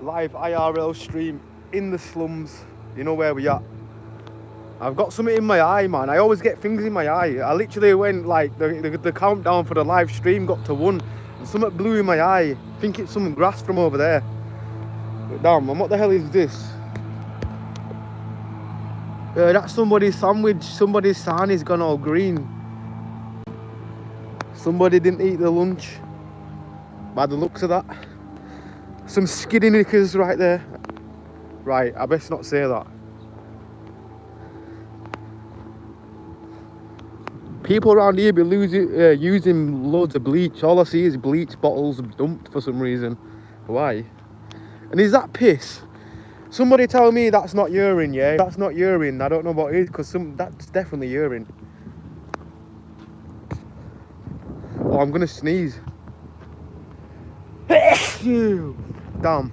live IRL stream in the slums. You know where we at. I've got something in my eye, man. I always get things in my eye. I literally went like the countdown for the live stream got to 1 and something blew in my eye. I think it's some grass from over there. But damn, and what the hell is this? That's somebody's sandwich. Somebody's sign is gone all green. Somebody didn't eat their lunch. By the looks of that. Some skiddy knickers right there. Right, I best not say that. People around here be using loads of bleach. All I see is bleach bottles dumped for some reason. Why? And is that piss? Somebody tell me that's not urine, yeah? That's not urine. I don't know what it is, because that's definitely urine. Oh, I'm gonna sneeze. Damn.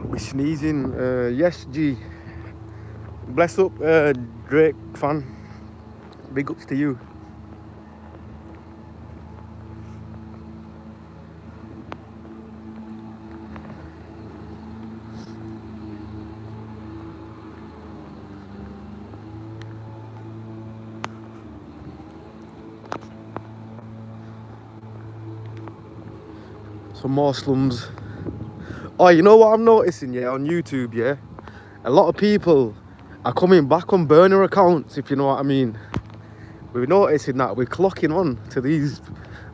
We're sneezing. Yes, G. Bless up, Drake fan. Big ups to you. Some more slums. Oh, you know what I'm noticing, yeah, on YouTube, yeah? A lot of people are coming back on burner accounts, if you know what I mean. We're noticing that we're clocking on to these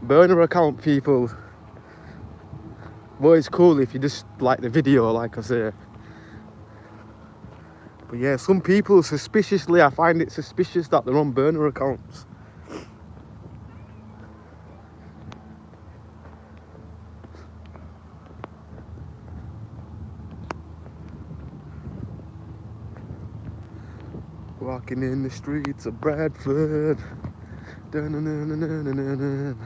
burner account people. Well, it's cool if you just like the video, like I say. But yeah, some people suspiciously, I find it suspicious that they're on burner accounts. Walking in the streets of Bradford. Dun, dun, dun, dun, dun, dun, dun.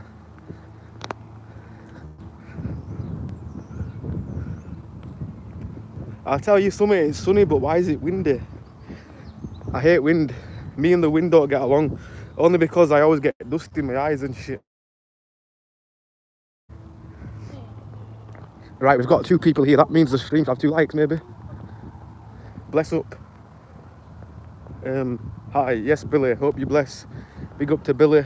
I'll tell you something, it's sunny, but why is it windy? I hate wind. Me and the wind don't get along. Only because I always get dust in my eyes and shit. Right, we've got 2 people here. That means the streams have 2 likes, maybe. Bless up. Hi, yes, Billy. Hope you bless. Big up to Billy.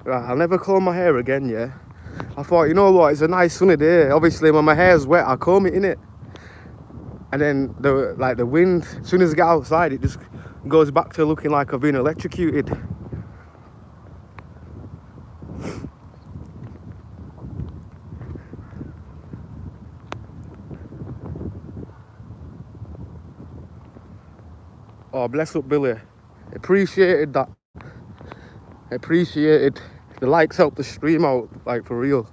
Right, I'll never comb my hair again, yeah. I thought, you know what, it's a nice sunny day. Obviously, when my hair's wet, I comb it, innit? And then, the wind, as soon as I get outside, it just goes back to looking like I've been electrocuted. Oh, bless up, Billy. Appreciated that. Appreciated. The likes help the stream out, like, for real.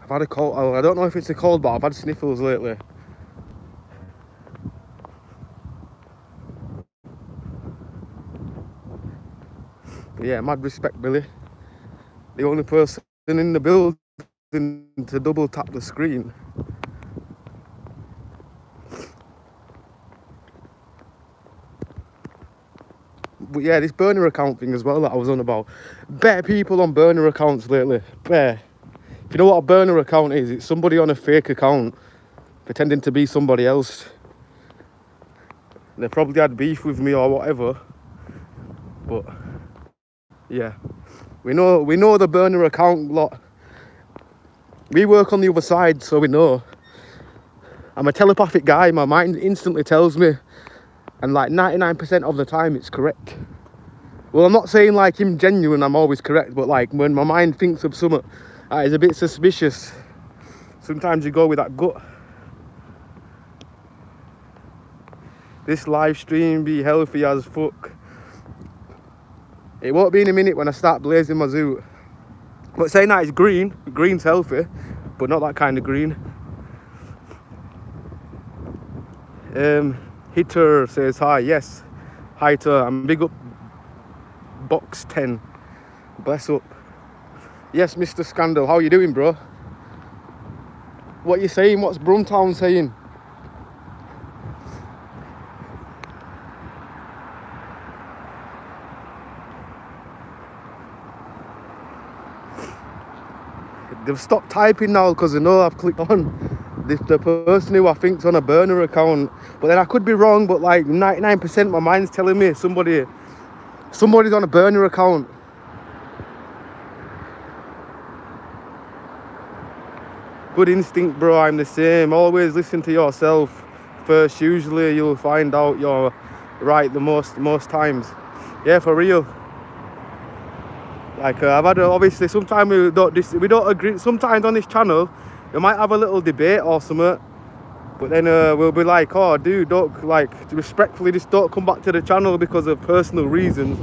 I've had a cold. I don't know if it's a cold, but I've had sniffles lately. But yeah, mad respect, Billy. The only person in the building to double tap the screen. But yeah, this burner account thing as well that I was on about. Better people on burner accounts lately. Better. If you know what a burner account is, it's somebody on a fake account pretending to be somebody else. They probably had beef with me or whatever. But yeah, we know the burner account lot. We work on the other side, so we know. I'm a telepathic guy. My mind instantly tells me, and like 99% of the time it's correct. Well, I'm not saying like I'm genuine, I'm always correct, but like when my mind thinks of something that is a bit suspicious, sometimes you go with that gut. This live stream be healthy as fuck. It won't be in a minute when I start blazing my zoot. But saying that, it's green. Green's healthy, but not that kind of green. Hitter says hi. Yes, hi to her. I'm big up box 10. Bless up. Yes, Mr. Scandal. How you doing, bro? What you saying? What's Brumtown saying? They've stopped typing now because they know I've clicked on the person who I think's on a burner account. But then I could be wrong, but like 99% my mind's telling me somebody's on a burner account. Good instinct, bro. I'm the same. Always listen to yourself first. Usually you'll find out you're right the most times. Yeah, for real. Like I've had obviously sometimes we don't agree. Sometimes on this channel we might have a little debate or something, but then we'll be like, oh dude, don't, like, respectfully just don't come back to the channel because of personal reasons.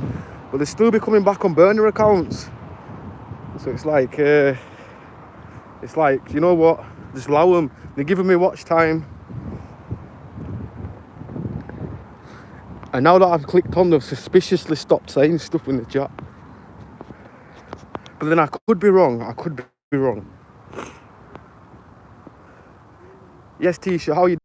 But they still be coming back on burner accounts. So it's like you know what, just allow them. They're giving me watch time, and now that I've clicked on, they've suspiciously stopped saying stuff in the chat. But then I could be wrong. Yes, Tisha, how you?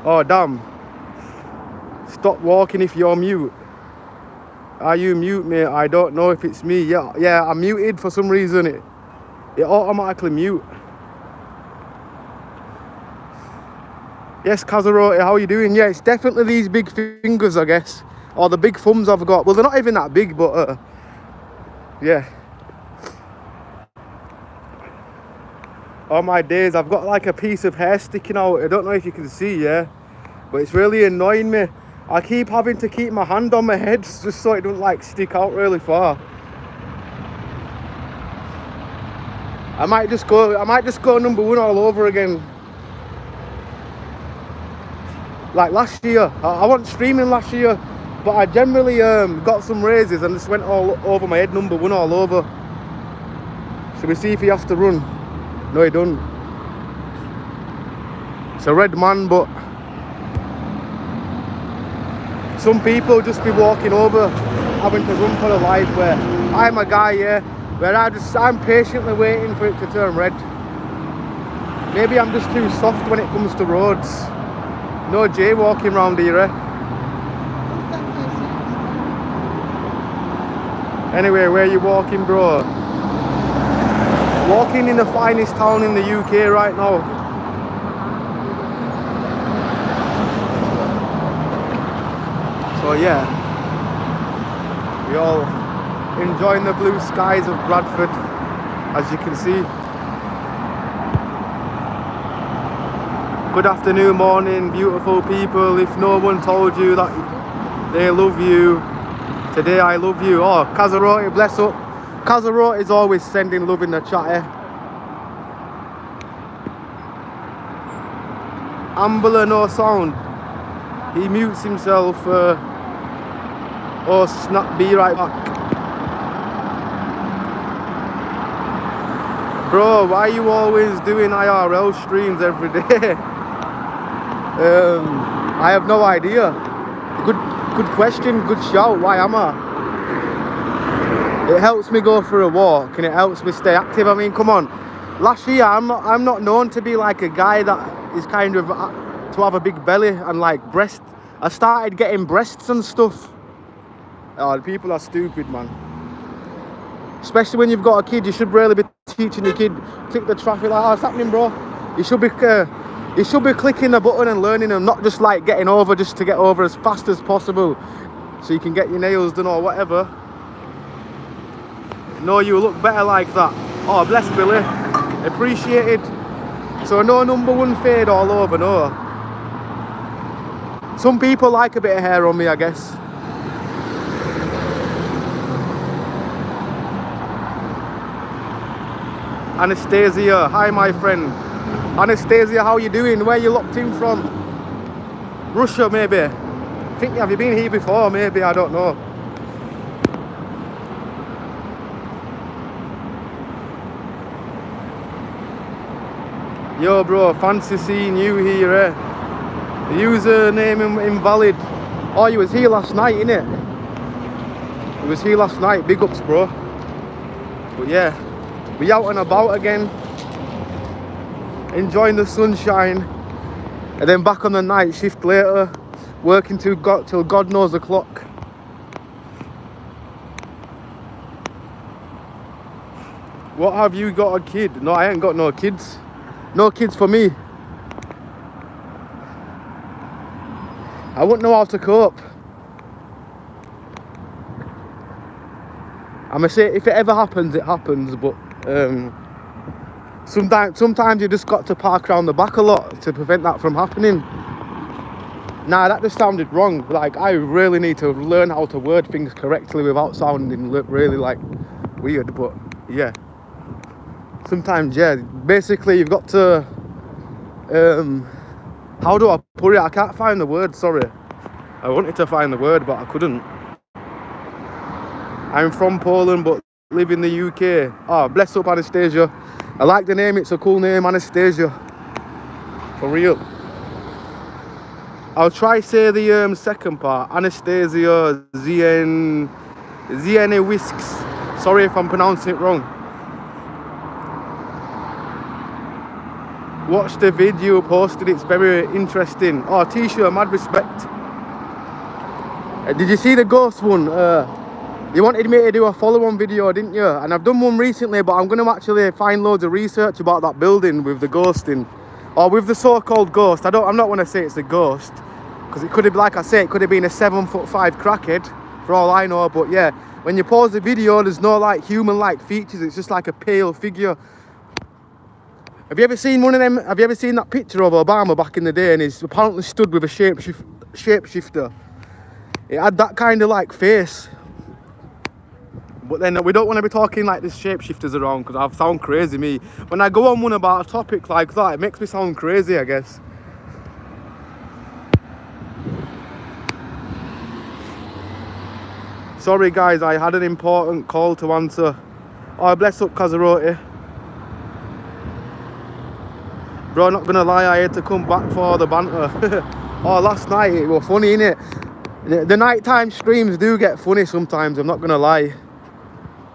Oh damn! Stop walking if you're mute. Are you mute, mate? I don't know if it's me. Yeah, I'm muted for some reason. It automatically mute. Yes, Kazarote, how are you doing? Yeah, it's definitely these big fingers, I guess, or the big thumbs I've got. Well, they're not even that big, but yeah. On my days, I've got like a piece of hair sticking out. I don't know if you can see, yeah, but it's really annoying me. I keep having to keep my hand on my head just so it doesn't like stick out really far. I might just go #1 all over again. Like last year, I wasn't streaming last year, but I generally got some raises and just went all over my head, #1 all over. Should we see if he has to run? No, he don't. It's a red man, but some people just be walking over, having to run for their life, where I'm a guy, yeah, where I'm patiently waiting for it to turn red. Maybe I'm just too soft when it comes to roads. No jaywalking round here, eh? Anyway, where you walking, bro? Walking in the finest town in the UK right now. So yeah, we all enjoying the blue skies of Bradford, as you can see. Good afternoon, morning, beautiful people. If no one told you that they love you, today I love you. Oh, Kazarote, bless up. Kazarote is always sending love in the chat, eh? Ambler, no sound. He mutes himself. Oh snap, be right back. Bro, why are you always doing IRL streams every day? I have no idea. good question, good shout. Why am I? It helps me go for a walk and it helps me stay active. I mean, come on. Last year, I'm not known to be like a guy that is kind of to have a big belly and like breast. I started getting breasts and stuff. Oh, the people are stupid, man. Especially when you've got a kid, you should really be teaching your kid click the traffic light. Oh, what's happening, bro? You should be clicking the button and learning them, not just like getting over just to get over as fast as possible, so you can get your nails done or whatever. No, you look better like that. Oh, bless Billy. Appreciated. So no number one fade all over, no. Some people like a bit of hair on me, I guess. Anastasia, hi my friend. Anastasia, how you doing? Where you locked in from? Russia, maybe. Have you been here before? Maybe, I don't know. Yo, bro, fancy seeing you here, eh? Username invalid. Oh, you was here last night, innit? You was here last night. Big ups, bro. But yeah, we out and about again, enjoying the sunshine, and then back on the night shift later, working till God knows the clock. What, have you got a kid? No, I ain't got no kids. No kids for me. I wouldn't know how to cope. I'ma say if it ever happens, it happens, but sometimes you just got to park around the back a lot to prevent that from happening. Nah, that just sounded wrong. Like, I really need to learn how to word things correctly without sounding really like weird, but yeah. Sometimes, yeah, basically you've got to, how do I put it? I can't find the word, sorry. I wanted to find the word, but I couldn't. I'm from Poland, but live in the UK. Oh, bless up Anastasia. I like the name, it's a cool name, Anastasia. For real. I'll try say the second part. Anastasia Ziene Whisks. Sorry if I'm pronouncing it wrong. Watch the video posted, it's very interesting. Oh, t-shirt, mad respect. Did you see the ghost one? You wanted me to do a follow-on video, didn't you? And I've done one recently, but I'm going to actually find loads of research about that building with the ghosting, or with the so-called ghost. I'm not going to say it's a ghost, because it could have, like I say, it could have been a 7'5" crackhead, for all I know. But yeah, when you pause the video, there's no like human-like features. It's just like a pale figure. Have you ever seen one of them? Have you ever seen that picture of Obama back in the day, and he's apparently stood with a shapeshifter? It had that kind of like face. But then we don't want to be talking like this shapeshifters around, because I sound crazy, me. When I go on one about a topic like that, it makes me sound crazy, I guess. Sorry guys, I had an important call to answer. Oh, bless up Kazaroti. Bro, not gonna lie, I had to come back for the banter. Oh, last night it was funny, innit? The nighttime streams do get funny sometimes, I'm not gonna lie.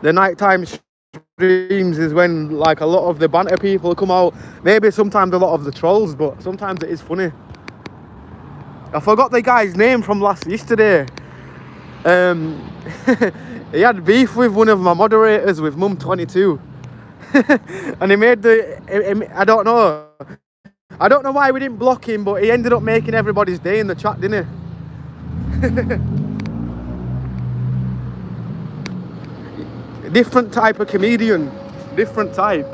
The nighttime streams is when like a lot of the banter people come out. Maybe sometimes a lot of the trolls, but sometimes it is funny. I forgot the guy's name from yesterday. He had beef with one of my moderators, with Mum22. And he made I don't know why we didn't block him, but he ended up making everybody's day in the chat, didn't he? Different type of comedian, different type.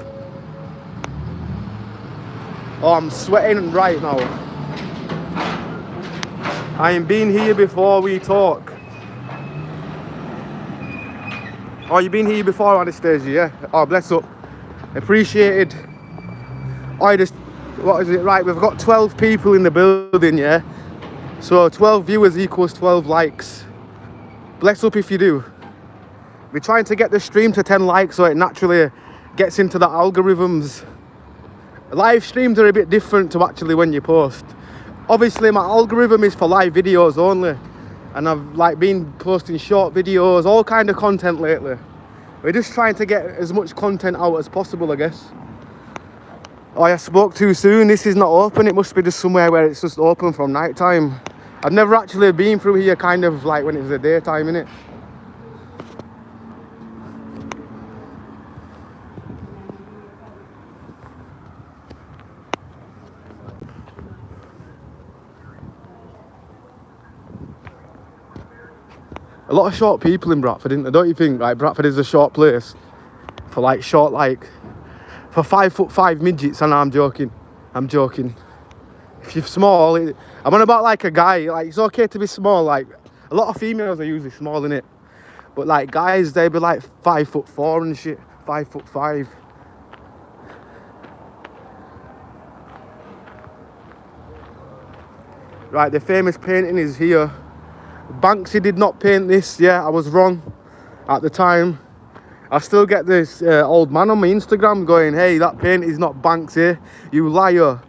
Oh, I'm sweating right now. I ain't been here before we talk. Oh, you been here before, Anastasia, yeah? Oh, bless up. Appreciated. What is it? Right, we've got 12 people in the building, yeah? So 12 viewers equals 12 likes. Bless up if you do. We're trying to get the stream to 10 likes so it naturally gets into the algorithms. Live streams are a bit different to actually when you post. Obviously my algorithm is for live videos only. and I've like been posting short videos, all kind of content lately. We're just trying to get as much content out as possible, I guess. Oh, I spoke too soon. This is not open. It must be just somewhere where it's just open from night time. I've never actually been through here kind of like when it's the daytime, innit? A lot of short people in Bradford, isn't there? Don't you think? Like, Bradford is a short place for like short, like for 5'5" midgets. And I'm joking. I'm joking. If you're small, I'm on about like a guy. Like, it's okay to be small. Like, a lot of females are usually small, innit? But like guys, they be like 5'4" and shit, 5'5". Right, the famous painting is here. Banksy did not paint this. Yeah, I was wrong at the time. I still get this old man on my Instagram going, hey, that paint is not Banksy, you liar.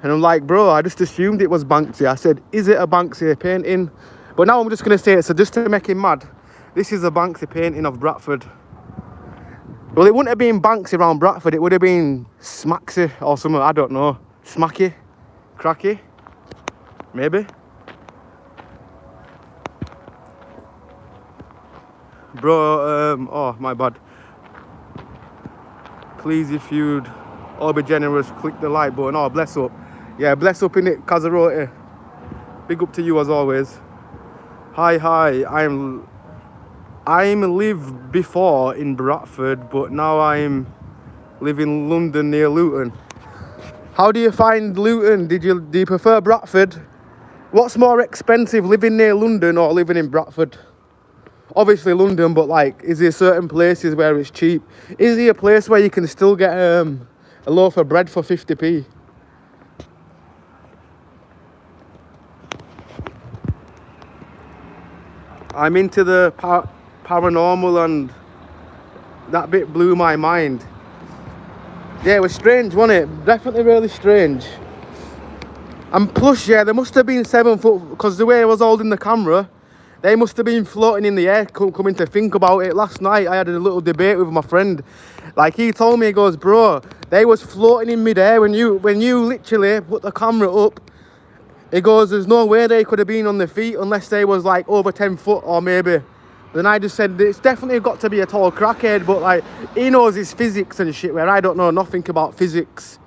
And I'm like, bro, I just assumed it was Banksy. I said, is it a Banksy painting? But now I'm just going to say it, so just to make him mad, this is a Banksy painting of Bradford. Well, it wouldn't have been Banksy around Bradford, it would have been Smacksy or something, I don't know. Smacky? Cracky? Maybe? Bro, oh, my bad. Please, if you'd all be generous, click the like button. Oh, bless up. Yeah, bless up in it, Casarote. Big up to you as always. Hi, I'm live before in Bradford, but now I'm live in London near Luton. How do you find Luton? Do you prefer Bradford? What's more expensive, living near London or living in Bradford? Obviously London, but like, is there certain places where it's cheap? Is there a place where you can still get a loaf of bread for 50p? I'm into the paranormal, and that bit blew my mind. Yeah, it was strange, wasn't it? Definitely really strange. And plus, yeah, there must have been 7 foot, because the way I was holding the camera, they must have been floating in the air, coming to think about it. Last night, I had a little debate with my friend. Like, he told me, he goes, bro, they was floating in midair when you literally put the camera up. He goes, there's no way they could have been on their feet unless they was like over 10 foot or maybe. Then I just said, it's definitely got to be a tall crackhead, but like, he knows his physics and shit, where I don't know nothing about physics.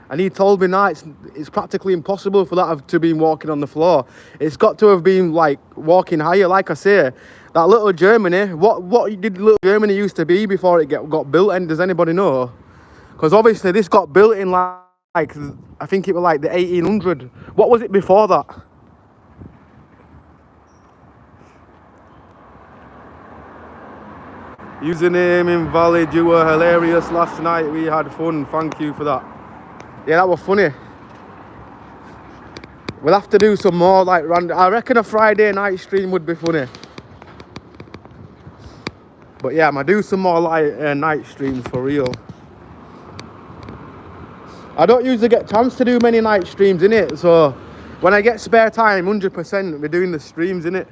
And he told me, nah, it's practically impossible for that to have been walking on the floor. It's got to have been like walking higher. Like I say, that little Germany, what did little Germany used to be before it got built? And does anybody know? Because obviously this got built in like, I think it was like the 1800. What was it before that? Username invalid, you were hilarious last night, we had fun, thank you for that. Yeah, that was funny. We'll have to do some more like random. I reckon a Friday night stream would be funny. But yeah, I'm gonna do some more like night streams for real. I don't usually get a chance to do many night streams, innit? So when I get spare time, 100% we're doing the streams, innit?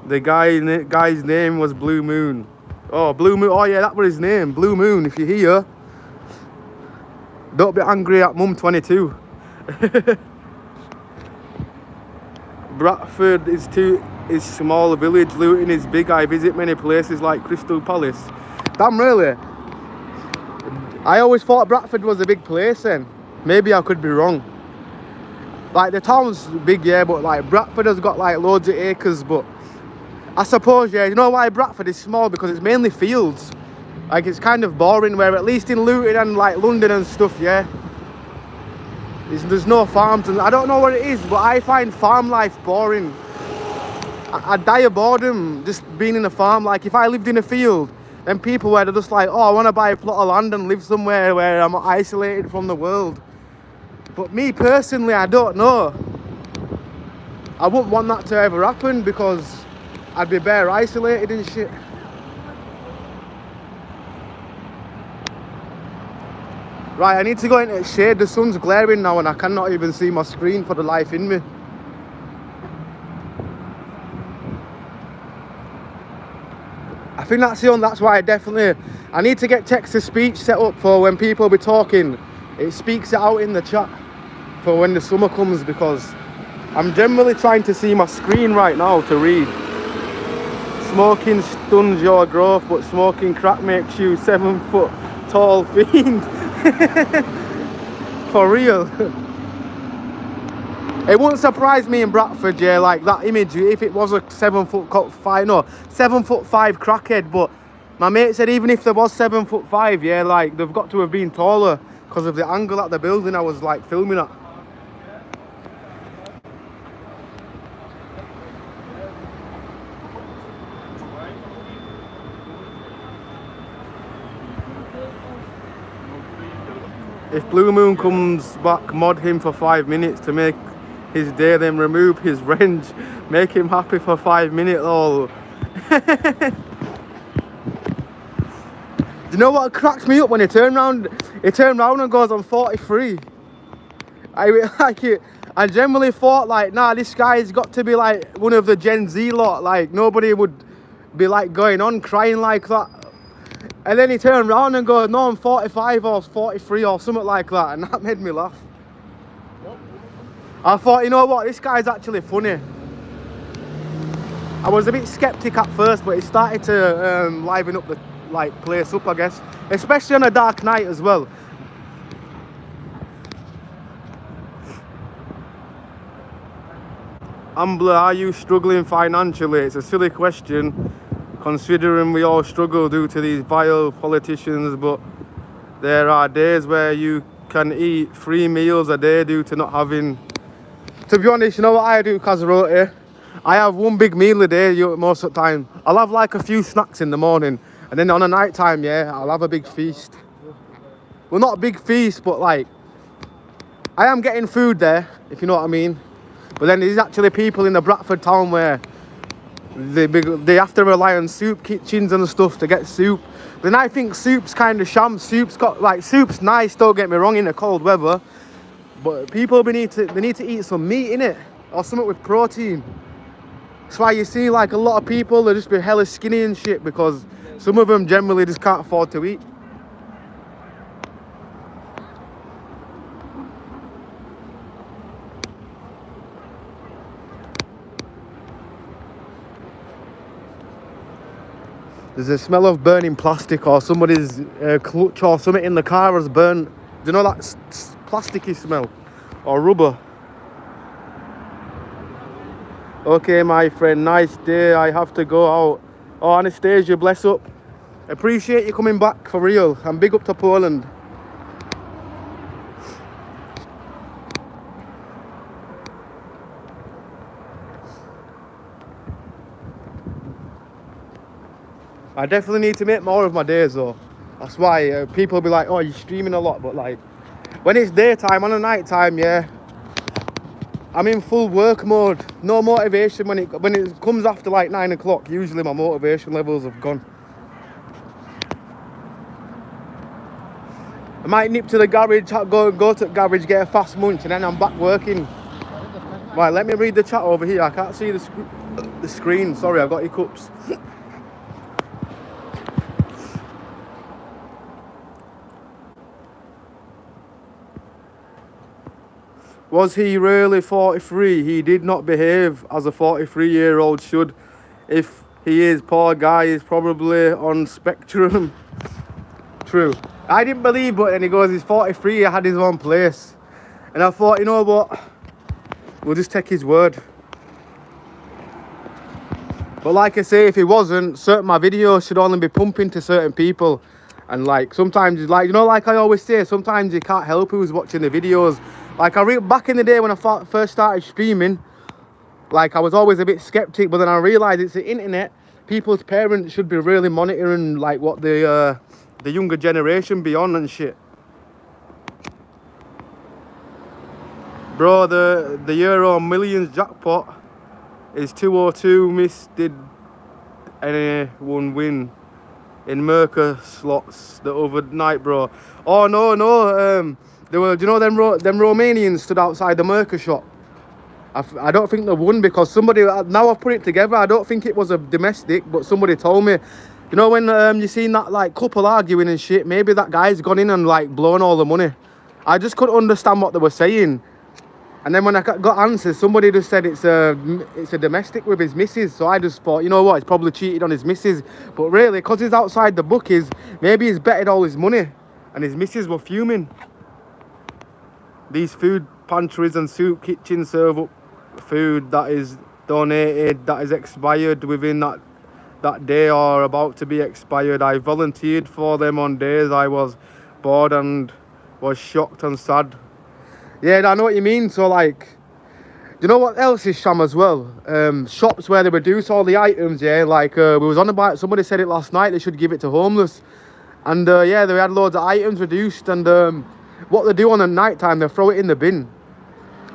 The guy's name was Blue Moon. Oh, Blue Moon. Oh, yeah, that was his name. Blue Moon. If you're here, don't be angry at Mum 22. Bradford is small village. Luton is big. I visit many places like Crystal Palace. Damn, really? I always thought Bradford was a big place then. Maybe I could be wrong. Like, the town's big, yeah, but like Bradford has got like loads of acres, but I suppose, yeah, you know why Bradford is small? Because it's mainly fields. Like, it's kind of boring, where at least in Luton and like London and stuff, yeah, there's no farms. And I don't know what it is, but I find farm life boring. I die of boredom just being in a farm. Like, if I lived in a field, then people were just like, oh, I want to buy a plot of land and live somewhere where I'm isolated from the world. But me personally, I don't know. I wouldn't want that to ever happen, because I'd be bare isolated and shit. Right, I need to go into the shade. The sun's glaring now and I cannot even see my screen for the life in me. I think that's why I need to get text-to-speech set up for when people be talking. It speaks it out in the chat for when the summer comes, because I'm generally trying to see my screen right now to read. Smoking stuns your growth, but smoking crack makes you 7 foot tall fiend. For real. It wouldn't surprise me in Bradford, yeah, like that image, if it was a 7'5", no, 7'5" crackhead. But my mate said even if there was 7'5", yeah, like they've got to have been taller because of the angle at the building I was like filming at. If Blue Moon comes back, mod him for 5 minutes to make his day, then remove his wrench, make him happy for 5 minutes. Oh. Do you know what cracks me up when he turned round? He turned round and goes, I'm 43. I generally thought like, nah, this guy's got to be like one of the Gen Z lot. Like nobody would be like going on crying like that. And then he turned around and goes, no, I'm 45 or 43 or something like that. And that made me laugh. I thought, you know what, this guy's actually funny. I was a bit skeptic at first, but it started to liven up the place up, I guess. Especially on a dark night as well. Ambler, are you struggling financially? It's a silly question, considering we all struggle due to these vile politicians, but there are days where you can eat 3 meals a day due to not having... To be honest, you know what I do, Casarote? I have 1 big meal a day most of the time. I'll have like a few snacks in the morning, and then on a night time, yeah, I'll have a big feast. Well, not a big feast, but like, I am getting food there, if you know what I mean. But then there's actually people in the Bradford town where they have to rely on soup kitchens and stuff to get soup. Then I think soup's kind of sham. Soup's nice, don't get me wrong, in the cold weather. But people need to eat some meat, innit? Or something with protein. That's why you see like a lot of people, they just be hella skinny and shit, because some of them generally just can't afford to eat. There's a smell of burning plastic, or somebody's clutch or something in the car has burned. Do you know that plasticky smell? Or rubber? Okay, my friend, nice day. I have to go out. Oh, Anastasia, bless up. Appreciate you coming back, for real. And big up to Poland. I definitely need to make more of my days though. That's why people be like, oh, you're streaming a lot, but like, when it's daytime, on a night time, yeah, I'm in full work mode. No motivation when it comes after like 9 o'clock. Usually my motivation levels have gone. I might nip to the garage, go to the garage, get a fast munch, and then I'm back working. Right, let me read the chat over here. I can't see the screen. Sorry, I've got hiccups. Was he really 43? He did not behave as a 43-year-old should. If he is, poor guy is probably on spectrum. True. I didn't believe, but then he goes, he's 43, he had his own place. And I thought, you know what? We'll just take his word. But like I say, if he wasn't, my videos should only be pumping to certain people. And like, sometimes, like, you know, like I always say, sometimes you can't help who's watching the videos. Like, back in the day when I first started streaming, like, I was always a bit skeptic, but then I realised it's the internet. People's parents should be really monitoring, like, what the younger generation be on and shit. Bro, the Euro Millions jackpot is 202. Miss, did anyone win? in Merker slots the other night, bro. Oh no. There were, do you know them Romanians stood outside the Merker shop? I don't think they won because somebody, now I've put it together, I don't think it was a domestic, but somebody told me, you know when you seen that like couple arguing and shit, maybe that guy's gone in and like blown all the money. I just couldn't understand what they were saying. And then when I got answers, somebody just said it's a domestic with his missus. So I just thought, you know what, he's probably cheated on his missus. But really, because he's outside the bookies, maybe he's betted all his money and his missus were fuming. These food pantries and soup kitchens serve up food that is donated, that is expired within that day or about to be expired. I volunteered for them on days I was bored and was shocked and sad. Yeah, I know what you mean. So like, you know what else is sham as well? Shops where they reduce all the items, yeah, like we was on about, somebody said it last night, they should give it to homeless. And yeah, they had loads of items reduced, and what they do on the night time, they throw it in the bin.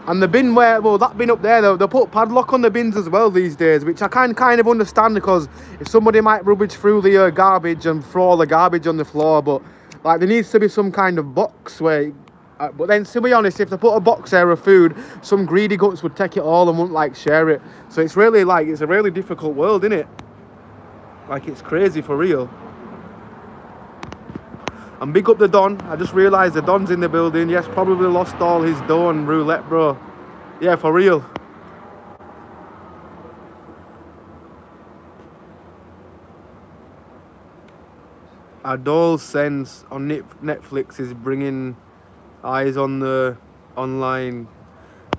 And the bin where, well, that bin up there, they put padlock on the bins as well these days, which I can kind of understand, because if somebody might rummage through the garbage and throw all the garbage on the floor, but like there needs to be some kind of box where, but then to be honest, if they put a box there of food, some greedy guts would take it all and wouldn't like share it. So it's really like, it's a really difficult world, isn't it? Like it's crazy for real. And big up the Don. I just realised the Don's in the building. Yes, probably lost all his dough on roulette, bro. Yeah, for real. Adolescence on Netflix is bringing eyes on the online.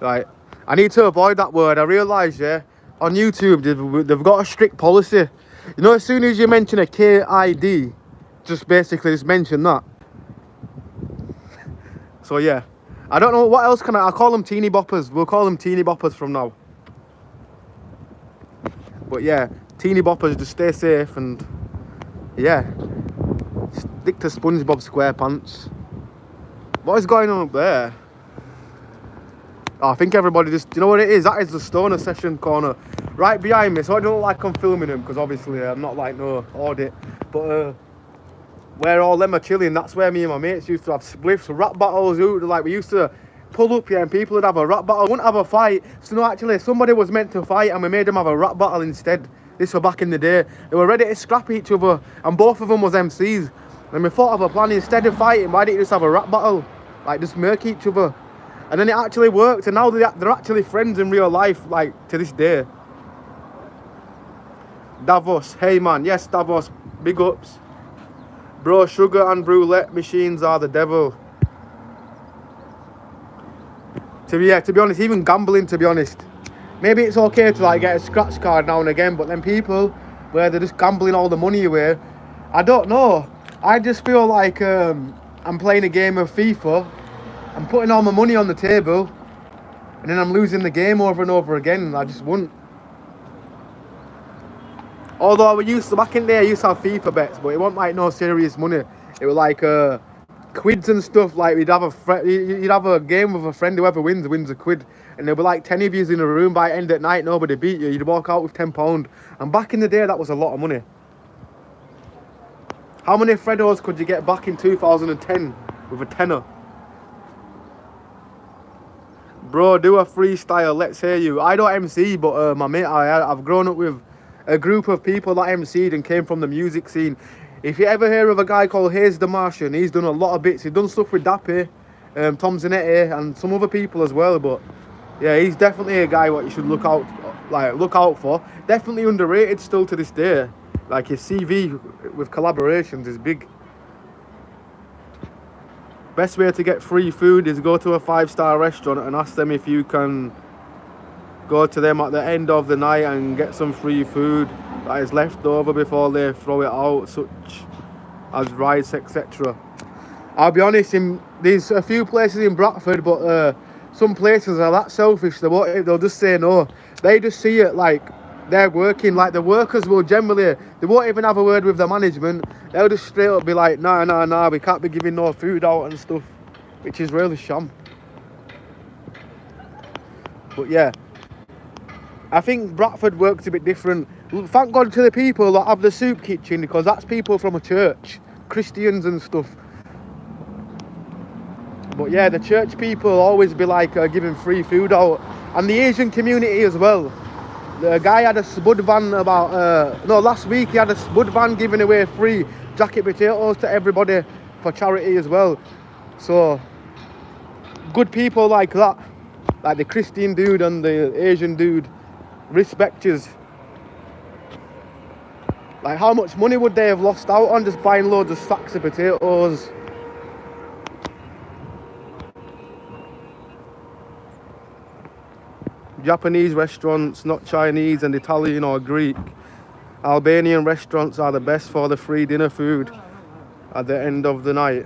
Like, I need to avoid that word. I realise, yeah, on YouTube they've got a strict policy. You know, as soon as you mention a KID, just basically just mention that. So yeah, I don't know what else can I call them, teeny boppers. We'll call them teeny boppers from now. But yeah, teeny boppers, just stay safe and yeah, stick to SpongeBob SquarePants. What is going on up there? Oh, I think everybody just, you know what it is? That is the stoner session corner right behind me. So I don't look like I'm filming them, because obviously I'm not like no audit. But where all them are chilling, that's where me and my mates used to have spliffs, rap battles. Like we used to pull up here and people would have a rap battle. Wouldn't have a fight. So no, actually somebody was meant to fight and we made them have a rap battle instead. This was back in the day. They were ready to scrap each other and both of them was MCs. And we thought of a plan, instead of fighting, why didn't you just have a rap battle? Like just murk each other. And then it actually worked, and now they're actually friends in real life, like to this day. Davos, hey man, yes Davos, big ups. Bro, sugar and roulette machines are the devil. To be honest, even gambling, to be honest. Maybe it's okay to like get a scratch card now and again, but then people where they're just gambling all the money away, I don't know. I just feel like I'm playing a game of FIFA. I'm putting all my money on the table and then I'm losing the game over and over again. I just wouldn't. Although we used to, back in there, I used to have FIFA bets, but it wasn't like no serious money. It was like quids and stuff. Like you'd have a game with a friend, whoever wins a quid, and there'd be like 10 of you in a room. By end at night, nobody beat you. You'd walk out with £10. And back in the day, that was a lot of money. How many Freddos could you get back in 2010 with a tenner? Bro, do a freestyle. Let's hear you. I don't MC, but my mate, I've grown up with a group of people that MC'd and came from the music scene. If you ever hear of a guy called Hayes the Martian, he's done a lot of bits. He's done stuff with Dappy, Tom Zanetti, and some other people as well. But yeah, he's definitely a guy what you should look out for. Definitely underrated still to this day. Like his CV with collaborations is big. Best way to get free food is go to a 5-star restaurant and ask them if you can go to them at the end of the night and get some free food that is left over before they throw it out, such as rice, etc. I'll be honest, there's a few places in Bradford, but some places are that selfish, they'll just say no. They just see it like they're working, like the workers will generally, they won't even have a word with the management. They'll just straight up be like, nah, we can't be giving no food out and stuff, which is really sham. But yeah, I think Bradford works a bit different. Thank God to the people that have the soup kitchen, because that's people from a church, Christians and stuff. But yeah, the church people always be like giving free food out, and the Asian community as well. The guy had a spud van about last week he had a spud van giving away free jacket potatoes to everybody for charity as well. So good people like that, like the Christian dude and the Asian dude, respect yous. Like, how much money would they have lost out on just buying loads of sacks of potatoes? Japanese restaurants, not Chinese and Italian or Greek. Albanian restaurants are the best for the free dinner food at the end of the night.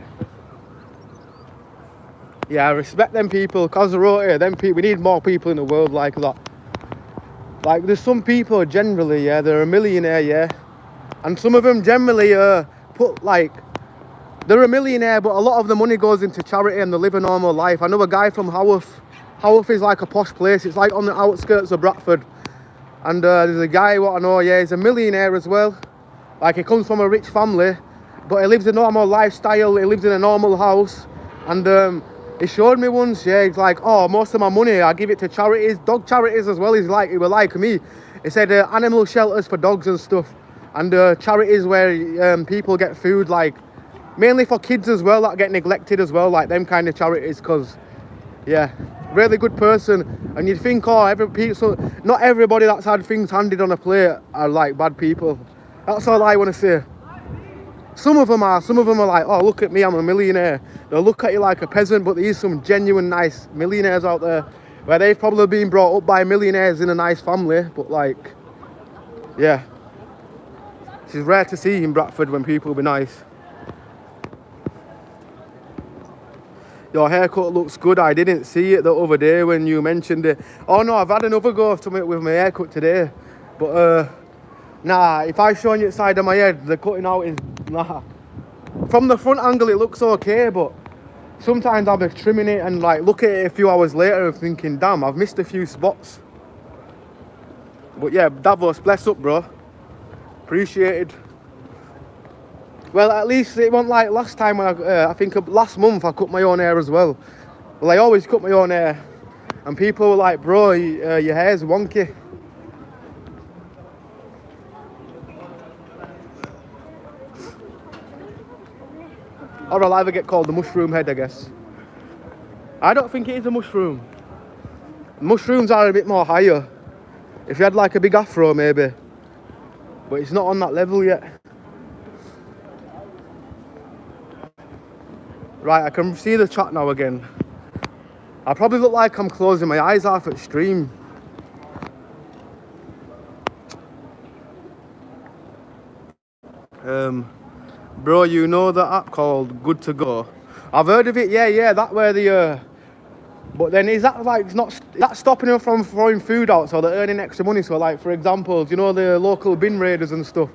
Yeah, I respect them people, cause they're out here, them people, we need more people in the world like that. Like, there's some people generally, yeah, they're a millionaire, yeah, and some of them generally they're a millionaire, but a lot of the money goes into charity and they live a normal life. I know a guy from Haworth. Haworth is like a posh place, it's like on the outskirts of Bradford. And there's a guy, what I know, yeah, he's a millionaire as well. Like, he comes from a rich family, but he lives a normal lifestyle, he lives in a normal house. And he showed me once, yeah, he's like, oh, most of my money, I give it to charities, dog charities as well. He was like me. He said animal shelters for dogs and stuff. And charities where people get food, like, mainly for kids as well, that get neglected as well, like them kind of charities, because, yeah, really good person. And you'd think, oh, so not everybody that's had things handed on a plate are like bad people. That's all I want to say. Some of them are like, oh, look at me, I'm a millionaire. They'll look at you like a peasant, but there's some genuine nice millionaires out there where they've probably been brought up by millionaires in a nice family, but like, yeah, it's rare to see in Bradford when people be nice. Your haircut looks good. I didn't see it the other day when you mentioned it. Oh no, I've had another go with my haircut today, but nah, if I show you the side of my head, the cutting out is, nah. From the front angle it looks okay, but sometimes I'll be trimming it and like look at it a few hours later and thinking, damn, I've missed a few spots. But yeah, Davos, bless up, bro. Appreciated. Well, at least it wasn't like last time when I think last month I cut my own hair as well. Well, I always cut my own hair, and people were like, bro, your hair's wonky. Or I'll either get called the mushroom head, I guess. I don't think it is a mushroom. Mushrooms are a bit more higher. If you had like a big afro maybe. But it's not on that level yet. Right, I can see the chat now again. I probably look like I'm closing my eyes half at stream. Bro, you know the app called Good to Go? I've heard of it, yeah, that where the but then is that like, that's stopping them from throwing food out so they're earning extra money? So like, for example, you know the local bin raiders and stuff,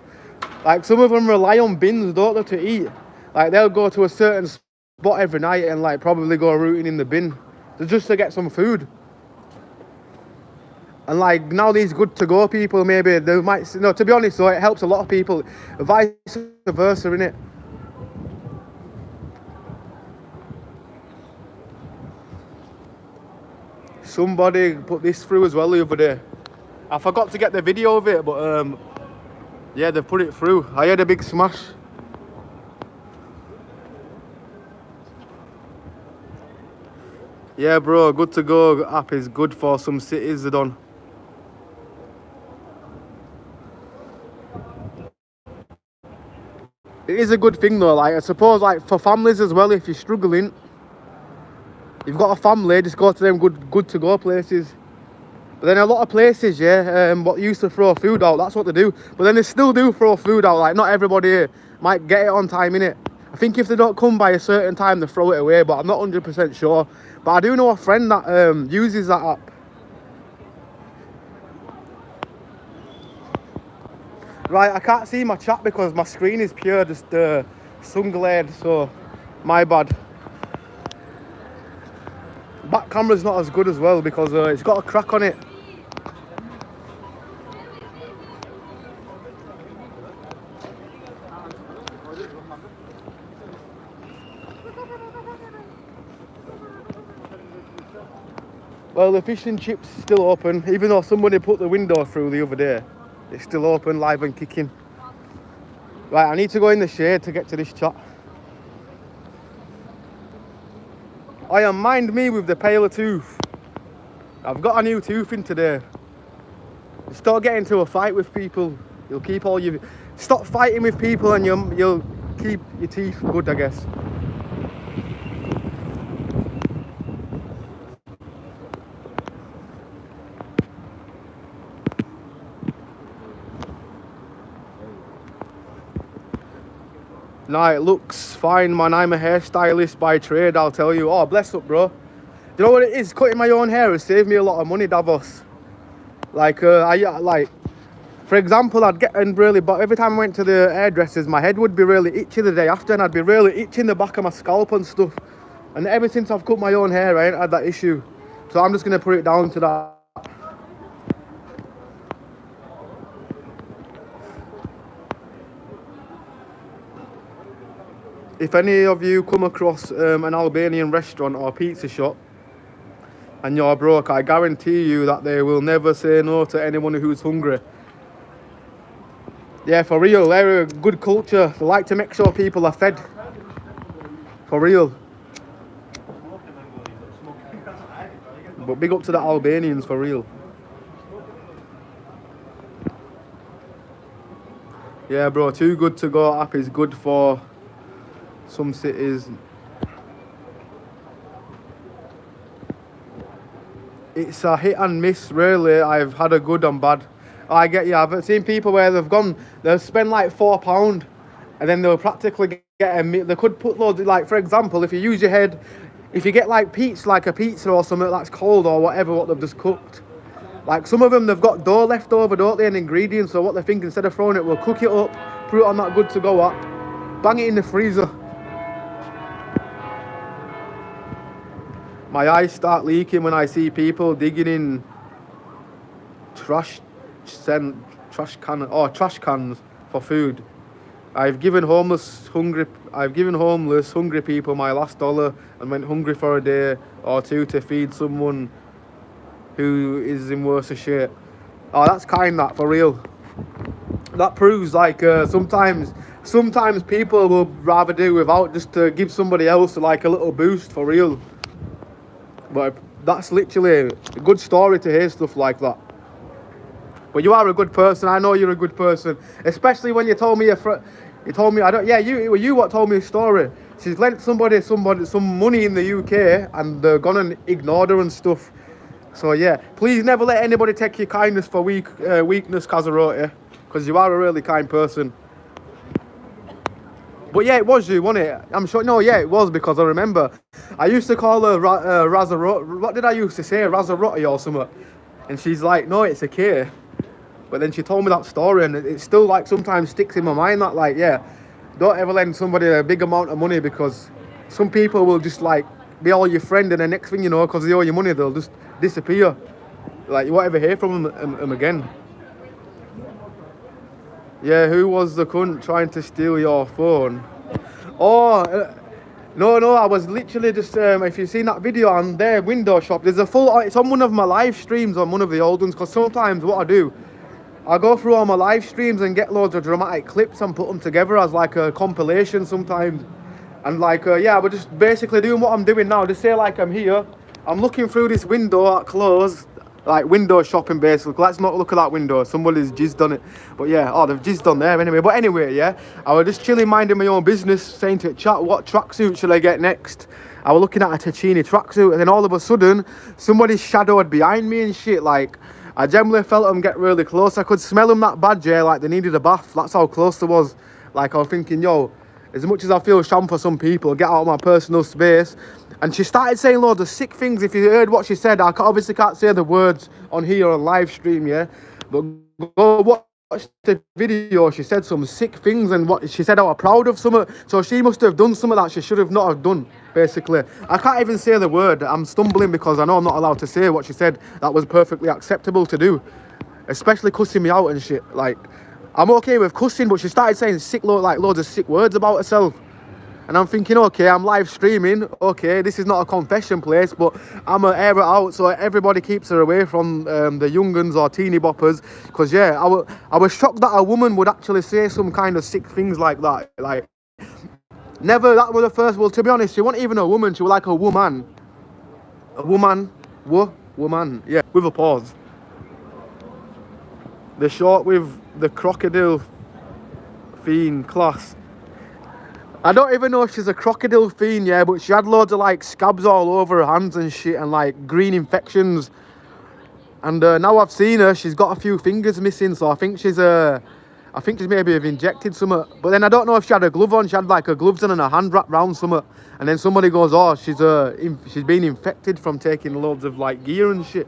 like some of them rely on bins, don't they, to eat? Like they'll go to a certain spot every night and like probably go rooting in the bin just to get some food. And like now these good to go people, maybe they might, to be honest though, it helps a lot of people, vice versa, innit? Somebody put this through as well the other day. I forgot to get the video of it, but yeah, they put it through. I had a big smash. Yeah, bro, Good to Go app is good for some cities they're done. It is a good thing though, like I suppose like for families as well, if you're struggling, you've got a family, just go to them good to go places. But then a lot of places, yeah, what used to throw food out, that's what they do. But then they still do throw food out, like not everybody might get it on time, innit? I think if they don't come by a certain time, they throw it away, but I'm not 100% sure. But I do know a friend that uses that app. Right, I can't see my chat because my screen is pure just sun glared, so my bad. Back camera's not as good as well because it's got a crack on it. Well, the fish and chips is still open, even though somebody put the window through the other day. It's still open, live and kicking. Right, I need to go in the shade to get to this chat. I am mind me with the paler tooth. I've got a new tooth in today. Start getting into a fight with people. You'll keep all your... Stop fighting with people and you'll keep your teeth good, I guess. Nah, it looks fine, man. I'm a hairstylist by trade, I'll tell you. Oh, bless up, bro. Do you know what it is? Cutting my own hair has saved me a lot of money, Davos. Like, for example, I'd get in really, but every time I went to the hairdressers, my head would be really itchy the day after, and I'd be really itching the back of my scalp and stuff. And ever since I've cut my own hair, I ain't had that issue. So I'm just gonna put it down to that. If any of you come across an Albanian restaurant or pizza shop and you're broke, I guarantee you that they will never say no to anyone who's hungry. Yeah, for real, they're a good culture. They like to make sure people are fed. For real. But big up to the Albanians, for real. Yeah, bro, Too Good To Go app is good for some cities. It's a hit and miss, really. I've had a good and bad. I get you. I've seen people where they'll spend like £4 and then they'll practically get they could put loads, like for example, if you use your head, if you get like a pizza or something that's cold or whatever, what they've just cooked. Like some of them, they've got dough left over, don't they, and ingredients. So what they think, instead of throwing it, we'll cook it up, put it on that good to go app, bang it in the freezer. My eyes start leaking when I see people digging in trash cans for food. I've given homeless hungry people my last dollar and went hungry for a day or two to feed someone who is in worse shape. Oh, that's kind, that, for real. That proves like sometimes people will rather do without just to give somebody else like a little boost, for real. But that's literally a good story to hear stuff like that. But you are a good person. I know you're a good person, especially when you told me you told me it were you what told me a story. She's lent somebody some money in the UK and they're gone and ignored her and stuff. So yeah, please never let anybody take your kindness for weakness, Casarotti, because you are a really kind person. But yeah, it was you, wasn't it? I'm sure. No, yeah, it was, because I remember I used to call her Razarotti. What did I used to say? Razarotti or something. And she's like, no, it's a K. But then she told me that story, and it still like sometimes sticks in my mind that like, yeah, don't ever lend somebody a big amount of money, because some people will just like be all your friend, and the next thing you know, because they owe you money, they'll just disappear. Like you won't ever hear from them again. Yeah, who was the cunt trying to steal your phone? Oh, no, I was literally just, if you've seen that video on their window shop, there's it's on one of my live streams, on one of the old ones, because sometimes what I do, I go through all my live streams and get loads of dramatic clips and put them together as like a compilation sometimes. And like, yeah, we're just basically doing what I'm doing now. Just say like I'm here, I'm looking through this window at close, like window shopping basically. Let's not look at that window, somebody's jizzed on it. But yeah, oh, they've jizzed on there anyway. But anyway, yeah, I was just chilling, minding my own business, saying to chat, what tracksuit shall I get next? I was looking at a Ticini tracksuit, and then all of a sudden, somebody shadowed behind me and shit. Like, I generally felt them get really close. I could smell them that bad, yeah, like they needed a bath. That's how close they was. Like, I was thinking, yo, as much as I feel sham for some people, get out of my personal space. And she started saying loads of sick things. If you heard what she said, I obviously can't say the words on here on live stream, yeah? But go watch the video. She said some sick things, and what she said, I was proud of something. So she must have done something that she should have not have done, basically. I can't even say the word. I'm stumbling because I know I'm not allowed to say what she said. That was perfectly acceptable to do. Especially cussing me out and shit. Like, I'm okay with cussing, but she started saying sick, like loads of sick words about herself. And I'm thinking, okay, I'm live streaming. Okay, this is not a confession place, but I'm going to air it out so everybody keeps her away from the young uns or teeny boppers. Because, yeah, I was shocked that a woman would actually say some kind of sick things like that. Like, never, that was the first. Well, to be honest, she wasn't even a woman. She was like a woman. A woman. Woman. Yeah, with a pause. The short with the crocodile fiend class. I don't even know if she's a crocodile fiend, yeah, but she had loads of like scabs all over her hands and shit and like green infections. And now I've seen her, she's got a few fingers missing, so I think she's maybe have injected something. But then I don't know if she had a glove on. She had like her gloves on and her hand wrapped round something. And then somebody goes, oh, she's been infected from taking loads of like gear and shit.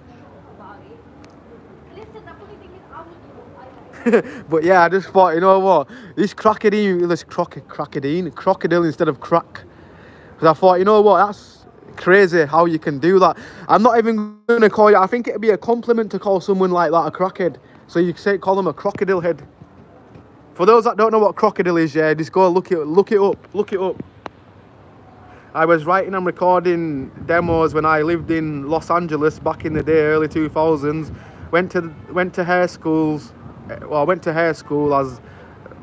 But yeah, I just thought, you know what, this crocodile instead of crack. Because I thought, you know what, that's crazy how you can do that. I'm not even going to call you, I think it'd be a compliment to call someone like that a crackhead. So you call them a crocodile head. For those that don't know what crocodile is, yeah, just go look it up. I was writing and recording demos when I lived in Los Angeles back in the day, early 2000s. Went to hair schools. Well, I went to hair school as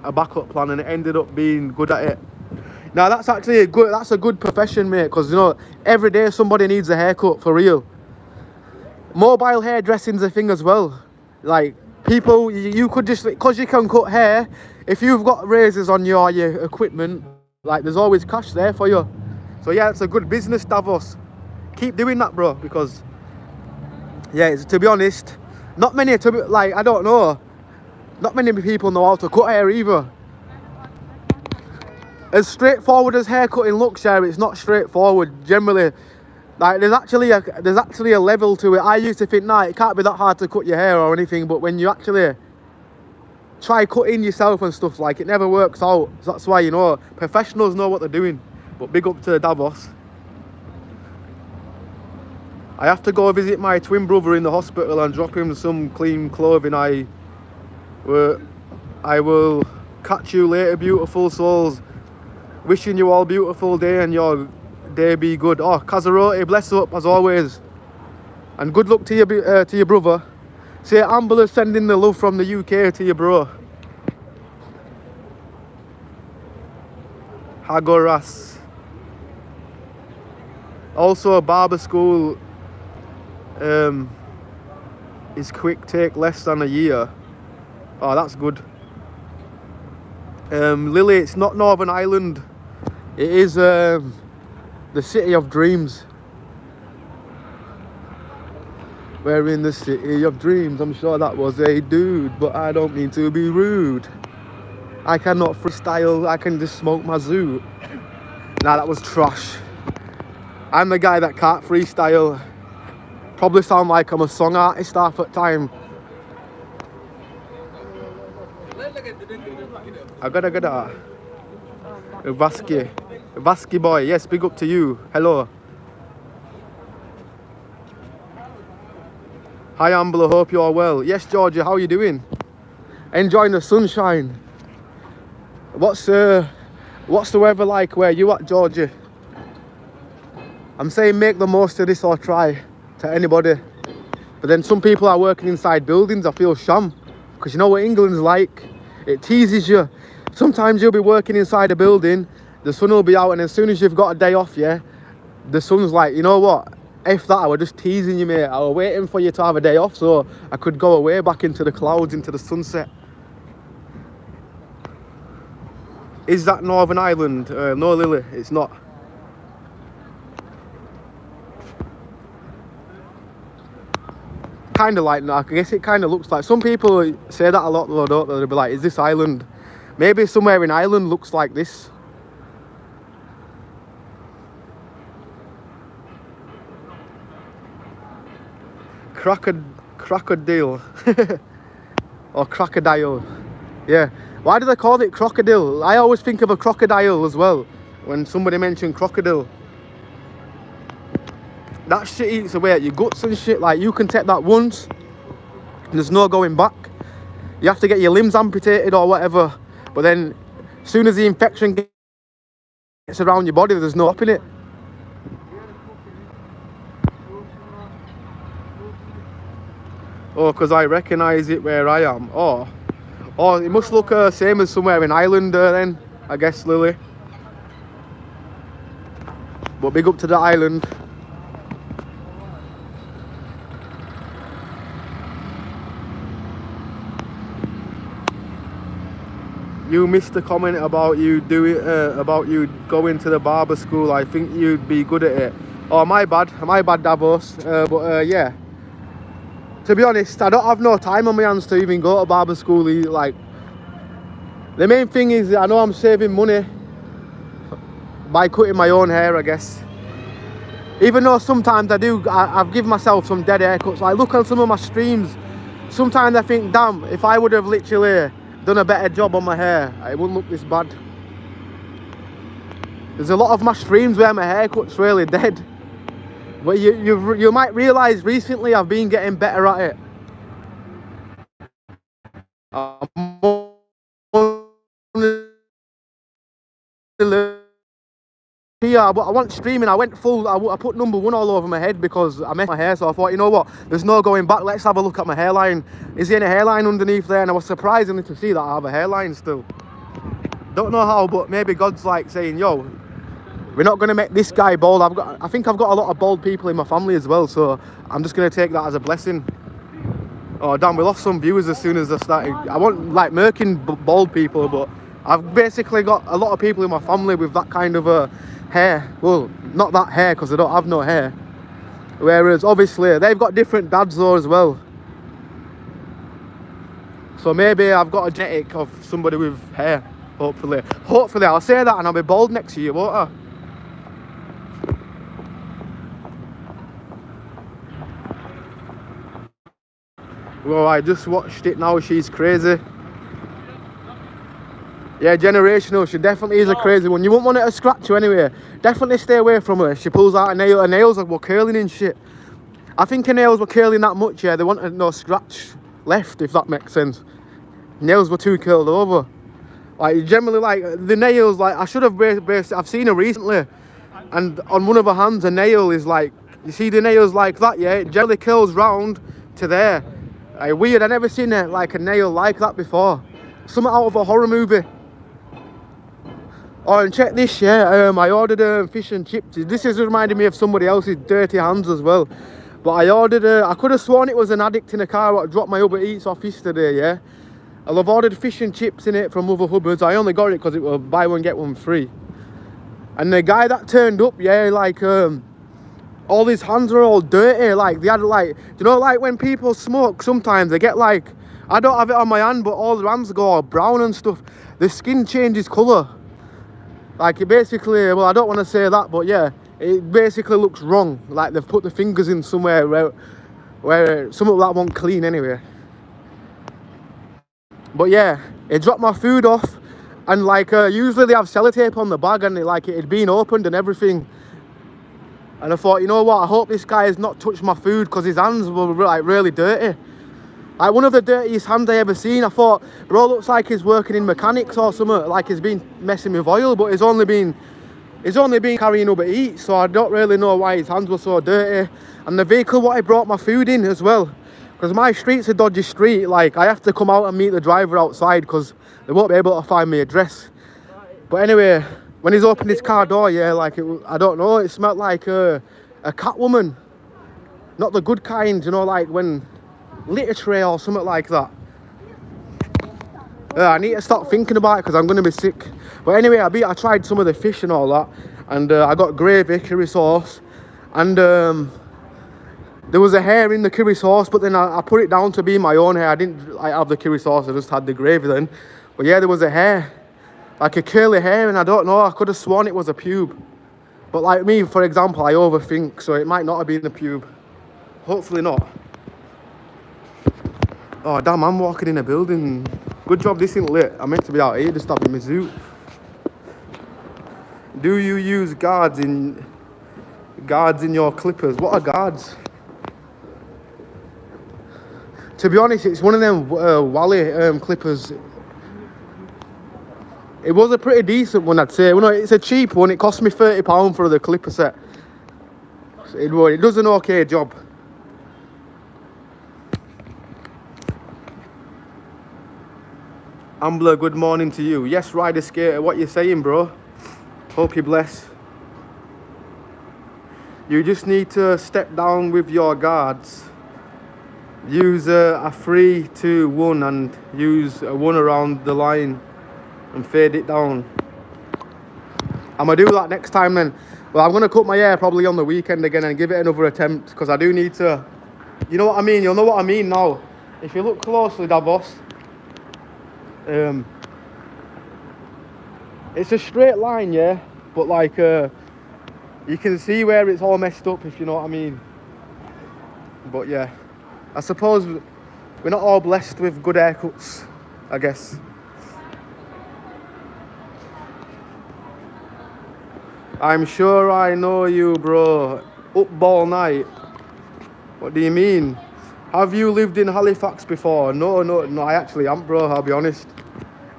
a backup plan and it ended up being good at it. Now that's actually a good profession, mate, because you know every day somebody needs a haircut for real. Mobile hairdressing's a thing as well. Like people, you could just, because you can cut hair, if you've got razors on your equipment, like there's always cash there for you. So yeah, it's a good business, Davos. Keep doing that, bro, because yeah, to be honest, not many I don't know. Not many people know how to cut hair either. As straightforward as haircutting looks, yeah, it's not straightforward generally. Like there's actually a level to it. I used to think, nah, it can't be that hard to cut your hair or anything, but when you actually try cutting yourself and stuff, like it never works out. So that's why, you know, professionals know what they're doing. But big up to Davos. I have to go visit my twin brother in the hospital and drop him some clean clothing. I will catch you later, beautiful souls. Wishing you all beautiful day and your day be good. Oh, Kazarote, bless up as always. And good luck to your brother. Say Ambler sending the love from the UK to your bro. Hagoras. Also a barber school is quick, take less than a year. Oh, that's good. Lily, it's not Northern Ireland. It is the city of dreams. We're in the city of dreams. I'm sure that was a dude, but I don't mean to be rude. I cannot freestyle, I can just smoke my zoo. Nah, that was trash. I'm the guy that can't freestyle. Probably sound like I'm a song artist half at time. I gotta get that. Vasky boy, yes, big up to you. Hello. Hi Ambler, hope you're well. Yes, Georgia, how are you doing? Enjoying the sunshine. What's the weather like where you at, Georgia? I'm saying make the most of this or try to anybody. But then some people are working inside buildings, I feel sham. Because you know what England's like? It teases you. Sometimes you'll be working inside a building, the sun will be out, and as soon as you've got a day off, yeah, the sun's like, you know what? If that, I was just teasing you, mate. I was waiting for you to have a day off so I could go away back into the clouds, into the sunset. Is that Northern Ireland? No, Lily, it's not. Kind of like, I guess it kind of looks like. Some people say that a lot though, don't they? They'll be like, is this Ireland? Maybe somewhere in Ireland looks like this. Crocodile. Or crocodile. Yeah. Why do they call it crocodile? I always think of a crocodile as well when somebody mentioned crocodile. That shit eats away at your guts and shit. Like, you can take that once and there's no going back. You have to get your limbs amputated or whatever. But then as soon as the infection it's around your body, there's no stopping it. Oh, because I recognise it where I am. Oh, it must look same as somewhere in Ireland then, I guess, Lily. But big up to the island. You missed the comment about you going to the barber school. I think you'd be good at it. Oh, my bad, Davos. But yeah, to be honest, I don't have no time on my hands to even go to barber school. Like, the main thing is I know I'm saving money by cutting my own hair, I guess. Even though sometimes I've given myself some dead haircuts. Like, look on some of my streams. Sometimes I think, damn, if I would have literally done a better job on my hair, it wouldn't look this bad. There's a lot of my streams where my haircut's really dead. But you might realise recently I've been getting better at it. Yeah, but I want streaming. I went full. I put #1 all over my head because I messed my hair. So I thought, you know what? There's no going back. Let's have a look at my hairline. Is there any hairline underneath there? And I was surprisingly to see that I have a hairline still. Don't know how, but maybe God's like saying, yo, we're not going to make this guy bald. I think I've got a lot of bald people in my family as well. So I'm just going to take that as a blessing. Oh, damn, we lost some viewers as soon as I started. I want like murking bald people, but I've basically got a lot of people in my family with that kind of hair. Well, not that hair because I don't have no hair. Whereas obviously they've got different dads though as well. So maybe I've got a genetic of somebody with hair. Hopefully I'll say that and I'll be bald next year, won't I? Well, I just watched it now. She's crazy. Yeah, generational. She definitely is a crazy one. You won't want her to scratch you anyway. Definitely stay away from her. She pulls out a nail. Her nails were curling and shit. I think her nails were curling that much, yeah. They wanted no scratch left, if that makes sense. Nails were too curled over. Like, generally, like, the nails, like, I should have I've seen her recently. And on one of her hands, a nail is like, you see the nails like that, yeah? It generally curls round to there. Like, weird, I never seen like a nail like that before. Something out of a horror movie. Oh, and check this, yeah, I ordered fish and chips. This is reminding me of somebody else's dirty hands as well. But I ordered, I could have sworn it was an addict in a car that dropped my Uber Eats off yesterday, yeah. I've ordered fish and chips in it from other Hubbards. I only got it because it was buy one, get one free. And the guy that turned up, yeah, like, all his hands were all dirty. Like, they had, like, you know, like when people smoke, sometimes they get, like, I don't have it on my hand, but all their hands go all brown and stuff. The skin changes colour. Like, it basically, well, I don't want to say that, but yeah, it basically looks wrong. Like, they've put the fingers in somewhere where some of that won't clean anyway. But yeah, it dropped my food off, and like, usually they have sellotape on the bag, and it had been opened and everything. And I thought, you know what, I hope this guy has not touched my food, because his hands were like really dirty. Like, one of the dirtiest hands I ever seen. I thought, bro, looks like he's working in mechanics or something, like he's been messing with oil, but he's only been carrying Uber Eats, so I don't really know why his hands were so dirty. And the vehicle what he brought my food in as well, because my street's a dodgy street. Like, I have to come out and meet the driver outside because they won't be able to find my address. But anyway, when he's opened his car door, yeah, like, I don't know, it smelled like a cat woman. Not the good kind, you know, like when litter tray or something like that. I need to stop thinking about it because I'm going to be sick. But anyway, I tried some of the fish and all that, and I got gravy, curry sauce, and there was a hair in the curry sauce, but then I put it down to be my own hair. I didn't have the curry sauce, I just had the gravy then. But yeah, there was a hair, like a curly hair, and I don't know, I could have sworn it was a pube. But like me, for example, I overthink, so it might not have been a pube. Hopefully not. Oh damn, I'm walking in a building. Good job this isn't lit. I meant to be out here just having my zoot. Do you use guards in your clippers? What are guards? To be honest, it's one of them Wally clippers. It was a pretty decent one, I'd say. Well, no, it's a cheap one. It cost me £30 for the clipper set. So it does an okay job. Ambler, good morning to you. Yes, Rider Skater, what you saying, bro? Hope you're blessed. You just need to step down with your guards. Use a 3, 2, 1 and use a 1 around the line and fade it down. I'm going to do that next time then. Well, I'm going to cut my hair probably on the weekend again and give it another attempt because I do need to... You know what I mean? You'll know what I mean now. If you look closely, Davos, it's a straight line, yeah? But like, you can see where it's all messed up, if you know what I mean. But yeah, I suppose we're not all blessed with good haircuts, I guess. I'm sure I know you, bro. Up ball night. What do you mean? Have you lived in Halifax before? No, I actually haven't, bro, I'll be honest.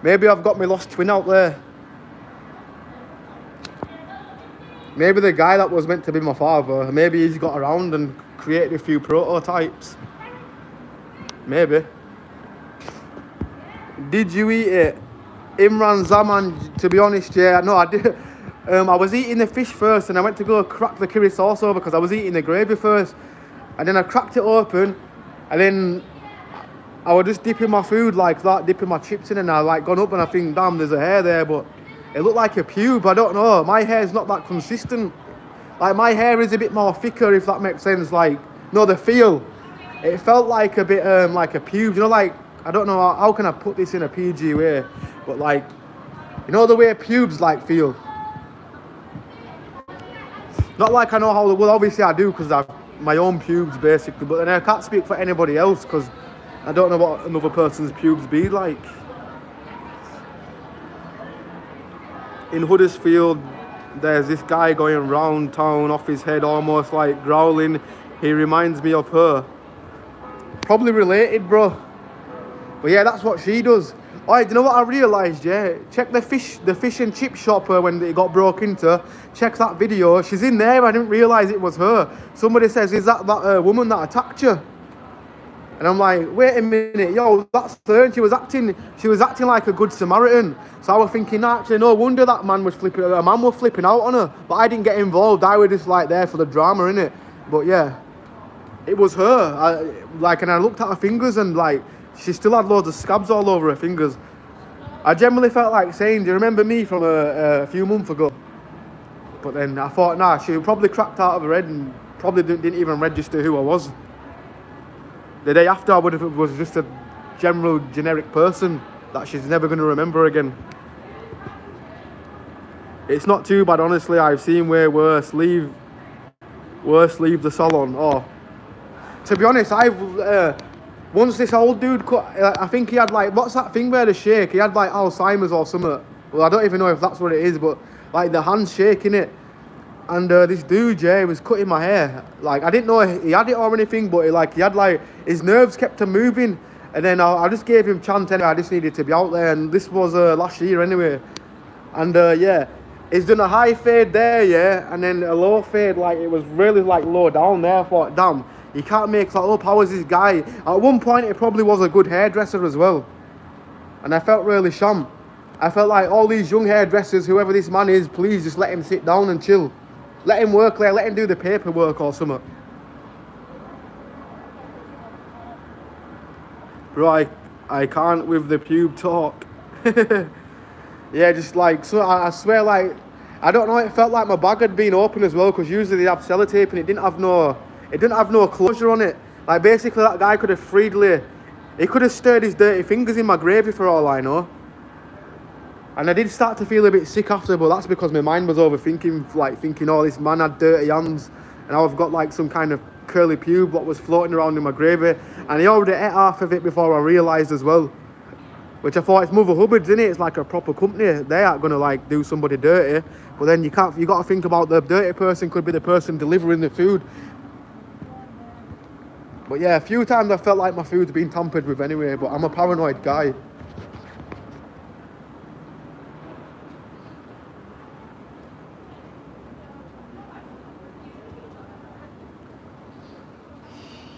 Maybe I've got my lost twin out there. Maybe the guy that was meant to be my father, maybe he's got around and created a few prototypes. Maybe. Did you eat it? Imran Zaman, to be honest, yeah, no, I did. I was eating the fish first and I went to go crack the curry sauce over because I was eating the gravy first. And then I cracked it open and then I was just dipping my food like that, dipping my chips in, and I like gone up and I think, damn, there's a hair there, but it looked like a pube. I don't know. My hair's not that consistent. Like, my hair is a bit more thicker, if that makes sense. Like, no, the feel. It felt like a bit like a pube. You know, like, I don't know, how can I put this in a PG way? But like, you know the way pubes like feel? Not like I know how, well, obviously I do because I've my own pubes basically, but then I can't speak for anybody else because I don't know what another person's pubes be like. In Huddersfield, there's this guy going round town off his head almost like growling. He reminds me of her. Probably related, bro. But yeah, that's what she does. Oh, do you know what I realised, yeah? Check the fish and chip shop when it got broke into. Check that video. She's in there. I didn't realise it was her. Somebody says, is that woman that attacked you? And I'm like, wait a minute, yo, that's her. And she was acting like a good Samaritan. So I was thinking, actually, no wonder that man was flipping out on her. But I didn't get involved. I was just like there for the drama, innit? But yeah, it was her. And I looked at her fingers and like, she still had loads of scabs all over her fingers. I generally felt like saying, do you remember me from a few months ago? But then I thought, nah, she probably cracked out of her head and probably didn't even register who I was. The day after, I would have was just a generic person that she's never going to remember again. It's not too bad, honestly. I've seen way worse. Leave the salon. Oh, to be honest, once this old dude cut, I think he had like, what's that thing where they shake? He had like Alzheimer's or something. Well, I don't even know if that's what it is, but like the hand's shaking it. And this dude, yeah, was cutting my hair. Like, I didn't know he had it or anything, but he had like, his nerves kept him moving. And then I just gave him chance anyway. I just needed to be out there. And this was last year anyway. And yeah, he's done a high fade there, yeah. And then a low fade, like it was really like low down there. I thought, damn, you can't make that up. How is this guy? At one point, it probably was a good hairdresser as well. And I felt really sham. I felt like all these young hairdressers, whoever this man is, please just let him sit down and chill. Let him work there, let him do the paperwork or something. Bro, I can't with the pube talk. Yeah, just like, so I swear, like, I don't know, it felt like my bag had been open as well, because usually they have sellotape and it didn't have no closure on it. Like, basically that guy could have he could have stirred his dirty fingers in my gravy for all I know. And I did start to feel a bit sick after, but that's because my mind was overthinking, like thinking, oh, this man had dirty hands, and I've got like some kind of curly pube what was floating around in my gravy, and he already ate half of it before I realised as well. Which I thought, it's Mother Hubbard's, innit? It's like a proper company. They aren't gonna like do somebody dirty. But then you got to think about the dirty person could be the person delivering the food. But yeah, a few times I felt like my food's been tampered with anyway, but I'm a paranoid guy.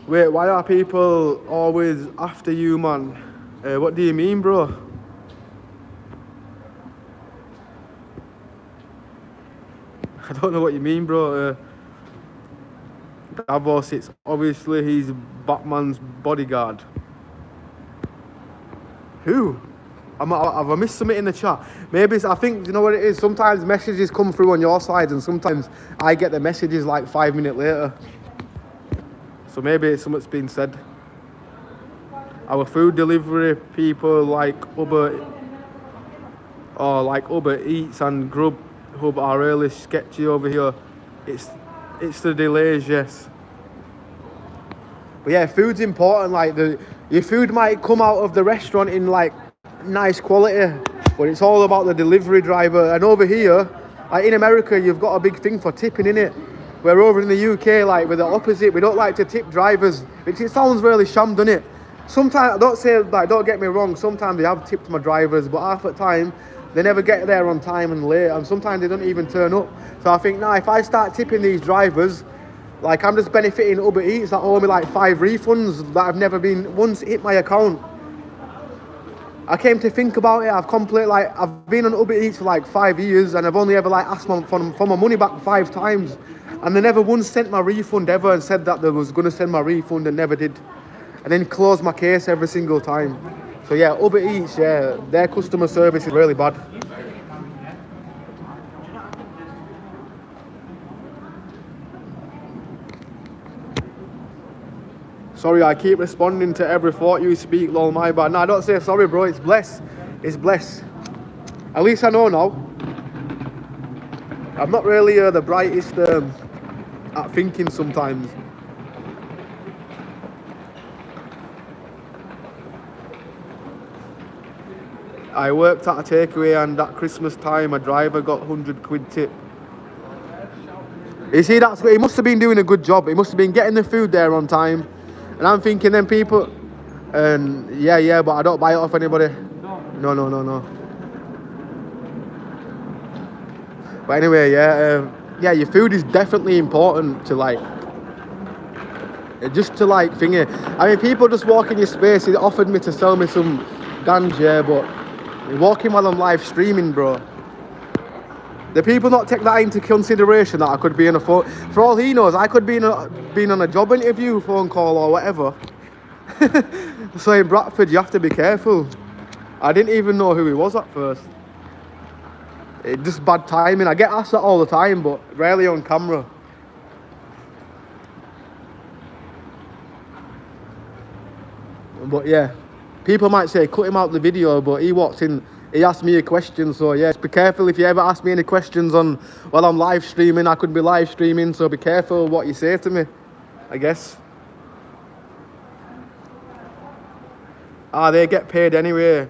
Wait, why are people always after you, man? What do you mean, bro? I don't know what you mean, bro. Davos, it's obviously he's Batman's bodyguard. Who? Have I missed something in the chat? Maybe I think, you know what it is? Sometimes messages come through on your side and sometimes I get the messages like 5 minutes later. So maybe it's something's been said. Our food delivery people like Uber Eats and Grubhub are really sketchy over here. It's the delays, yes. But yeah, food's important. Like your food might come out of the restaurant in like nice quality, but it's all about the delivery driver. And over here, like in America, you've got a big thing for tipping, innit? Where over in the UK, like we're the opposite. We don't like to tip drivers. It sounds really sham, doesn't it? Sometimes, don't get me wrong, sometimes they have tipped my drivers, but half the time, they never get there on time and late, and sometimes they don't even turn up. So I think, now if I start tipping these drivers, like I'm just benefiting Uber Eats that owe me like 5 refunds that have never been once hit my account. I came to think about it, I've been on Uber Eats for like 5 years, and I've only ever like asked for my money back 5 times, and they never once sent my refund ever and said that they was going to send my refund and never did. And then closed my case every single time. So yeah, Uber Eats, yeah, their customer service is really bad. Sorry, I keep responding to every thought you speak, lol, my bad. No, don't say sorry, bro, it's bless. It's bless. At least I know now. I'm not really the brightest at thinking sometimes. I worked at a takeaway and at Christmas time a driver got 100 quid tip. You see, that's what he must have been doing a good job. He must have been getting the food there on time. And I'm thinking then people, and yeah, but I don't buy it off anybody. No. But anyway, yeah, your food is definitely important to like, just to like thingy. I mean, people just walk in your space. He offered me to sell me some ganja, but walking while I'm live streaming, bro. The people not take that into consideration that I could be on a phone. For all he knows, I could be been on a job interview, phone call or whatever. So in Bradford, you have to be careful. I didn't even know who he was at first. It's just bad timing. I get asked that all the time, but rarely on camera. But yeah, people might say, cut him out the video, but he walked in, he asked me a question, so yeah, be careful if you ever ask me any questions while I'm live streaming. I could be live streaming, so be careful what you say to me, I guess. They get paid anyway.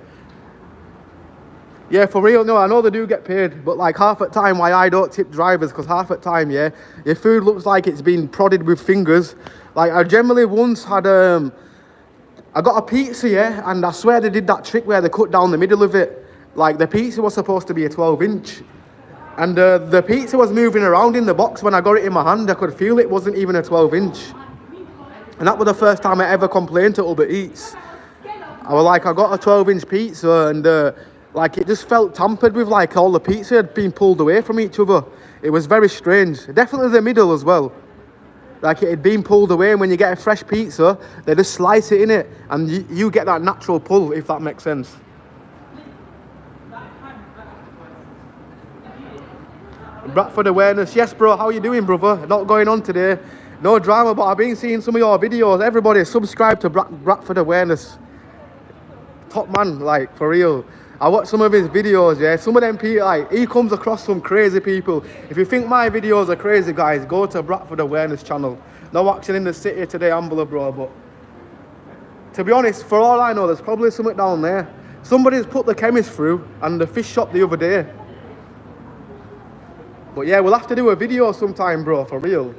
Yeah, for real, no, I know they do get paid, but like half at time why I don't tip drivers, because half at time, yeah, your food looks like it's been prodded with fingers. Like I generally once had, I got a pizza, yeah, and I swear they did that trick where they cut down the middle of it. Like the pizza was supposed to be a 12-inch. And the pizza was moving around in the box. When I got it in my hand, I could feel it wasn't even a 12-inch. And that was the first time I ever complained to Uber Eats. I was like, I got a 12-inch pizza, and like it just felt tampered with, like all the pizza had been pulled away from each other. It was very strange. Definitely the middle as well. Like it had been pulled away, and when you get a fresh pizza, they just slice it in it, and you get that natural pull, if that makes sense. Bradford awareness, yes bro, how you doing brother? Not going on today, no drama, but I've been seeing some of your videos. Everybody subscribe to Bradford awareness. Top man, like for real. I watch some of his videos, yeah. Some of them people, like, he comes across some crazy people. If you think my videos are crazy, guys, go to Bradford Awareness channel. No action in the city today, Ambler, bro, but to be honest, for all I know, there's probably something down there. Somebody's put the chemist through and the fish shop the other day. But yeah, we'll have to do a video sometime, bro, for real.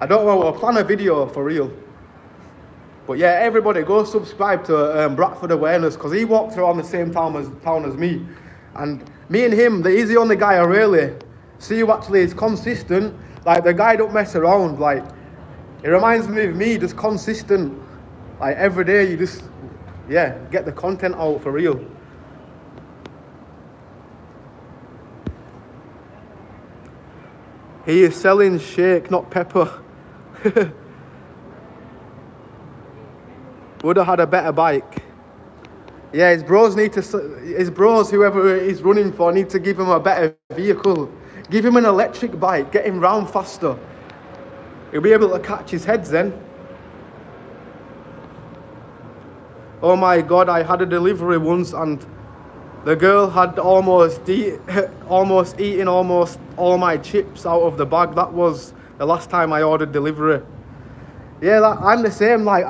I don't know, we'll plan a video for real. But yeah, everybody go subscribe to Bradford Awareness, because he walked around the same town as me. And me and him, he's the only guy I really see who actually is consistent. Like, the guy don't mess around. Like, It reminds me of me, just consistent. Like every day you just, yeah, get the content out for real. He is selling shake, not pepper. Would have had a better bike. Yeah, his bros, whoever he's running for, need to give him a better vehicle. Give him an electric bike, get him round faster. He'll be able to catch his heads then. Oh my God, I had a delivery once and the girl had almost eaten almost all my chips out of the bag. That was the last time I ordered delivery. Yeah, I'm the same. Like,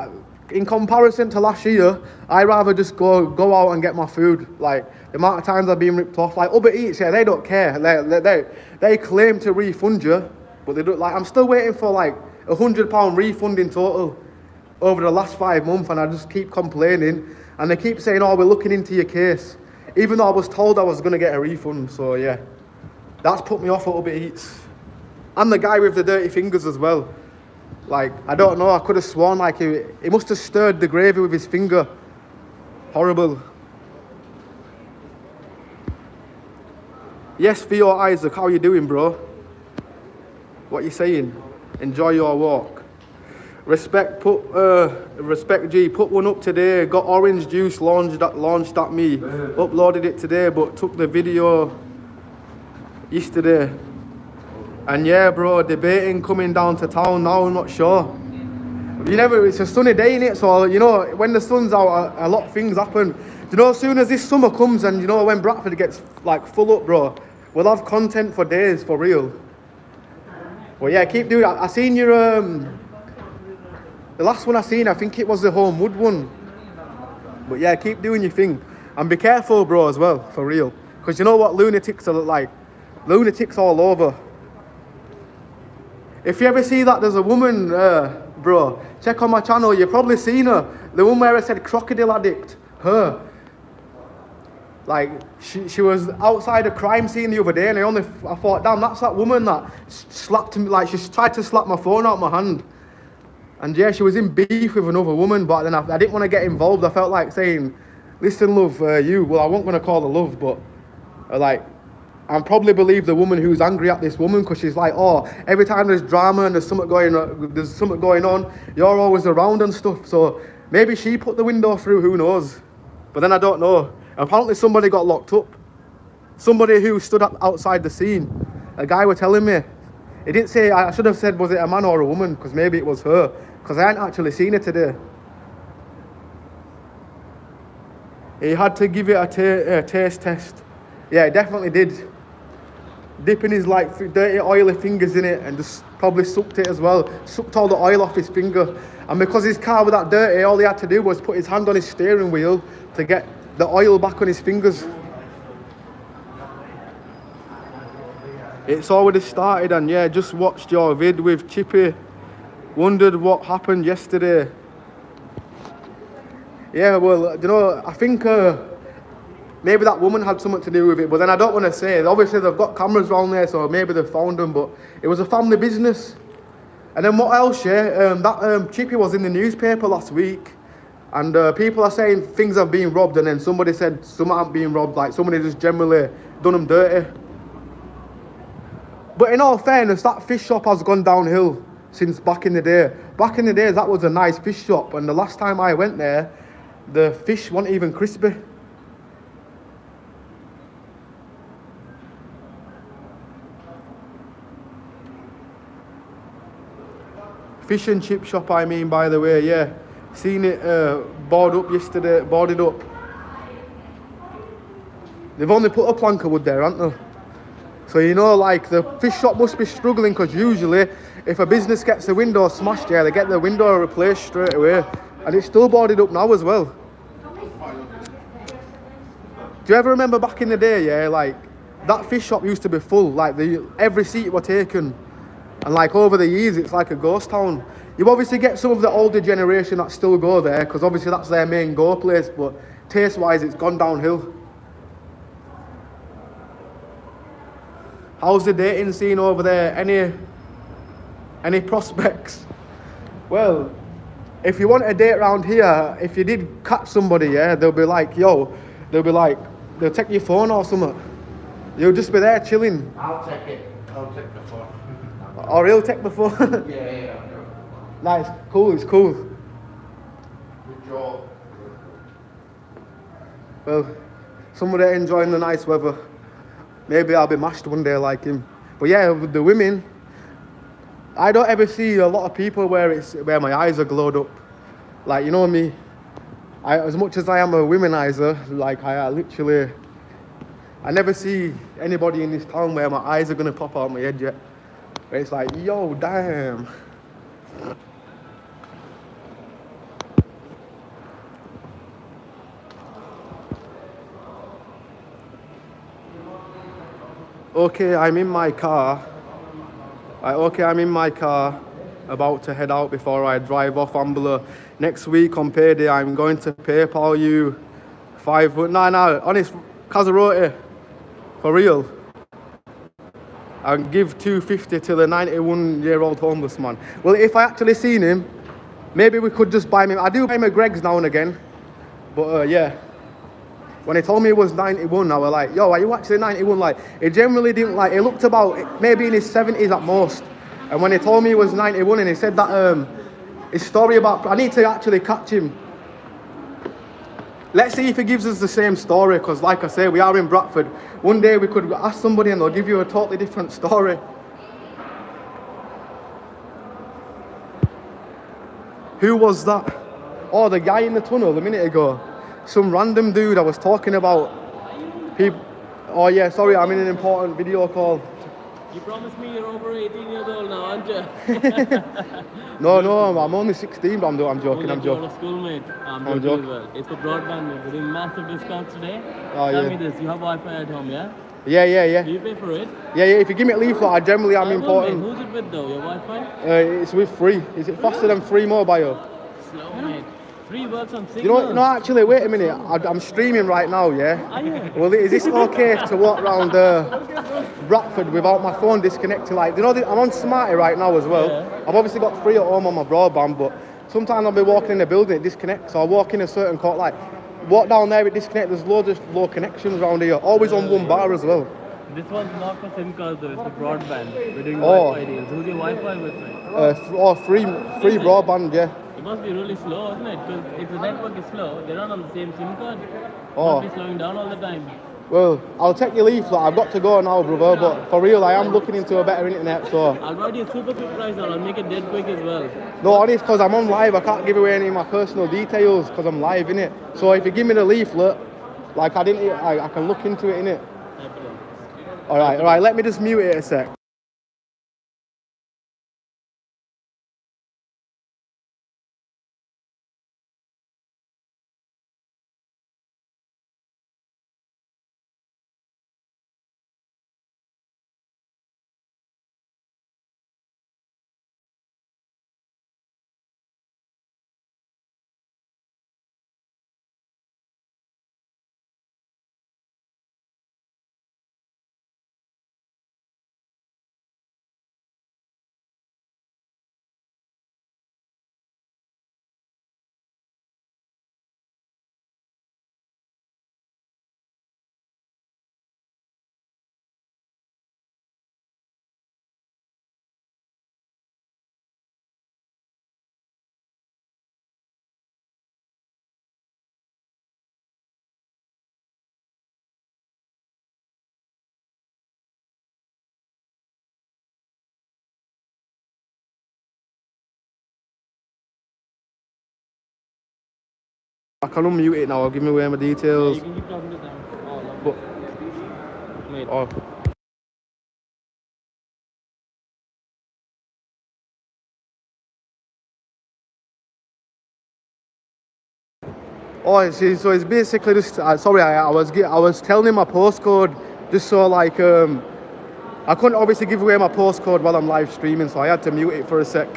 in comparison to last year, I'd rather just go out and get my food. Like, the amount of times I've been ripped off. Like, Uber Eats, yeah, they don't care. They claim to refund you, but they don't. Like, I'm still waiting for like £100 refund in total over the last 5 months, and I just keep complaining. And they keep saying, oh, we're looking into your case. Even though I was told I was going to get a refund. So, yeah, that's put me off at Uber Eats. I'm the guy with the dirty fingers as well. Like, I don't know, I could have sworn like he must have stirred the gravy with his finger. Horrible. Yes, Theo Isaac, how you doing, bro? What you saying? Enjoy your walk. Respect G, put one up today. Got orange juice launched at me. Uploaded it today, but took the video yesterday. And yeah, bro, debating coming down to town now, I'm not sure. It's a sunny day, innit? So, you know, when the sun's out, a lot of things happen. You know, as soon as this summer comes and, you know, when Bradford gets, like, full up, bro, we'll have content for days, for real. Well, yeah, keep doing it. I seen your, the last one I seen, I think it was the Homewood one. But yeah, keep doing your thing. And be careful, bro, as well, for real. Because you know what lunatics are like? Lunatics all over. If you ever see that there's a woman, bro, check on my channel, you've probably seen her. The one where I said crocodile addict, her. Like, she was outside a crime scene the other day, and I thought, damn, that's that woman that slapped me, like, she tried to slap my phone out of my hand. And yeah, she was in beef with another woman, but then I didn't want to get involved. I felt like saying, listen, love, well, I wasn't going to call her love, but like, I probably believe the woman who's angry at this woman because she's like, oh, every time there's drama and there's something going on, you're always around and stuff. So maybe she put the window through, who knows? But then I don't know. Apparently somebody got locked up. Somebody who stood up outside the scene. A guy was telling me. He didn't say, I should have said, was it a man or a woman? Because maybe it was her. Because I hadn't actually seen it today. He had to give it a taste test. Yeah, he definitely did. Dipping his like dirty oily fingers in it and just probably sucked it as well. Sucked all the oil off his finger. And because his car was that dirty, all he had to do was put his hand on his steering wheel to get the oil back on his fingers. It's already started, and yeah, just watched your vid with Chippy. Wondered what happened yesterday. Yeah, well, you know, I think maybe that woman had something to do with it, but then I don't want to say. Obviously, they've got cameras around there, so maybe they've found them, but it was a family business. And then what else, yeah? That Chippy was in the newspaper last week, and people are saying things have been robbed, and then somebody said some aren't being robbed, like somebody just generally done them dirty. But in all fairness, that fish shop has gone downhill since back in the day. Back in the days, that was a nice fish shop, and the last time I went there, the fish weren't even crispy. Fish and chip shop, I mean, by the way, yeah. Seen it boarded up yesterday, boarded up. They've only put a plank of wood there, haven't they? So, you know, like, the fish shop must be struggling, because usually, if a business gets the window smashed, yeah, they get the window replaced straight away. And it's still boarded up now as well. Do you ever remember back in the day, yeah, like, that fish shop used to be full, like, every seat was taken. And, like, over the years, it's like a ghost town. You obviously get some of the older generation that still go there, because obviously that's their main go place, but taste-wise, it's gone downhill. How's the dating scene over there? Any prospects? Well, if you want a date around here, if you did catch somebody, yeah, they'll be like, yo, they'll take your phone or something. You'll just be there chilling. I'll take it. I'll take the phone. Or he'll take the phone. Yeah. Nice, cool, it's cool. Good job. Well, somebody enjoying the nice weather. Maybe I'll be mashed one day like him. But yeah, with the women, I don't ever see a lot of people where my eyes are glowed up. Like, you know me, as much as I am a womanizer, like I never see anybody in this town where my eyes are gonna pop out my head yet. Where it's like, yo, damn. Okay, I'm in my car. I'm in my car, about to head out before I drive off Ambler. Next week on payday, I'm going to PayPal you honest, cause I wrote it, for real. I'll give $250 to the 91-year-old homeless man. Well, if I actually seen him, maybe we could just buy him. I do buy him a Greg's now and again, but yeah. When he told me he was 91, I was like, yo, are you actually 91? Like, he generally didn't, like, he looked about maybe in his 70s at most. And when he told me he was 91 and he said that, his story about, I need to actually catch him. Let's see if he gives us the same story, because like I say, we are in Bradford. One day we could ask somebody and they'll give you a totally different story. Who was that? Oh, the guy in the tunnel a minute ago. Some random dude I was talking about. People. Oh yeah, sorry, I'm in an important video call. You promised me you're over 18 years old now, aren't you? No, I'm only 16, but I'm joking. I'm joking. You're a schoolmate. I'm joking as well. It's for broadband. We're doing massive discounts today. Oh, Tell me this, you have Wi-Fi at home, yeah? Yeah. Do you pay for it? Yeah, if you give me a leaflet, I generally am important. Who's it with though, your Wi-Fi? It's with free. Is it faster than free mobile? Slow, mate. Free works on signal. You know, no, actually, wait a minute. I'm streaming right now, yeah? Are you? Well, is this okay to walk around Bradford without my phone disconnected? Like, you know, I'm on Smarty right now as well. Yeah. I've obviously got free at home on my broadband, but sometimes I'll be walking in the building, it disconnects. So I walk in a certain court, like, walk down there, it disconnects. There's loads of low connections around here. Always on one bar as well. This one's not for SIM cards though, it's for broadband. We're doing Wi-Fi deals. Who's your Wi-Fi with, mate? Free broadband, yeah. It must be really slow, isn't it? Because if the network is slow, they're not on the same SIM card. Oh. Must be slowing down all the time. Well, I'll take your leaflet. I've got to go now, brother. But for real, I am looking into a better internet, so... I'll write you a super quick price now. I'll make it dead quick as well. No, honest, because I'm on live. I can't give away any of my personal details because I'm live, innit? So if you give me the leaflet, like I can look into it, innit? Alright, let me just mute it a sec. I can unmute it now. I'll give me away my details. Yeah, you can keep talking to them. Oh, But, mate. oh. Oh, so it's basically just. Sorry, I was telling him my postcode just so like I couldn't obviously give away my postcode while I'm live streaming, so I had to mute it for a sec.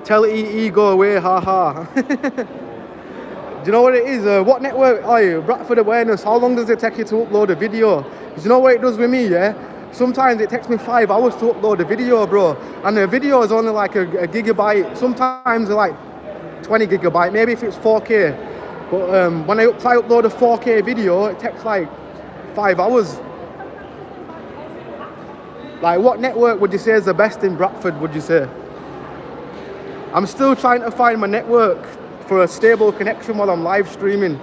Tell EE go away, haha. Do you know what it is? What network are you? Bradford Awareness. How long does it take you to upload a video? Do you know what it does with me, yeah? sometimes it takes me 5 hours to upload a video, bro. And the video is only like a gigabyte. Sometimes they're like 20 gigabyte, maybe if it's 4K. But when I try to upload a 4K video, it takes like 5 hours. Like, what network would you say is the best in Bradford, would you say? I'm still trying to find my network for a stable connection while I'm live streaming.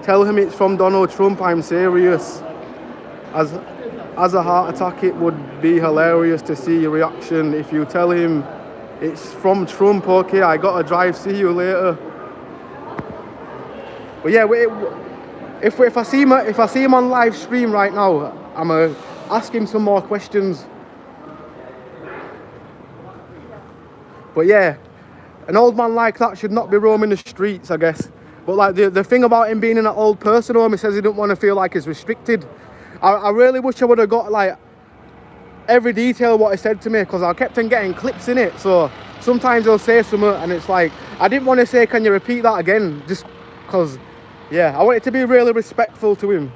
Tell him it's from Donald Trump, I'm serious. As a heart attack, it would be hilarious to see your reaction if you tell him it's from Trump. Okay, I gotta drive, see you later. But yeah, if I see him on live stream right now, I'm gonna ask him some more questions. But yeah, an old man like that should not be roaming the streets, I guess. But like the thing about him being in an old person home, he says he didn't want to feel like he's restricted. I really wish I would have got like every detail of what he said to me, because I kept on getting clips in it. So sometimes he'll say something and it's like, I didn't want to say, can you repeat that again? Just because, yeah, I wanted to be really respectful to him.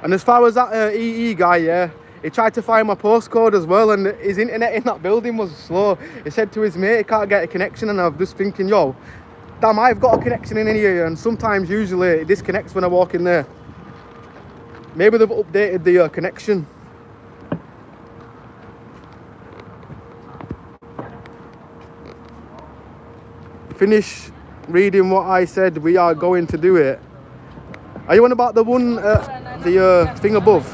And as far as that EE guy, yeah, he tried to find my postcode as well, and his internet in that building was slow. He said to his mate he can't get a connection, and I'm just thinking, yo, damn, I've got a connection in here, and sometimes usually it disconnects when I walk in there. Maybe they've updated the connection. Finish reading what I said, we are going to do it. Are you on about the one, the thing above?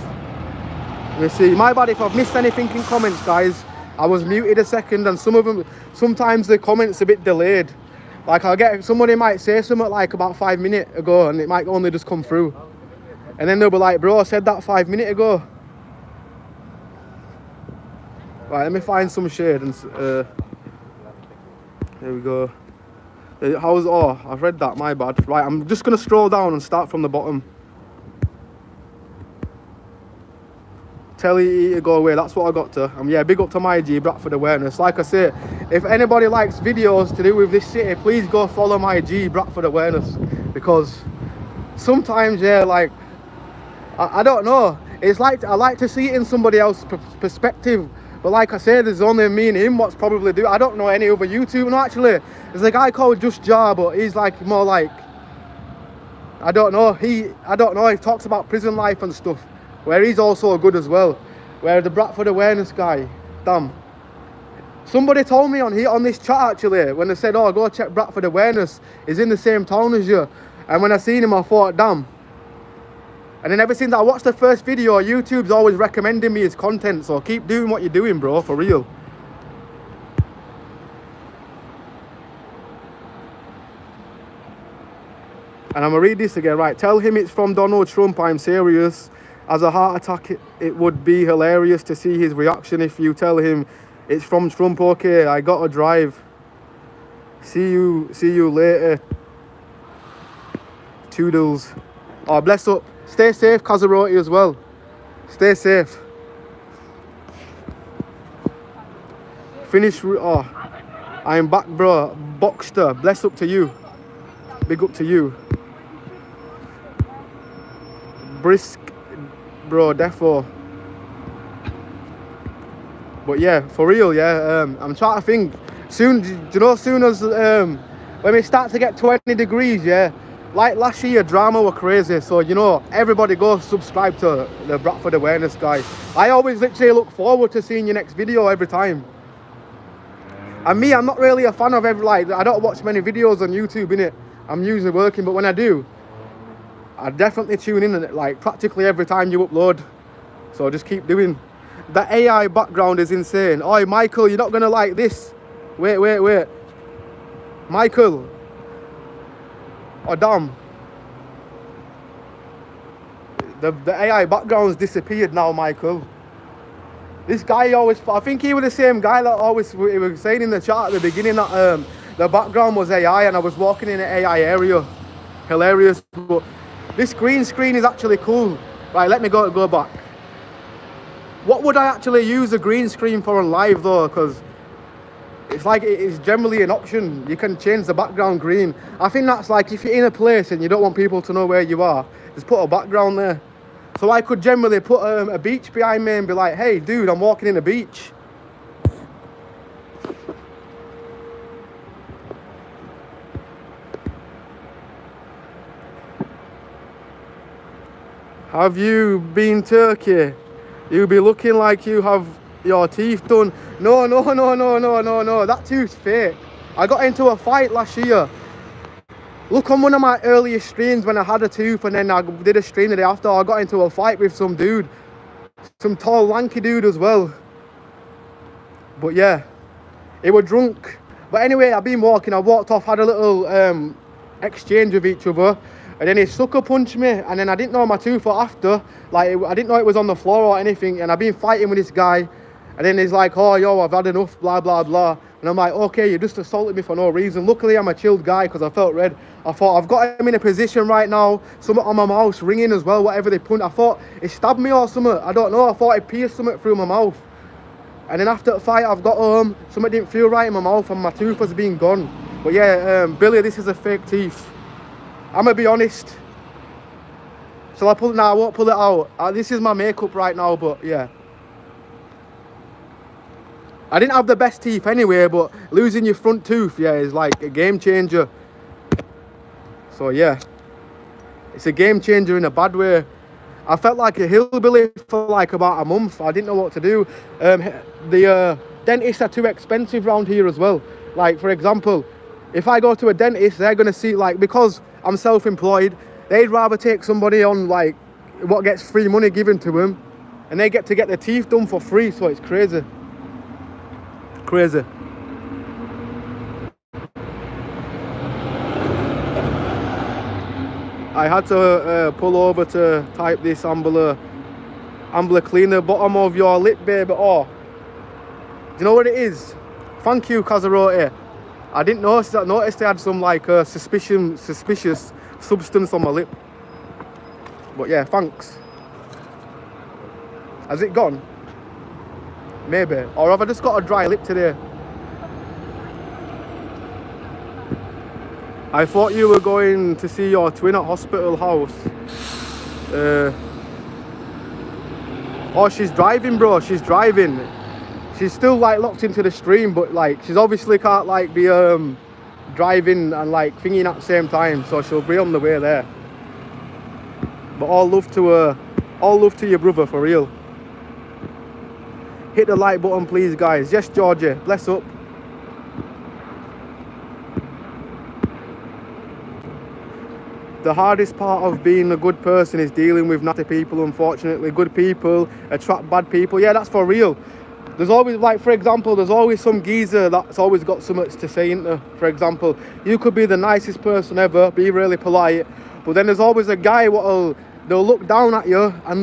Let me see, my bad if I've missed anything in comments, guys. I was muted a second, and some of them, sometimes the comments a bit delayed. Like I'll get, somebody might say something like about 5 minutes ago, and it might only just come through. And then they'll be like, bro, I said that 5 minutes ago. Right, let me find some shade and there we go. How's, oh, I've read that, my bad. Right, I'm just gonna scroll down and start from the bottom. Tell E to go away, that's what I got to. Yeah, big up to my G, Bradford Awareness. Like I say, if anybody likes videos to do with this city, please go follow my G, Bradford Awareness. Because sometimes, yeah, like, I don't know. It's like, I like to see it in somebody else's perspective. But like I said, there's only me and him what's probably do. I don't know any other YouTuber. No, actually, there's a guy called Just Jar, but he's like more like, I don't know. He talks about prison life and stuff, where he's also good as well. Where the Bradford Awareness guy, damn. Somebody told me on this chat actually, when they said, oh, go check Bradford Awareness, he's in the same town as you. And when I seen him, I thought, damn. And then ever since I watched the first video, YouTube's always recommending me his content. So keep doing what you're doing, bro, for real. And I'm gonna read this again, right? Tell him it's from Donald Trump, I'm serious. As a heart attack, it would be hilarious to see his reaction if you tell him it's from Trump. Okay, I gotta drive. See you later. Toodles. Oh, bless up. Stay safe, Kazaroti, as well. Stay safe. Finish. Oh, I'm back, bro. Busker, bless up to you. Big up to you. Brisk, bro, defo. But yeah, for real, yeah. I'm trying to think. Soon, do you know, soon as when we start to get 20 degrees, yeah. Like last year, drama were crazy, so you know, everybody go subscribe to the Bradford Awareness guy. I always literally look forward to seeing your next video every time. And me, I'm not really a fan of I don't watch many videos on YouTube, innit? I'm usually working, but when I do, I definitely tune in like practically every time you upload. So just keep doing. The AI background is insane. Oi, Michael, you're not gonna like this. Wait. Michael. Oh damn, the AI background's disappeared now, Michael. This guy always, I think he was the same guy that always, he was saying in the chat at the beginning that the background was AI and I was walking in an AI area. Hilarious. But this green screen is actually cool. Right, let me go back. What would I actually use a green screen for on live though? Because It's like it is generally an option. You can change the background green. I think that's like if you're in a place and you don't want people to know where you are, just put a background there. So I could generally put a beach behind me and be like, hey dude, I'm walking in a beach. Have you been Turkey? You be looking like you have your teeth done. No, that tooth's fake. I got into a fight last year. Look on one of my earliest streams when I had a tooth, and then I did a stream the day after. I got into a fight with some dude. Some tall, lanky dude as well. But yeah, he was drunk. But anyway, I've been walking. I walked off, had a little exchange with each other. And then he sucker punched me, and then I didn't know my tooth for after. Like, I didn't know it was on the floor or anything. And I've been fighting with this guy. And then he's like, oh, yo, I've had enough, blah, blah, blah. And I'm like, okay, you just assaulted me for no reason. Luckily, I'm a chilled guy because I felt red. I thought, I've got him in a position right now. Something on my mouth, ringing as well, whatever they punch. I thought he stabbed me or something. I don't know. I thought he pierced something through my mouth. And then after the fight, I've got home. Something didn't feel right in my mouth and my tooth has been gone. But yeah, Billy, this is a fake teeth. I'm going to be honest. Shall I pull it? No, I won't pull it out. This is my makeup right now, but yeah. I didn't have the best teeth anyway, but losing your front tooth, yeah, is like a game changer. So yeah, it's a game changer in a bad way. I felt like a hillbilly for like about a month. I didn't know what to do. The dentists are too expensive around here as well. Like, for example, if I go to a dentist, they're going to see, like, because I'm self-employed, they'd rather take somebody on, like, what gets free money given to them, and they get to get their teeth done for free, so it's crazy. Crazy. I had to pull over to type this Ambler clean the bottom of your lip, baby. Oh, do you know what it is? Thank you, Kazarote. I didn't notice that. Noticed they had some like suspicious substance on my lip. But yeah, thanks. Has it gone? Maybe. Or have I just got a dry lip today? I thought you were going to see your twin at Hospital House. Oh, she's driving, bro. She's driving. She's still like locked into the stream, but like she's obviously can't like be driving and like thinking at the same time, so she'll be on the way there. But all love to your brother, for real. Hit the like button, please, guys. Yes, Georgie. Bless up. The hardest part of being a good person is dealing with nasty people, unfortunately. Good people attract bad people. Yeah, that's for real. There's always, like, for example, there's always some geezer that's always got something to say, isn't there? For example, you could be the nicest person ever, be really polite, but then there's always a guy they'll look down at you and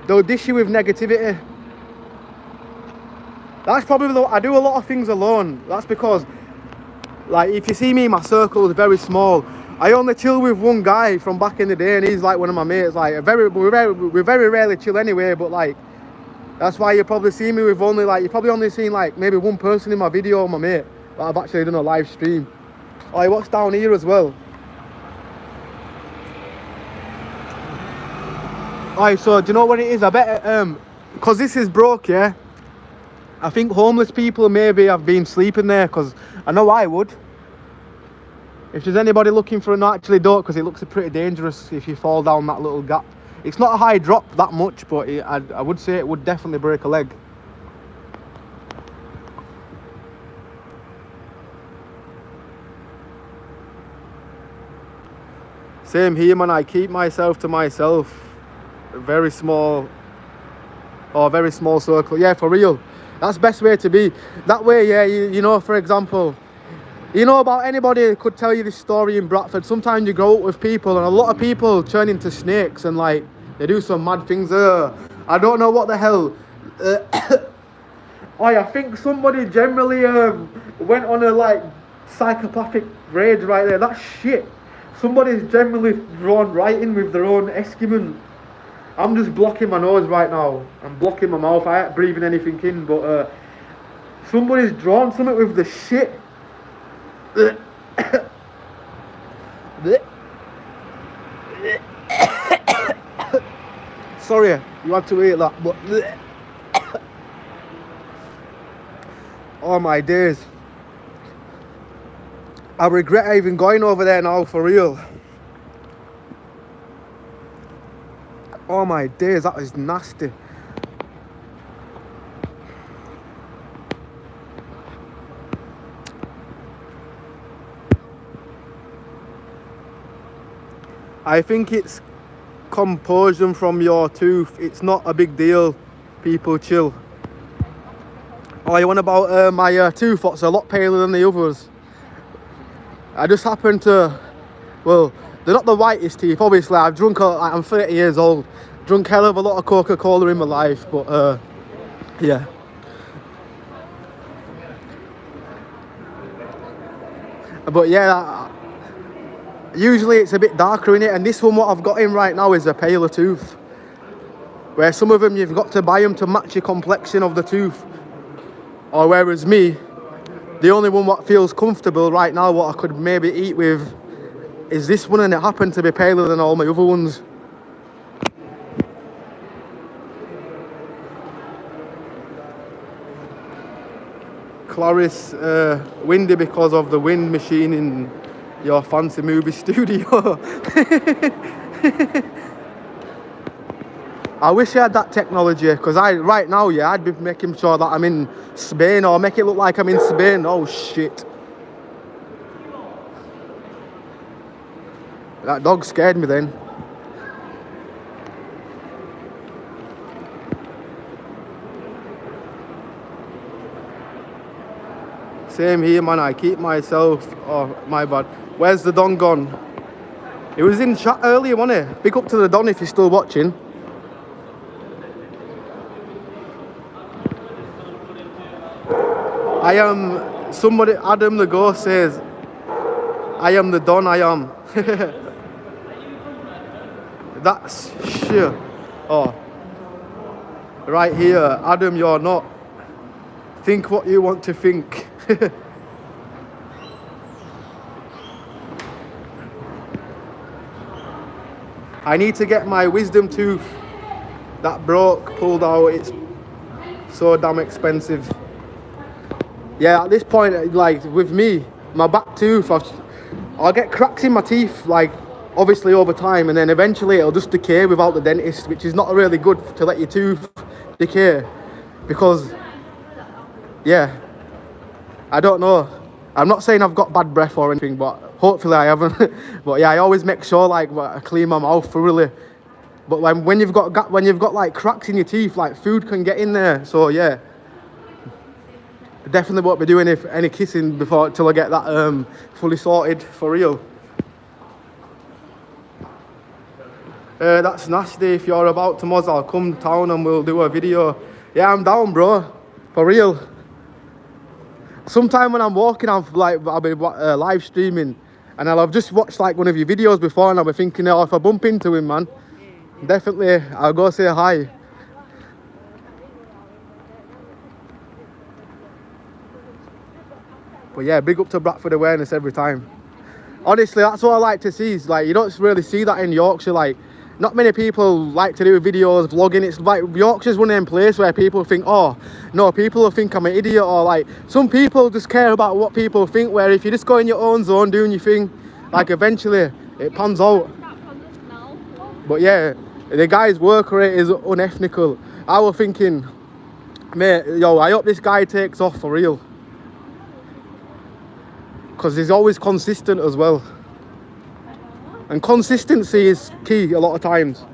they'll dish you with negativity. That's probably I do a lot of things alone. That's because, like, if you see me, my circle is very small. I only chill with one guy from back in the day, and he's like one of my mates. Like, we very rarely chill anyway, but like, that's why you probably see me with only like, you probably only seen like maybe one person in my video, my mate, that I've actually done a live stream. Oh, what's down here as well? Alright, so do you know what it is? I bet, because this is broke, yeah? I think homeless people maybe have been sleeping there, because I know I would. If there's anybody looking for no, actually don't, because it looks pretty dangerous if you fall down that little gap. It's not a high drop that much, but I would say it would definitely break a leg. Same here, man. I keep myself to myself. Very small circle. Yeah, for real. That's the best way to be. That way, yeah, you know, for example, you know about anybody could tell you this story in Bradford. Sometimes you go out with people and a lot of people turn into snakes and like they do some mad things. I don't know what the hell. I think somebody generally went on a like psychopathic rage right there. That's shit. Somebody's generally drawn right in with their own excrement. I'm just blocking my nose right now. I'm blocking my mouth. I ain't breathing anything in, but Somebody's drawn something with the shit. Sorry, you had to eat that, but oh my days. I regret even going over there now, for real. Oh my days, that is nasty. I think it's compulsion from your tooth. It's not a big deal. People, chill. Oh, you want about my tooth? What's a lot paler than the others? I just happen to, well, they're not the whitest teeth. Obviously, I've drunk. I'm 30 years old. Drunk hell of a lot of Coca-Cola in my life, but yeah. But yeah. Usually it's a bit darker in it, and this one what I've got in right now is a paler tooth. Where some of them you've got to buy them to match your complexion of the tooth. Or whereas me, the only one what feels comfortable right now what I could maybe eat with is this one, and it happened to be paler than all my other ones. Clarice, windy because of the wind machine in your fancy movie studio. I wish I had that technology, because right now, yeah, I'd be making sure that I'm in Spain, or make it look like I'm in Spain. Oh shit. That dog scared me then. Same here, man. I keep myself. Oh, my bad. Where's the Don gone? He was in chat earlier, wasn't he? Big up to the Don if you're still watching. I am somebody. Adam the Ghost says, I am the Don. I am. That's sure. Oh, right here, Adam. You're not. Think what you want to think. I need to get my wisdom tooth that broke pulled out. It's so damn expensive. Yeah, at this point, like with me, my back tooth, I'll get cracks in my teeth, like obviously over time, and then eventually it'll just decay without the dentist, which is not really good to let your tooth decay, because yeah, I don't know. I'm not saying I've got bad breath or anything, but hopefully I haven't. But yeah, I always make sure like I clean my mouth thoroughly. But when you've got like cracks in your teeth, like food can get in there. So yeah, definitely won't be doing any kissing till I get that fully sorted for real. That's nasty. If you're about to Moz, I'll come town and we'll do a video. Yeah, I'm down, bro, for real. Sometime when I'm walking, I'll be live streaming, and I'll have just watched like one of your videos before, and I'll be thinking, oh, if I bump into him, man, definitely I'll go say hi. But yeah, big up to Bradford awareness every time. Honestly, that's what I like to see. Is like you don't really see that in Yorkshire. Like, not many people like to do videos, vlogging. It's like Yorkshire's one of them places where people think, oh, no, people will think I'm an idiot, or like some people just care about what people think, where if you just go in your own zone doing your thing, like eventually it pans out. But yeah, the guy's work rate is unethical. I was thinking, mate, yo, I hope this guy takes off for real, because he's always consistent as well. And consistency is key a lot of times.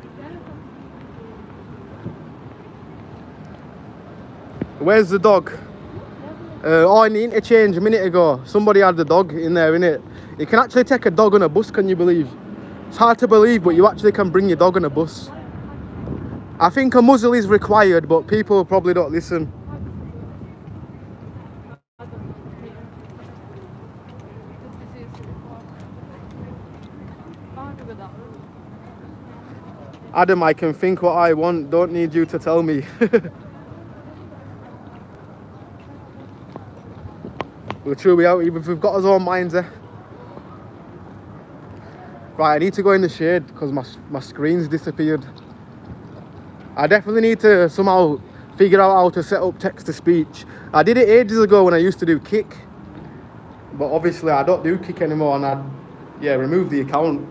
Where's the dog? Oh, in the interchange a minute ago, somebody had the dog in there, innit? You can actually take a dog on a bus, can you believe? It's hard to believe, but you actually can bring your dog on a bus. I think a muzzle is required, but people probably don't listen. Adam, I can think what I want, don't need you to tell me. We're true, we've got our own minds there. Right, I need to go in the shade because my screen's disappeared. I definitely need to somehow figure out how to set up text-to-speech. I did it ages ago when I used to do Kick. But obviously I don't do Kick anymore and I removed the account.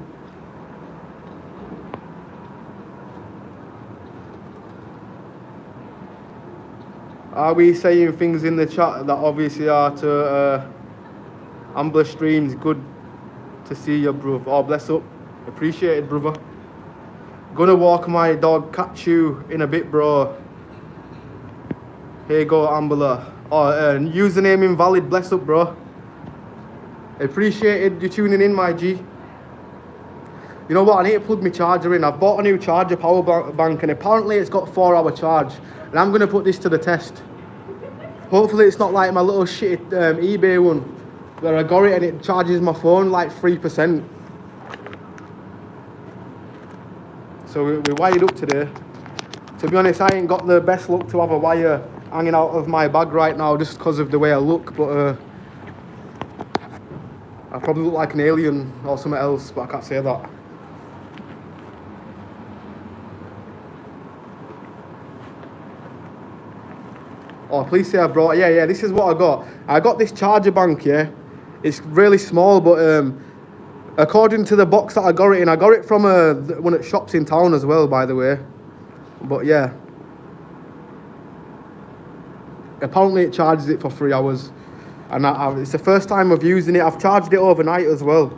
Are we saying things in the chat that obviously are to Ambler streams? Good to see you, bruv. Oh, bless up. Appreciate it, brother. Gonna walk my dog, catch you in a bit, bro. Here you go, Ambler. Oh, username invalid, bless up, bro. Appreciated you tuning in, my G. You know what, I need to plug my charger in. I've bought a new charger power bank and apparently it's got 4-hour charge. And I'm gonna put this to the test. Hopefully it's not like my little shitty eBay one where I got it and it charges my phone like 3%. So we wired up today. To be honest, I ain't got the best luck to have a wire hanging out of my bag right now just because of the way I look, but I probably look like an alien or something else, but I can't say that. Oh, please say I brought, yeah, this is what I got. I got this charger bank, yeah. It's really small, but according to the box that I got it in, I got it from one of the shops in town as well, by the way. But yeah. Apparently it charges it for 3 hours. And it's the first time of using it. I've charged it overnight as well.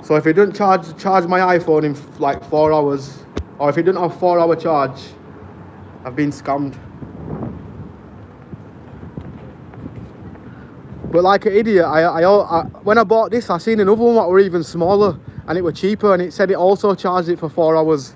So if it doesn't charge my iPhone in like 4 hours, or if it doesn't have 4-hour charge, I've been scammed. But like an idiot, I when I bought this, I seen another one that were even smaller, and it were cheaper, and it said it also charged it for 4 hours.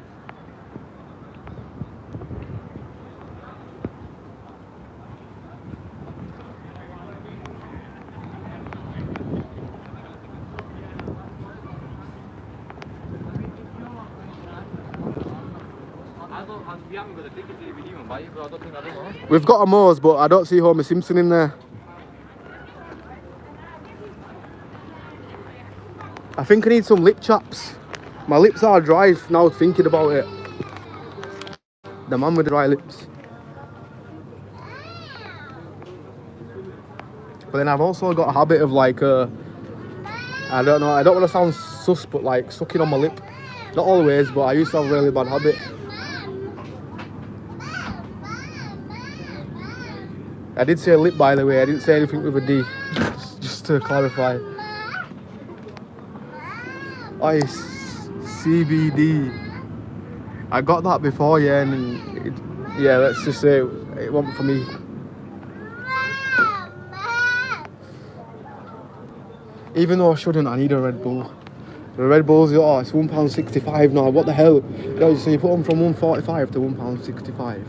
We've got a Moe's, but I don't see Homer Simpson in there. I think I need some lip chaps. My lips are dry now thinking about it. The man with the dry lips. But then I've also got a habit of like, I don't know, I don't want to sound sus, but like sucking on my lip. Not always, but I used to have a really bad habit. I did say lip, by the way. I didn't say anything with a D. Just to clarify. Oh, CBD. I got that before, yeah, and yeah, let's just say it wasn't for me. Even though I shouldn't, I need a Red Bull. The Red Bulls, oh, it's £1.65 now. What the hell? Yo, so you put them from £1.45 to £1.65.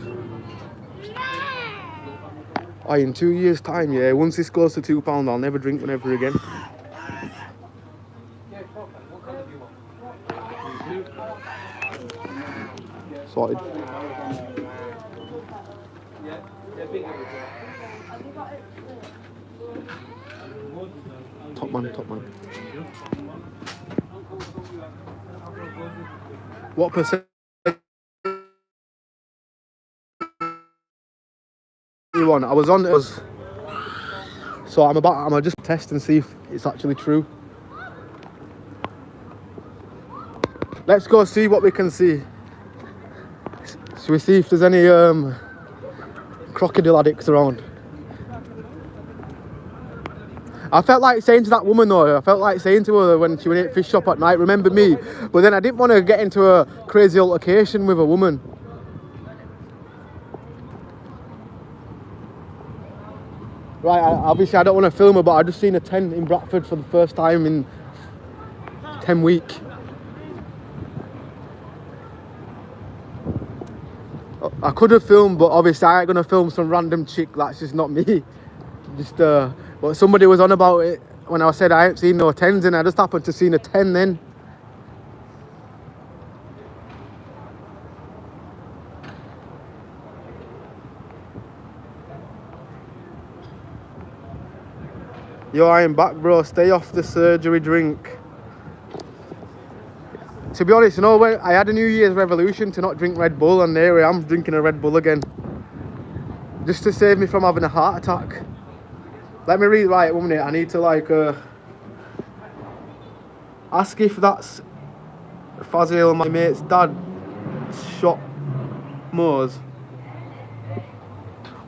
Oh, in 2 years' time, yeah. Once this goes to £2, I'll never drink one ever again. Sorted. Top man, top man. What percent you on? I was on it, so I'm gonna just test and see if it's actually true. Let's go see what we can see. Shall we see if there's any crocodile addicts around? I felt like saying to that woman though, I felt like saying to her when she went to the fish shop at night, remember me? But then I didn't want to get into a crazy altercation with a woman. Right, obviously I don't want to film her, but I just seen a tent in Bradford for the first time in 10 weeks. I could have filmed, but obviously I ain't gonna film some random chick. That's just not me. Just but somebody was on about it when I said I ain't seen no 10s, and I just happened to see a 10 then. Yo, I am back, bro. Stay off the surgery drink. To be honest, you know, when I had a New Year's resolution to not drink Red Bull, and there I am drinking a Red Bull again. Just to save me from having a heart attack. Let me read, right, 1 minute. I need to, like, ask if that's Fazil, my mate's dad, shop Mo's.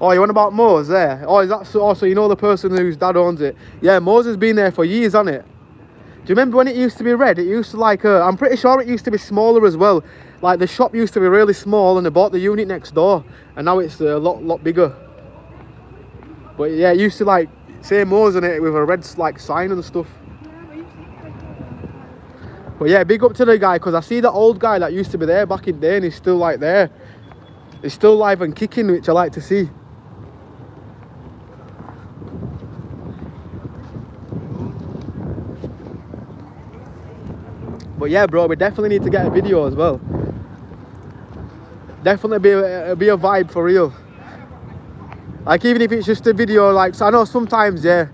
Oh, you want about Mo's there? Oh, is that so? Oh, so you know the person whose dad owns it? Yeah, Mo's has been there for years, hasn't it? Do you remember when it used to be red? It used to like, I'm pretty sure it used to be smaller as well. Like the shop used to be really small and they bought the unit next door. And now it's a lot bigger. But yeah, it used to like say Mo's in it with a red like sign and stuff. But yeah, big up to the guy, because I see the old guy that used to be there back in the day and he's still like there. He's still live and kicking, which I like to see. But yeah, bro, we definitely need to get a video as well. Definitely be a vibe for real. Like even if it's just a video, like, so I know sometimes, yeah,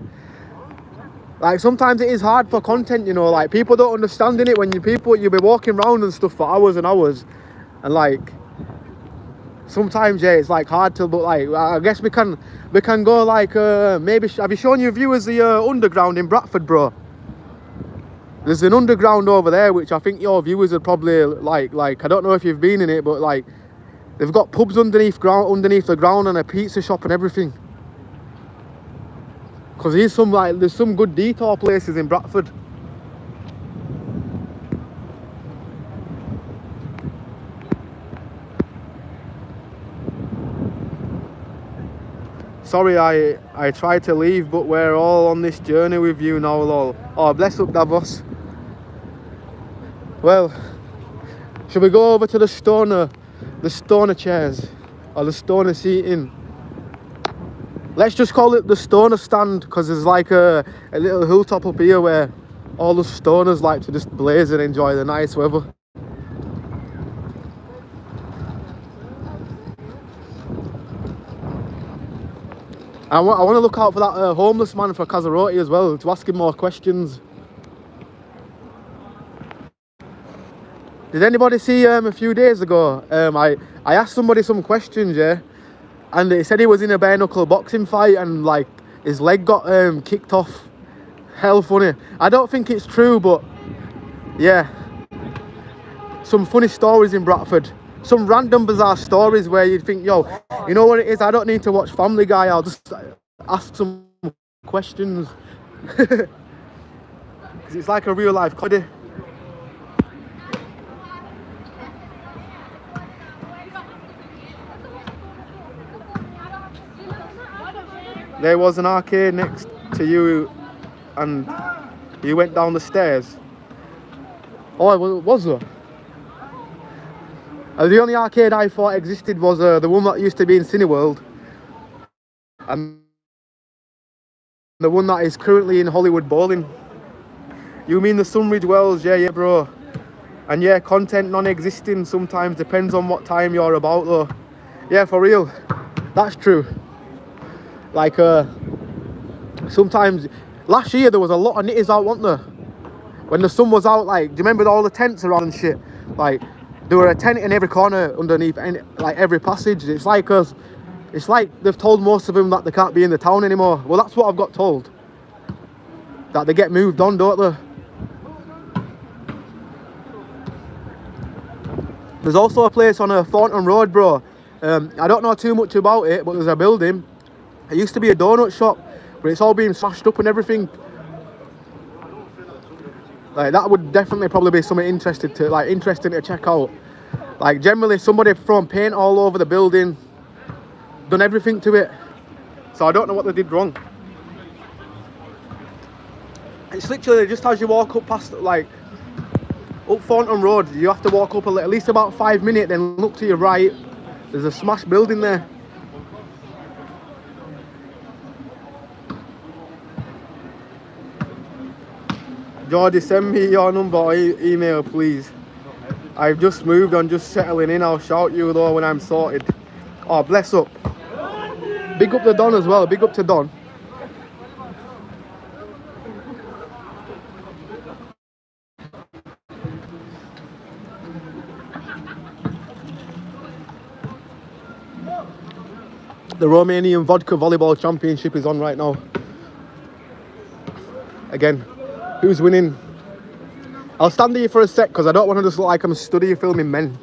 like sometimes it is hard for content, you know, like people don't understand in it when you'll be walking around and stuff for hours and hours, and like sometimes, yeah, it's like hard to, but like I guess we can go like maybe have you shown your viewers the underground in Bradford, bro? There's an underground over there which I think your viewers would probably like I don't know if you've been in it, but like they've got pubs underneath the ground and a pizza shop and everything. Because there's some good detour places in Bradford. Sorry, I tried to leave, but we're all on this journey with you now, lol. Oh, bless up, Davos. Well, should we go over to the stoner chairs, or the stoner seating? Let's just call it the stoner stand, because there's like a little hilltop up here where all the stoners like to just blaze and enjoy the nice weather. I want to look out for that homeless man for Kazaroti as well, to ask him more questions. Did anybody see a few days ago, I asked somebody some questions, yeah, and they said he was in a bare knuckle boxing fight and like his leg got kicked off. Hell funny. I don't think it's true, but yeah, some funny stories in Bradford. Some random bizarre stories where you'd think, yo, you know what it is, I don't need to watch Family Guy, I'll just ask some questions. Because it's like a real life comedy. There was an arcade next to you and you went down the stairs. Oh, was there? The only arcade I thought existed was the one that used to be in Cineworld. And the one that is currently in Hollywood Bowling. You mean the Sunridge Wells? Yeah, bro. And yeah, content non-existing sometimes, depends on what time you're about though. Yeah, for real. That's true. Like, sometimes, last year there was a lot of nitties out, wasn't there? When the sun was out, like, do you remember all the tents around and shit? Like, there were a tent in every corner underneath, like, every passage. It's like they've told most of them that they can't be in the town anymore. Well, that's what I've got told. That they get moved on, don't they? There's also a place on Thornton Road, bro. I don't know too much about it, but there's a building. It used to be a donut shop, but it's all been smashed up and everything. Like, that would definitely probably be something interesting to check out. Like, generally somebody thrown paint all over the building, done everything to it. So I don't know what they did wrong. It's literally just as you walk up past, like, up Thornton Road, you have to walk up at least about 5 minutes, then look to your right. There's a smashed building there. Geordie, send me your number or email, please. I've just moved on, just settling in. I'll shout you though when I'm sorted. Oh, bless up. Big up to Don as well. Big up to Don. The Romanian Vodka Volleyball Championship is on right now. Again, who's winning? I'll stand here for a sec because I don't want to just look like I'm studying filming men.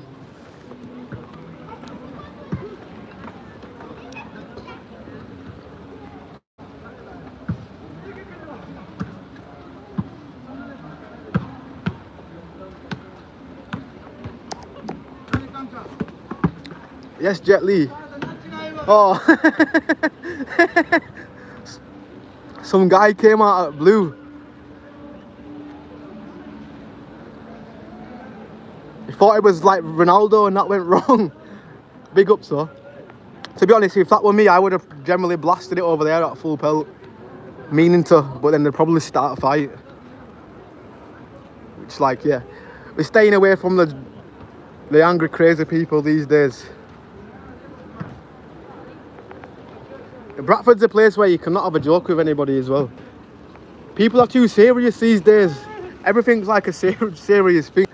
Yes, Jet Li. Oh. Some guy came out of blue. He thought it was like Ronaldo and that went wrong. Big ups though. To be honest, if that were me, I would have generally blasted it over there at full pelt. Meaning to, but then they'd probably start a fight. Which like, yeah. We're staying away from the angry, crazy people these days. Bradford's a place where you cannot have a joke with anybody as well. People are too serious these days. Everything's like a serious thing.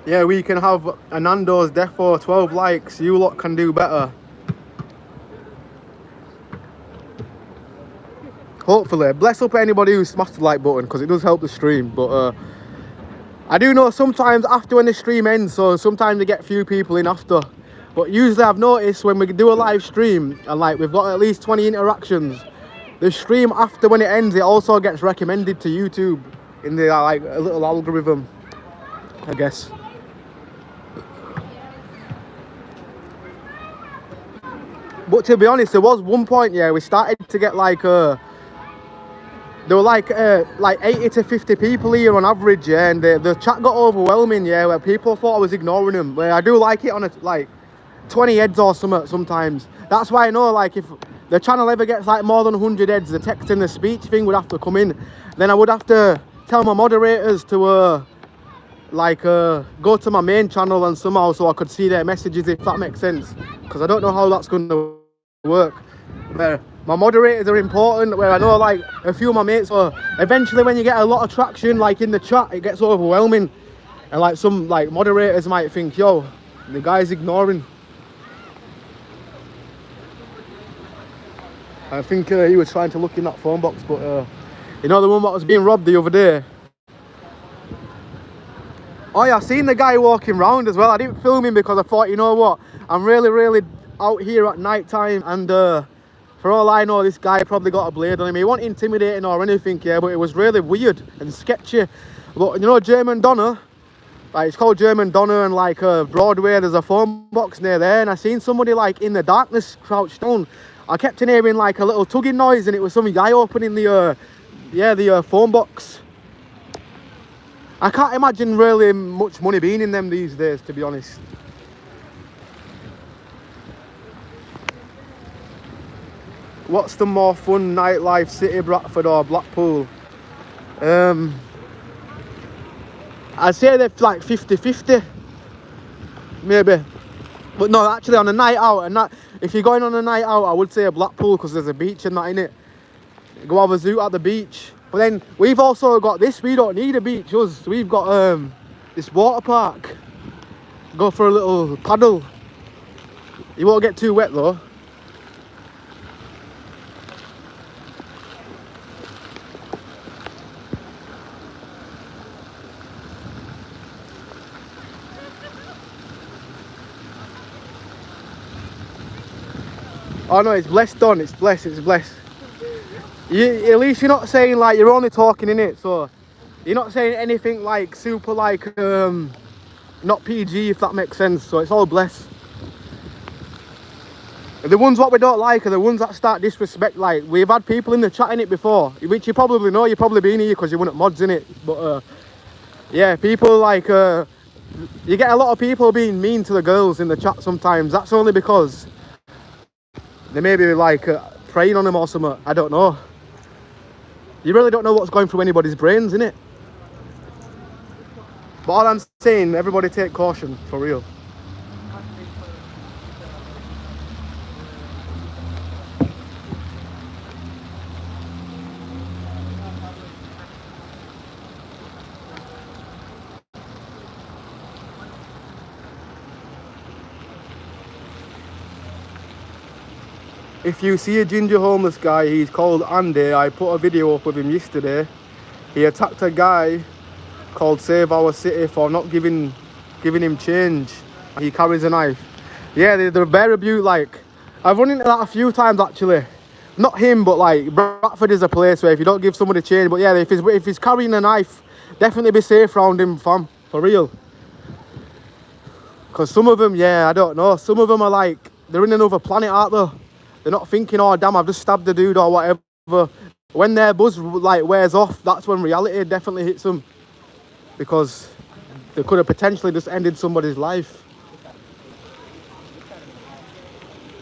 Yeah, we can have a Nando's death for 12 likes. You lot can do better. Hopefully. Bless up anybody who smashed the like button because it does help the stream. But I do know sometimes after when the stream ends, so sometimes we get few people in after. But usually I've noticed when we do a live stream and like we've got at least 20 interactions, the stream after when it ends, it also gets recommended to YouTube in the like a little algorithm, I guess. But to be honest, there was one point, yeah, we started to get like there were like 80 to 50 people here on average, yeah, and the chat got overwhelming, yeah, where people thought I was ignoring them. Where I do like it on a like 20 heads or something sometimes. That's why I know like if the channel ever gets like more than 100 heads, the text and the speech thing would have to come in. Then I would have to tell my moderators to go to my main channel and somehow so I could see their messages, if that makes sense. Because I don't know how that's going to work. Where my moderators are important, where I know like a few of my mates, so eventually when you get a lot of traction like in the chat, it gets overwhelming, and like some like moderators might think, yo, the guy's ignoring. I think he was trying to look in that phone box, but you know the one that was being robbed the other day. Oh yeah, I seen the guy walking round as well. I didn't film him because I thought, you know what, I'm really out here at night time, and for all I know, this guy probably got a blade on him. He wasn't intimidating or anything, yeah, but it was really weird and sketchy. But you know German Donner, like it's called German Donner, and like Broadway, there's a phone box near there, and I seen somebody like in the darkness crouched down. I kept hearing like a little tugging noise, and it was some guy opening the phone box. I can't imagine really much money being in them these days, to be honest. What's the more fun nightlife, City, Bradford or Blackpool? I'd say they're like 50-50, maybe. But no, actually on a night out, and that, if you're going on a night out, I would say a Blackpool because there's a beach and that in it. Go have a zoo at the beach. But then we've also got this, we don't need a beach, us. We've got this water park. Go for a little paddle. You won't get too wet though. Oh no, it's blessed done, it's blessed. At least you're not saying like, you're only talking in it, so you're not saying anything like super like not PG, if that makes sense, so it's all blessed. The ones what we don't like are the ones that start disrespect. Like we've had people in the chat in it before, which you probably know, you've probably been here because you weren't mods in it, but yeah, people like you get a lot of people being mean to the girls in the chat sometimes. That's only because they may be like preying on them or something, I don't know. You really don't know what's going through anybody's brains, innit? But all I'm saying, everybody take caution, for real. If you see a ginger homeless guy, he's called Andy. I put a video up with him yesterday. He attacked a guy called Save Our City for not giving him change. He carries a knife. Yeah, they're bare abuse. Like, I've run into that a few times actually. Not him, but like Bradford is a place where if you don't give somebody change, but yeah, if he's carrying a knife, definitely be safe around him, fam, for real. Because some of them, yeah, I don't know. Some of them are like, they're in another planet, aren't they? They're not thinking, oh damn, I've just stabbed the dude or whatever. When their buzz like wears off, that's when reality definitely hits them. Because they could have potentially just ended somebody's life.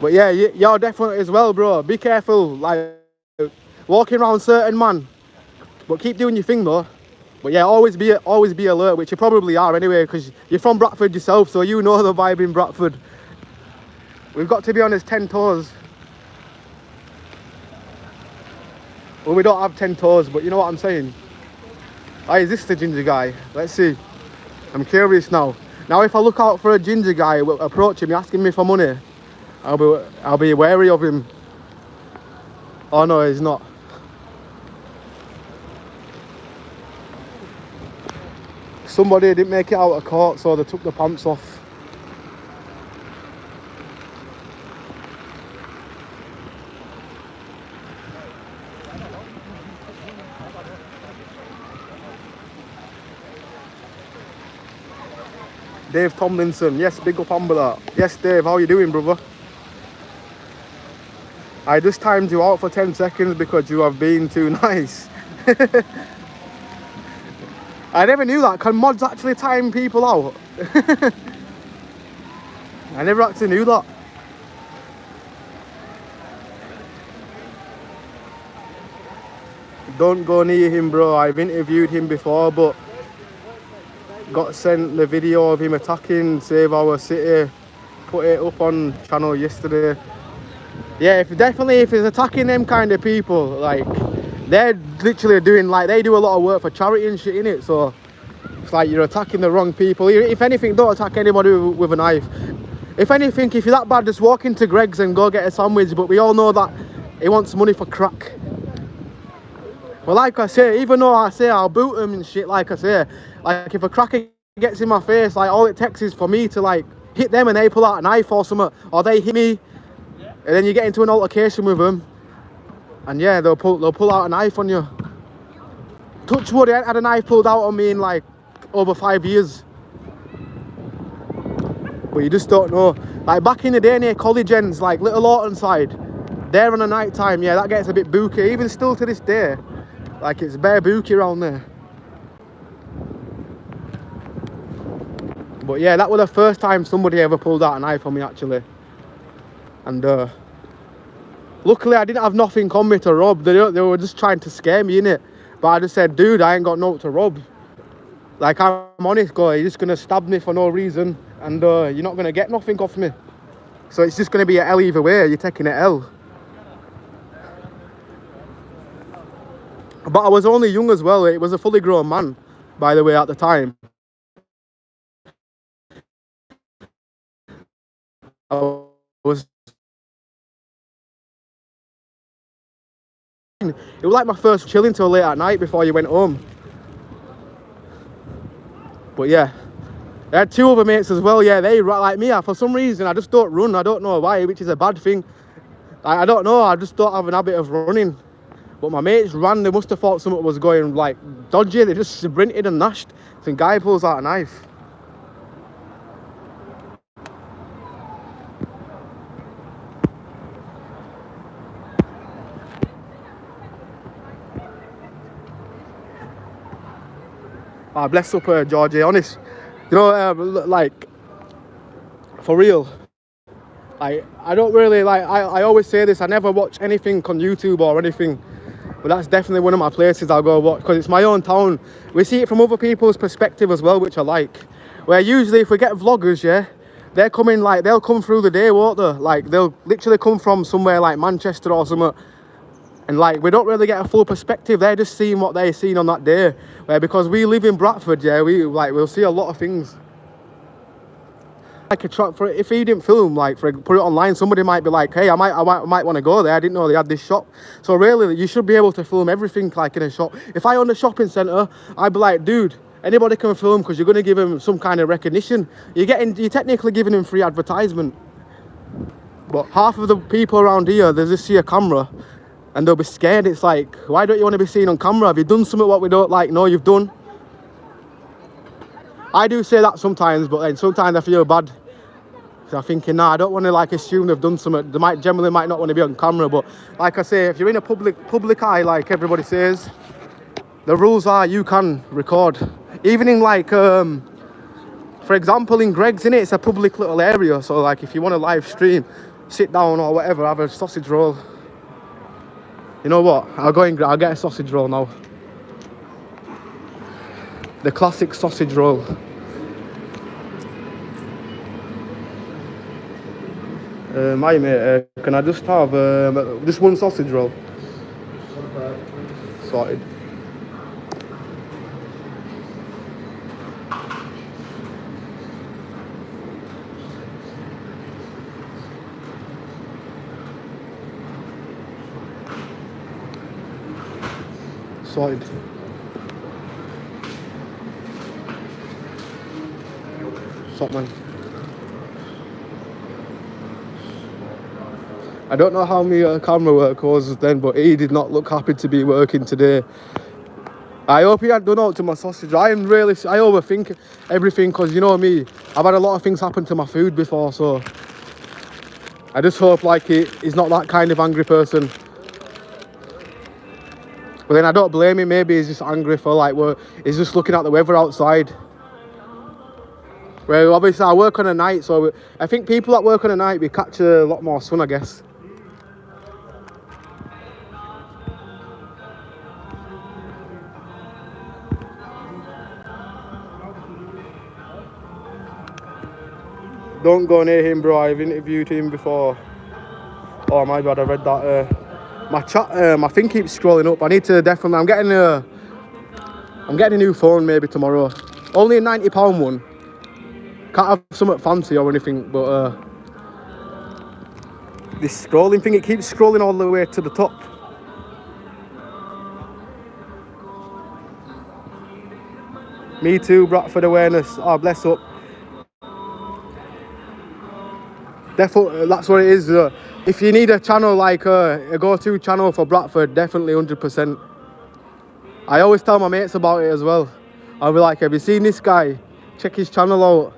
But yeah, you're definitely as well, bro. Be careful, like walking around certain man. But keep doing your thing though. But yeah, always be alert, which you probably are anyway, because you're from Bradford yourself, so you know the vibe in Bradford. We've got to be on his 10 toes. Well, we don't have 10 toes, but you know what I'm saying. Ah, is this the ginger guy? Let's see. I'm curious now. Now, if I look out for a ginger guy approaching me, asking me for money, I'll be wary of him. Oh no, he's not. Somebody didn't make it out of court, so they took the pants off. Dave Tomlinson, yes, big up Ambler. Yes, Dave, how you doing, brother? I just timed you out for 10 seconds because you have been too nice. I never knew that. Can mods actually time people out? I never actually knew that. Don't go near him, bro. I've interviewed him before, but got sent the video of him attacking Save Our City. Put it up on channel yesterday. Yeah, if he's attacking them kind of people, like they're literally doing, like, they do a lot of work for charity and shit, innit? So it's like you're attacking the wrong people. If anything, don't attack anybody with a knife. If anything, if you're that bad, just walk into Greg's and go get a sandwich. But we all know that he wants money for crack. Well, like I say, even though I say I'll boot him and shit, like I say, like if a cracker gets in my face, like all it takes is for me to like hit them and they pull out a knife or something, or they hit me, and then you get into an altercation with them, and yeah, they'll pull out a knife on you. Touch wood, I ain't had a knife pulled out on me in like over 5 years. But you just don't know. Like back in the day near college ends, like Little Orton side, there on a night time, yeah, that gets a bit booky. Even still to this day, like it's bare booky around there. But yeah, that was the first time somebody ever pulled out a knife on me actually. And luckily I didn't have nothing on me to rob. They were just trying to scare me, innit? But I just said, dude, I ain't got nothing to rob. Like, I'm honest, guy, you're just gonna stab me for no reason, and you're not gonna get nothing off me. So it's just gonna be a L either way. You're taking an L. But I was only young as well. It was a fully grown man, by the way, at the time. I was... It was like my first chilling till late at night before you went home. But yeah, I had two other mates as well. Yeah, they like me. For some reason, I just don't run. I don't know why, which is a bad thing. I don't know. I just don't have an habit of running. But my mates ran. They must have thought something was going like dodgy. They just sprinted and gnashed. Some guy pulls out a knife. Ah, bless up Georgie, honest. You know, like, for real, I don't really, like, I always say this, I never watch anything on YouTube or anything, but that's definitely one of my places I'll go watch, because it's my own town. We see it from other people's perspective as well, which I like. Where usually if we get vloggers, yeah, they're coming, like, they'll come through the day, won't they? Like, they'll literally come from somewhere like Manchester or something. And like, we don't really get a full perspective. They're just seeing what they're seeing on that day. Where because we live in Bradford, yeah, we'll see a lot of things. like a track for if he didn't film, like for put it online, somebody might be like, hey, I might want to go there. I didn't know they had this shop. So really, you should be able to film everything like in a shop. If I own a shopping centre, I'd be like, dude, anybody can film because you're going to give him some kind of recognition. You're technically giving him free advertisement. But half of the people around here, they just see a camera and they'll be scared. It's like, why don't you want to be seen on camera? Have you done something what we don't like? No, you've done. I do say that sometimes, but then sometimes I feel bad. So I'm thinking, nah, I don't want to like assume they've done something. They generally might not want to be on camera, but like I say, if you're in a public eye, like everybody says, the rules are you can record. Even in like, for example, in Greg's, innit, it's a public little area. So like, if you want to live stream, sit down or whatever, have a sausage roll. You know what? I'll get a sausage roll now. The classic sausage roll. My mate, can I just have just one sausage roll? Sorted. Sorted. Stop, man. I don't know how my camera work was then, but he did not look happy to be working today. I hope he had done out to my sausage. I overthink everything because, you know me, I've had a lot of things happen to my food before, so I just hope like he's not that kind of angry person. But then I don't blame him. Maybe he's just angry for like he's just looking at the weather outside. Well, obviously I work on a night, so I think people that work on a night, we catch a lot more sun, I guess. Don't go near him, bro. I've interviewed him before. Oh my bad, I read that. My chat, my thing keeps scrolling up. I need to definitely. I'm getting a new phone maybe tomorrow. Only a £90 one. Can't have something fancy or anything, but this scrolling thing, it keeps scrolling all the way to the top. Me too, Bradford awareness. Oh, bless up. Definitely, that's what it is. If you need a channel like a go-to channel for Bradford, definitely 100%. I always tell my mates about it as well. I'll be like, have you seen this guy? Check his channel out.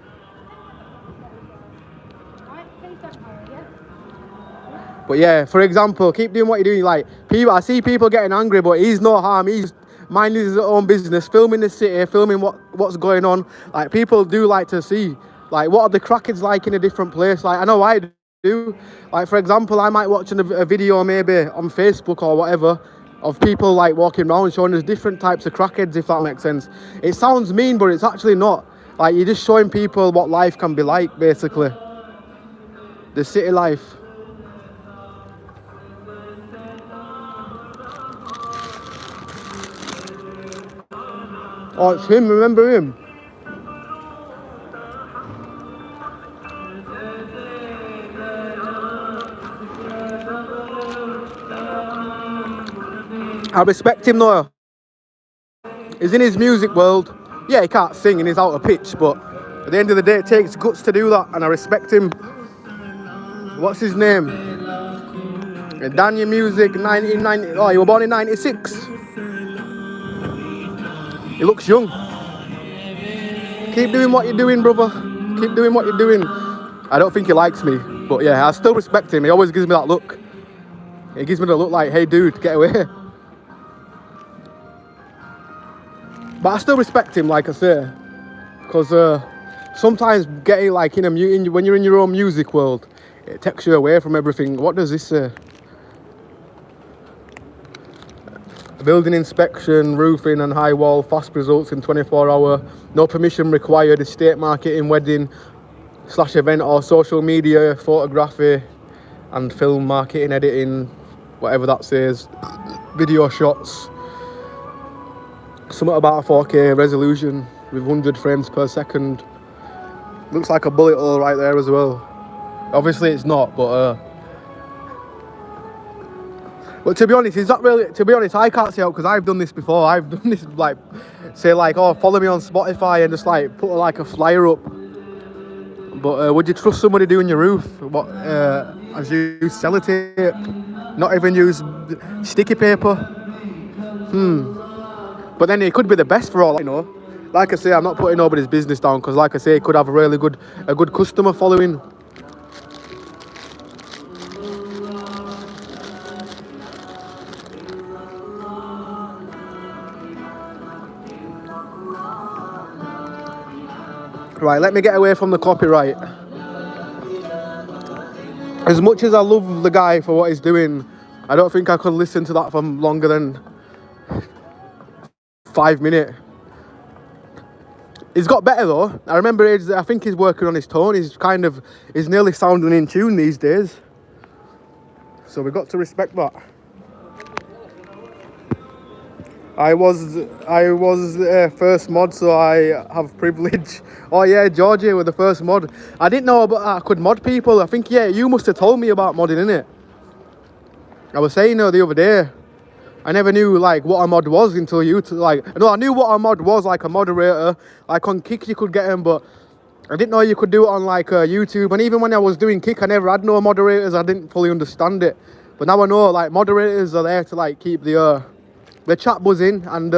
But yeah, for example, keep doing what you're doing. Like, I see people getting angry, but he's no harm. He's minding his own business, filming the city, filming what's going on. Like, people do like to see, like, what are the crackheads like in a different place. Like, I know I do. Like, for example, I might watch a video maybe on Facebook or whatever of people like walking around showing us different types of crackheads, if that makes sense. It sounds mean, but it's actually not. Like, you're just showing people what life can be like, basically. The city life. Oh, it's him, remember him? I respect him though. He's in his music world. Yeah, he can't sing and he's out of pitch, but at the end of the day, it takes guts to do that, and I respect him. What's his name? Daniel Music, 1990. Oh, he was born in 96. He looks young. Keep doing what you're doing, brother. Keep doing what you're doing. I don't think he likes me, but yeah, I still respect him. He always gives me that look. He gives me the look like, hey dude, get away. But I still respect him, like I say, because sometimes getting like when you're in your own music world, it takes you away from everything. What does this say? Building inspection, roofing and high wall, fast results in 24 hour, no permission required, estate marketing, wedding / event or social media, photography and film marketing, editing, whatever that says, video shots. Something about a 4K resolution with 100 frames per second. Looks like a bullet hole right there as well. Obviously it's not, but to be honest, it's not really. To be honest, I can't see out because I've done this before. I've done this like, say like, oh, follow me on Spotify and just like put like a flyer up. But would you trust somebody doing your roof? What? As you use sellotape, not even use sticky paper. But then it could be the best for all I know. Like I say, I'm not putting nobody's business down because, like I say, it could have a really good customer following. Right, let me get away from the copyright. As much as I love the guy for what he's doing, I don't think I could listen to that for longer than 5 minutes. He's got better though. I remember I think he's working on his tone. He's nearly sounding in tune these days. So we've got to respect that. I was first mod, so I have privilege. Oh yeah, Georgie with the first mod. I didn't know I could mod people. I think, yeah, you must have told me about modding, innit? I was saying the other day, I never knew like what a mod was until you no, I knew what a mod was, like a moderator. Like on Kick you could get them, but I didn't know you could do it on like YouTube. And even when I was doing Kick, I never had no moderators. I didn't fully understand it. But now I know like moderators are there to like keep the chat buzzing, and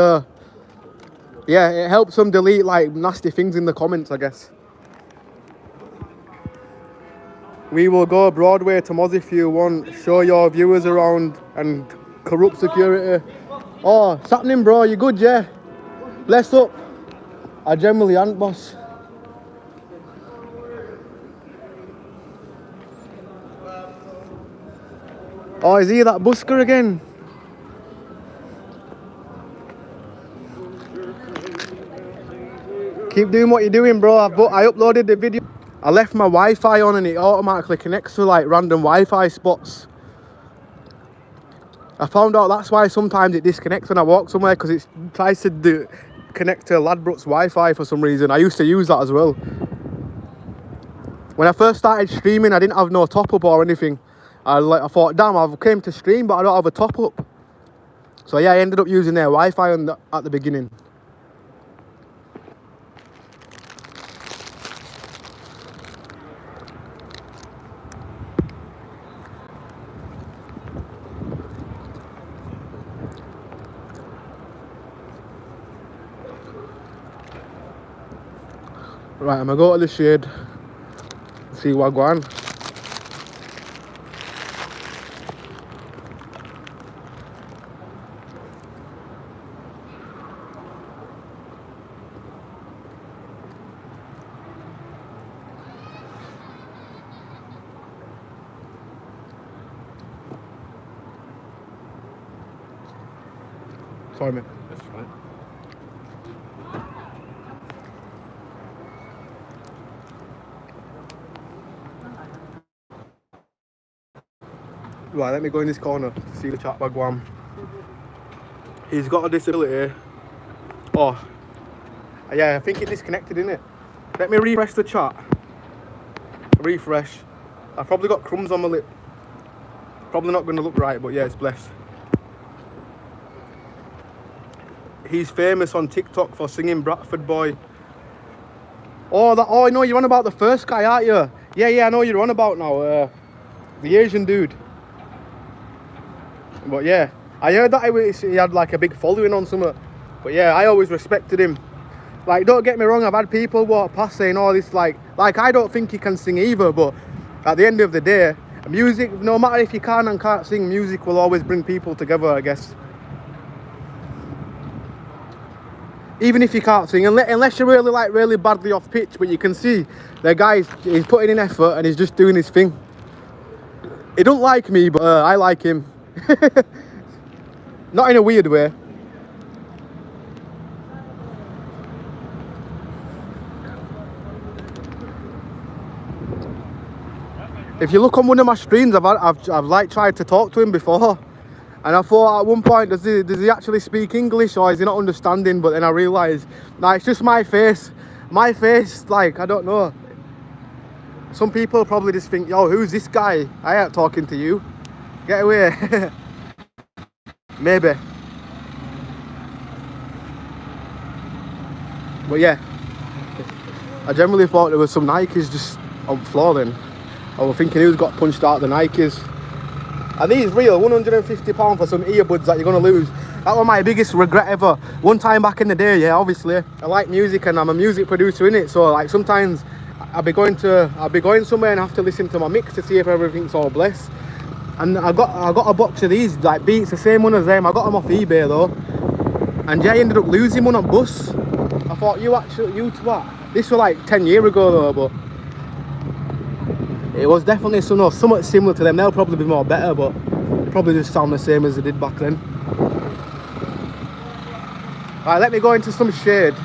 yeah, it helps them delete like nasty things in the comments, I guess. We will go Broadway to Moz if you want. Show your viewers around and corrupt security. Oh, what's happening, bro? You good, yeah? Bless up. I generally ain't, boss. Oh, is he that Busker again? Keep doing what you're doing, bro. I uploaded the video. I left my Wi-Fi on and it automatically connects to like random Wi-Fi spots. I found out that's why sometimes it disconnects when I walk somewhere, because it tries to connect to Ladbrokes Wi-Fi for some reason. I used to use that as well. When I first started streaming, I didn't have no top-up or anything. I thought, damn, I came to stream, but I don't have a top-up. So yeah, I ended up using their Wi-Fi at the beginning. Right, I'm gonna go to the shade, see what going on. Sorry, mate. That's right. Right, let me go in this corner to see the chat bagwam. He's got a disability. Oh, yeah, I think it disconnected, innit? Let me refresh the chat. Refresh. I've probably got crumbs on my lip. Probably not going to look right, but yeah, it's blessed. He's famous on TikTok for singing Bradford Boy. Oh, I know you're on about the first guy, aren't you? Yeah, I know you're on about now. The Asian dude. But yeah, I heard that he had like a big following on something. But yeah, I always respected him. Like, don't get me wrong, I've had people walk past saying all this, like I don't think he can sing either, but at the end of the day, music, no matter if you can and can't sing, music will always bring people together, I guess. Even if you can't sing, unless you're really badly off pitch, but you can see the guy, he's putting in effort and he's just doing his thing. He don't like me, but I like him. Not in a weird way. If you look on one of my streams, I've like tried to talk to him before, and I thought at one point, does he actually speak English or is he not understanding? But then I realised, nah, it's just my face. My face, like, I don't know. some people probably just think, yo, who's this guy? I ain't talking to you. Get away. Maybe. But yeah, I generally thought there was some Nikes just on the floor then. I was thinking who's got punched out the Nikes. Are these real? £150 for some earbuds that you're going to lose. That was my biggest regret ever. One time back in the day, yeah, obviously, I like music and I'm a music producer in it. So like sometimes I'll be going somewhere and have to listen to my mix to see if everything's all blessed. And I got a box of these like Beats, the same one as them. I got them off eBay though. And yeah, I ended up losing one on Bus. I thought you what? This was like 10 years ago though, but it was definitely somewhat similar to them. They'll probably be more better, but probably just sound the same as they did back then. Alright, let me go into some shade.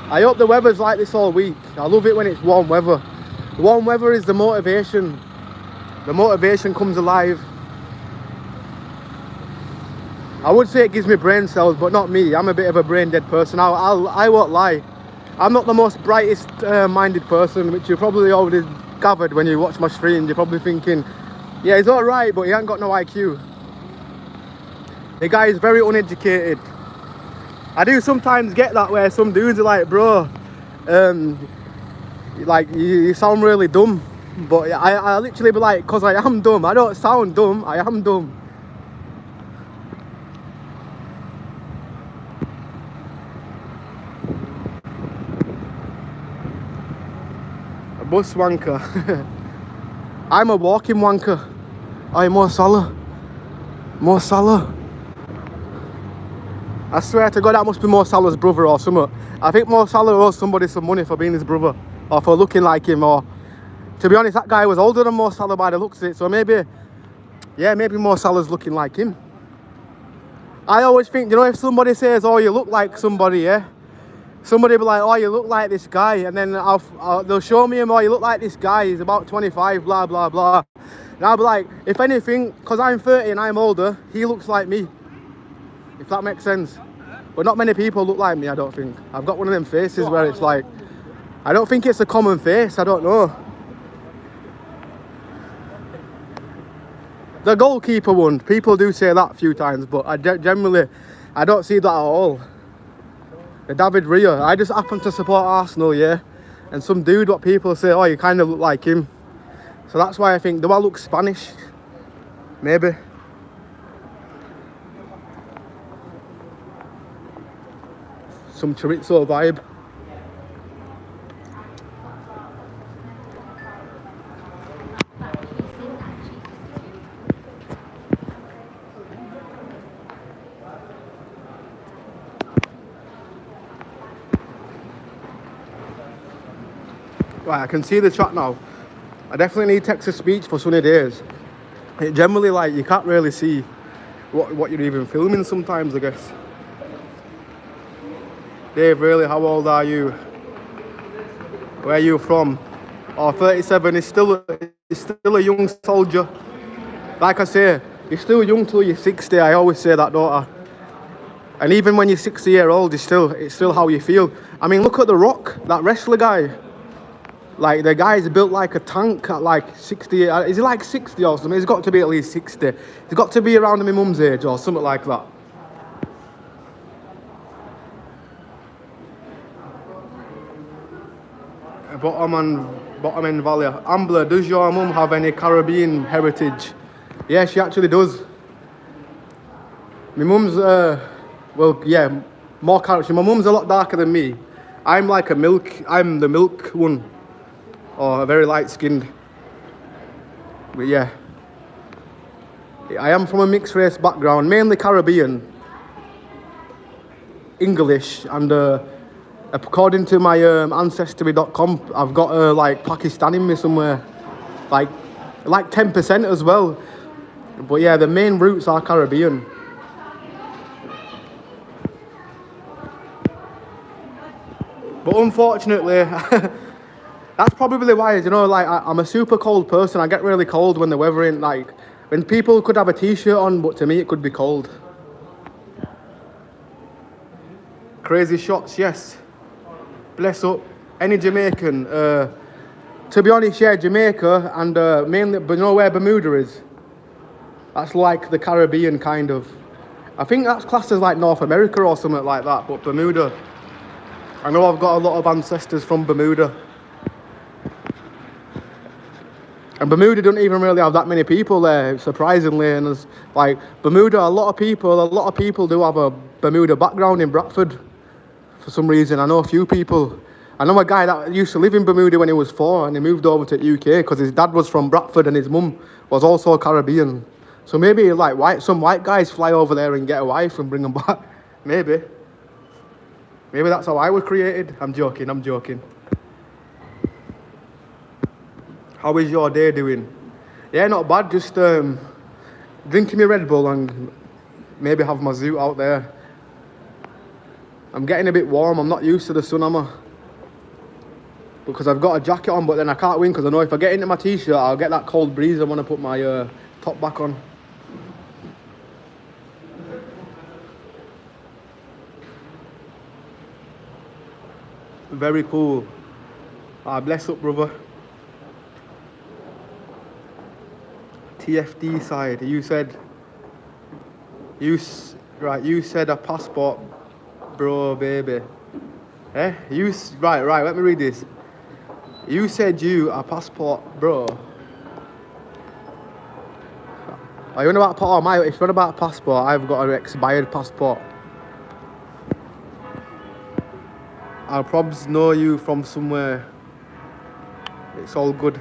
I hope the weather's like this all week. I love it when it's warm weather. Warm weather is the motivation. The motivation comes alive. I would say it gives me brain cells, but not me. I'm a bit of a brain dead person. I won't lie. I'm not the most brightest minded person, which you probably already gathered when you watch my stream. You're probably thinking, yeah, he's alright, but he ain't got no IQ. The guy is very uneducated. I do sometimes get that where some dudes are like, bro, like you sound really dumb. But I literally be like, because I am dumb. I don't sound dumb, I am dumb. A bus wanker. I'm a walking wanker. I'm Mo Salah. Mo Salah. I swear to God, that must be Mo Salah's brother or something. I think Mo Salah owes somebody some money for being his brother, or for looking like him, or to be honest, that guy was older than Mo Salah by the looks of it, so maybe, yeah, maybe Mo Salah's looking like him. I always think, you know, if somebody says, oh, you look like somebody, yeah, somebody be like, oh, you look like this guy, and then they'll show me him, oh, you look like this guy, he's about 25, blah, blah, blah. And I'll be like, if anything, because I'm 30 and I'm older, he looks like me. If that makes sense. But not many people look like me, I don't think. I've got one of them faces where it's like, I don't think it's a common face, I don't know. The goalkeeper one, people do say that a few times, but I generally, I don't see that at all. The David Raya, I just happen to support Arsenal, yeah? And some dude, what people say, oh, you kind of look like him. So that's why I think, do I look Spanish? Maybe. Some chorizo vibe. Right, I can see the chat now. I definitely need text-to-speech for sunny days. It generally, like, you can't really see what you're even filming sometimes, I guess. Dave, really, how old are you? Where are you from? Oh, 37 is still a young soldier. Like I say, you're still young till you're 60. I always say that, don't I? And even when you're 60-year-old, it's still how you feel. I mean, look at The Rock, that wrestler guy. Like, the guy's built like a tank at like 60. Is he like 60 or something? He's got to be at least 60. He's got to be around my mum's age or something like that. Bottom end Valley. Ambler, does your mum have any Caribbean heritage? Yeah, she actually does. My mum's, well, yeah, more Caribbean. My mum's a lot darker than me. I'm like I'm the milk one. Or very light skinned. But yeah. I am from a mixed race background, mainly Caribbean. English, and according to my ancestry.com, I've got like Pakistan in me somewhere, like 10% as well. But yeah, the main roots are Caribbean. But unfortunately, that's probably why, you know, like I'm a super cold person. I get really cold when the weather ain't like, when people could have a t-shirt on, but to me it could be cold. Crazy shots, yes. Bless up. Any Jamaican? To be honest, yeah, Jamaica and mainly, but you know where Bermuda is? That's like the Caribbean kind of. I think that's classed as like North America or something like that, but Bermuda. I know I've got a lot of ancestors from Bermuda. And Bermuda don't even really have that many people there, surprisingly. And there's like Bermuda, a lot of people do have a Bermuda background in Bradford for some reason. I know a few people. I know a guy that used to live in Bermuda when he was 4 and he moved over to the UK because his dad was from Bradford and his mum was also Caribbean. So maybe like some white guys fly over there and get a wife and bring them back. Maybe. Maybe that's how I was created. I'm joking. How is your day doing? Yeah, not bad. Just drinking my Red Bull and maybe have my zoot out there. I'm getting a bit warm. I'm not used to the sun, am I? Because I've got a jacket on, but then I can't win because I know if I get into my t-shirt, I'll get that cold breeze. I want to put my top back on. Very cool. Bless up, brother. TFD side, you said a passport, bro, baby. Eh? Right, let me read this. You said you a passport, bro. Are you on about if you're on about passport, I've got an expired passport. I'll probably know you from somewhere. It's all good.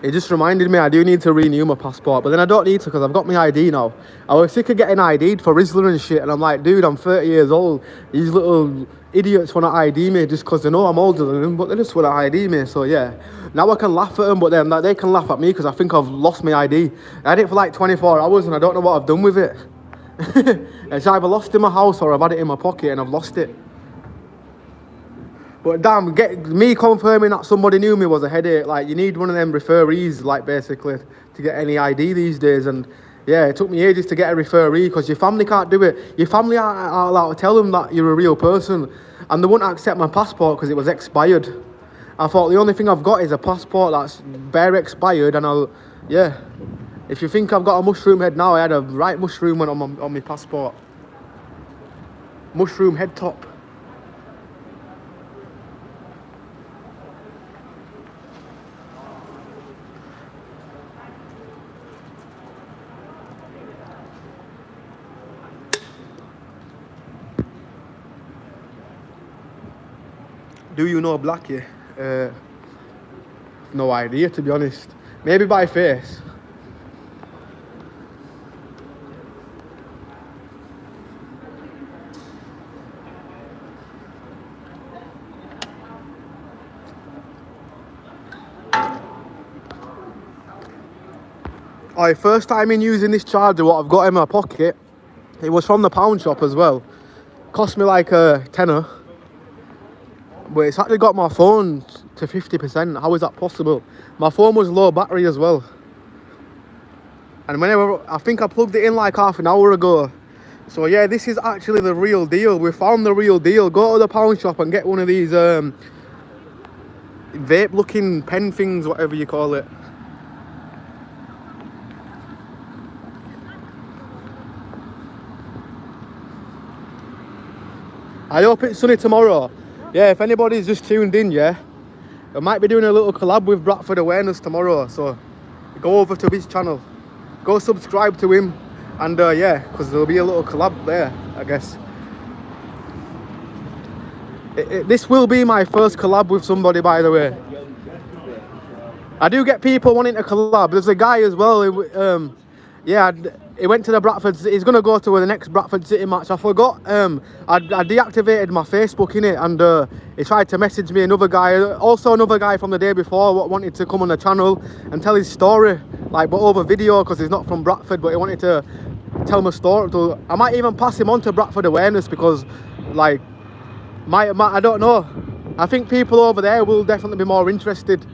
It just reminded me I do need to renew my passport, but then I don't need to because I've got my ID now. I was sick of getting ID'd for Rizzler and shit, and I'm like, dude, I'm 30 years old. These little idiots want to ID me just because they know I'm older than them, but they just want to ID me, so yeah. Now I can laugh at them, but then like, they can laugh at me because I think I've lost my ID. I had it for like 24 hours and I don't know what I've done with it. It's either lost in my house or I've had it in my pocket and I've lost it. But damn, me confirming that somebody knew me was a headache. Like, you need one of them referees, like, basically, to get any ID these days. And, yeah, it took me ages to get a referee because your family can't do it. Your family aren't allowed to tell them that you're a real person. And they wouldn't accept my passport because it was expired. I thought the only thing I've got is a passport that's bare expired and yeah. If you think I've got a mushroom head now, I had a right mushroom one on my passport. Mushroom head top. Do you know Blackie? No idea, to be honest. Maybe by face. Alright, first time in using this charger, what I've got in my pocket, it was from the pound shop as well. Cost me like a tenner. But it's actually got my phone to 50%. How is that possible? My phone was low battery as well. And I think I plugged it in like half an hour ago. So yeah, this is actually the real deal. We found the real deal. Go to the pound shop and get one of these vape looking pen things, whatever you call it. I hope it's sunny tomorrow. Yeah, if anybody's just tuned in, yeah, I might be doing a little collab with Bradford Awareness tomorrow, so go over to his channel, go subscribe to him, and yeah, because there'll be a little collab there, I guess. This will be my first collab with somebody, by the way. I do get people wanting to collab. There's a guy as well, yeah, he went to the Bradford, he's going to go to the next Bradford City match. I forgot, I deactivated my Facebook in it, and he tried to message me, another guy from the day before wanted to come on the channel and tell his story, like, but over video, because he's not from Bradford, but he wanted to tell my story. So I might even pass him on to Bradford Awareness, because like, I don't know, I think people over there will definitely be more interested.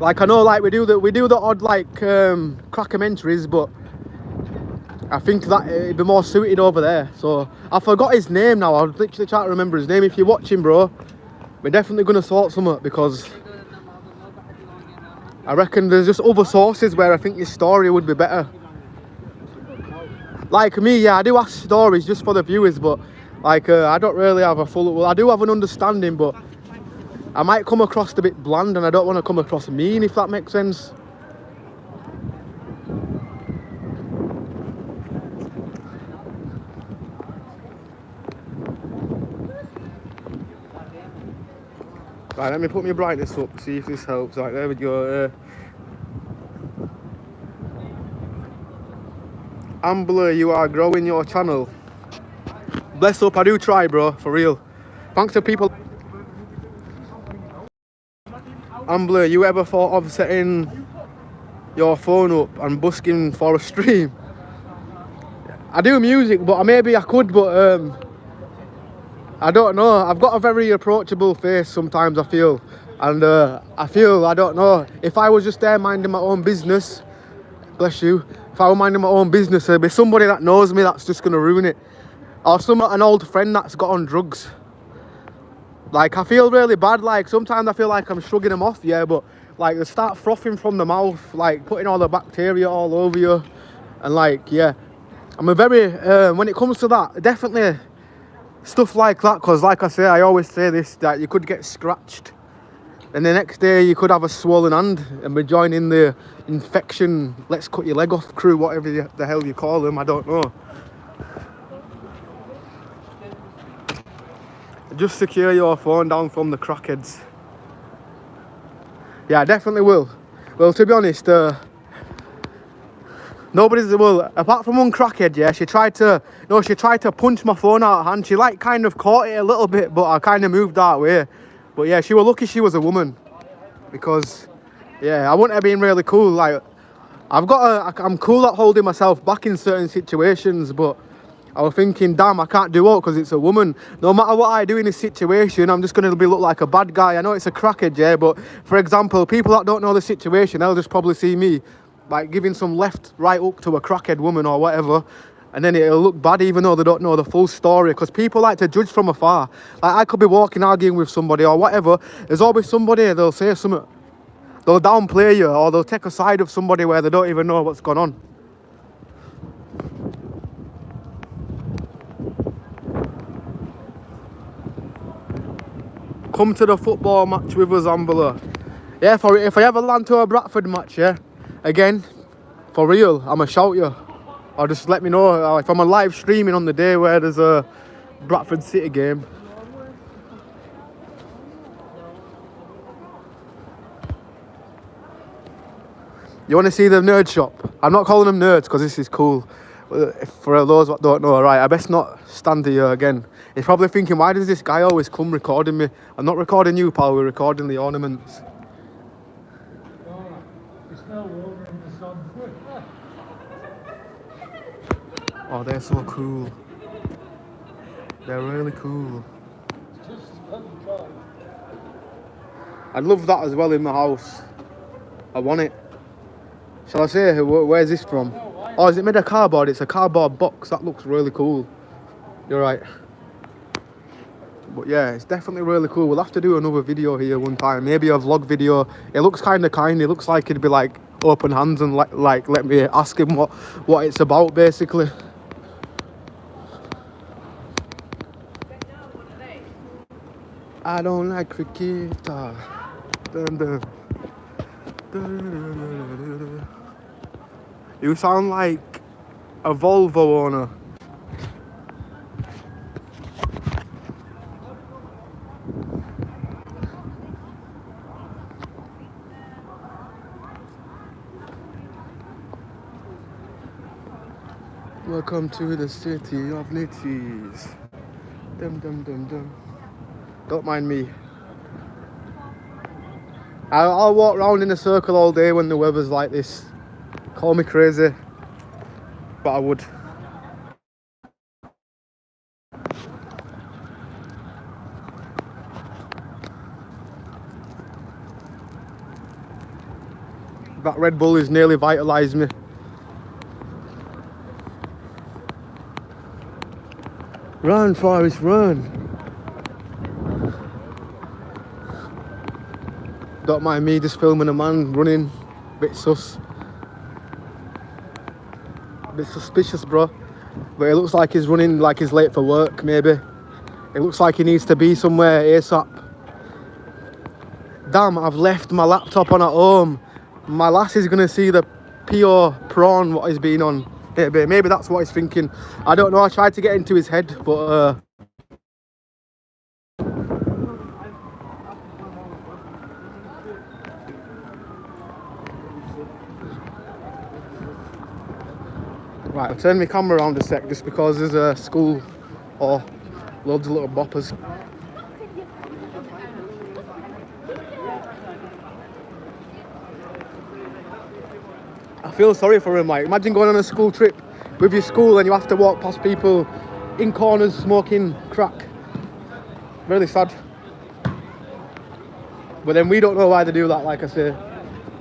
Like, I know, like, we do the odd, like, crackamentaries, but I think that it'd be more suited over there. So I forgot his name now. I was literally trying to remember his name. If you're watching, bro, we're definitely gonna sort something, because I reckon there's just other sources where I think your story would be better. Like me, yeah, I do ask stories just for the viewers, but like I don't really have a full. Well, I do have an understanding, but I might come across a bit bland, and I don't want to come across mean, if that makes sense. Right, let me put my brightness up, see if this helps. Right, there we go. Ambler, you are growing your channel. Bless up, I do try, bro, for real. Thanks to people. Ambler, you ever thought of setting your phone up and busking for a stream? I do music, but maybe I could, but I don't know. I've got a very approachable face sometimes, I feel. And I feel, I don't know, if I was just there minding my own business, bless you, if I were minding my own business, there'd be somebody that knows me that's just going to ruin it. Or an old friend that's got on drugs. Like, I feel really bad. Like, sometimes I feel like I'm shrugging them off, yeah, but like they start frothing from the mouth, like putting all the bacteria all over you. And like, yeah, I'm a very, when it comes to that, definitely stuff like that, because like I say, I always say this, that you could get scratched and the next day you could have a swollen hand and be joining the infection, let's cut your leg off crew, whatever the hell you call them, I don't know. Just secure your phone down from the crackheads. Yeah, I definitely will. Well, to be honest, nobody's, well, apart from one crackhead, yeah, she tried to punch my phone out of hand. She like kind of caught it a little bit, but I kind of moved that way. But yeah, she was lucky she was a woman, because yeah, I wouldn't have been really cool. Like, I'm cool at holding myself back in certain situations, but I was thinking, damn, I can't do it because it's a woman. No matter what I do in this situation, I'm just going to look like a bad guy. I know it's a crackhead, yeah, but for example, people that don't know the situation, they'll just probably see me like giving some left, right hook to a crackhead woman or whatever, and then it'll look bad even though they don't know the full story, because people like to judge from afar. Like, I could be walking, arguing with somebody or whatever, there's always somebody, they'll say something, they'll downplay you, or they'll take a side of somebody where they don't even know what's going on. Come to the football match with us, Ambler. Yeah, if I ever land to a Bradford match, yeah, again, for real, I'ma shout you. Or just let me know if I'm on live streaming on the day where there's a Bradford City game. You want to see the nerd shop? I'm not calling them nerds because this is cool. For those that don't know, right, I best not stand here again. He's probably thinking, why does this guy always come recording me? I'm not recording you, pal, we're recording the ornaments. Oh, they're so cool. They're really cool. I'd love that as well in my house. I want it. Shall I say, where's this from? Oh, is it made of cardboard? It's a cardboard box. That looks really cool. You're right. But yeah, it's definitely really cool. We'll have to do another video here one time. Maybe a vlog video. It looks kind of kind. It looks like it'd be like open hands and like let me ask him what it's about, basically. I don't like cricket. Dun, dun. Dun, dun, dun. You sound like a Volvo owner. Welcome to the city of nitties. Dum dum dum dum. Don't mind me. I'll walk around in a circle all day when the weather's like this. Call me crazy, but I would. That Red Bull has nearly vitalised me. Run, Forrest, run. Don't mind me just filming a man running. Bit sus. Bit suspicious, bro. But it looks like he's running like he's late for work, maybe. It looks like he needs to be somewhere ASAP. Damn, I've left my laptop on at home. My lass is gonna see the pure prawn what he's been on. Maybe that's what he's thinking. I don't know, I tried to get into his head, but right, I'll turn my camera around a sec just because there's a school or loads of little boppers. I feel sorry for him, like, imagine going on a school trip with your school and you have to walk past people in corners smoking crack. Really sad. But then we don't know why they do that, like I say.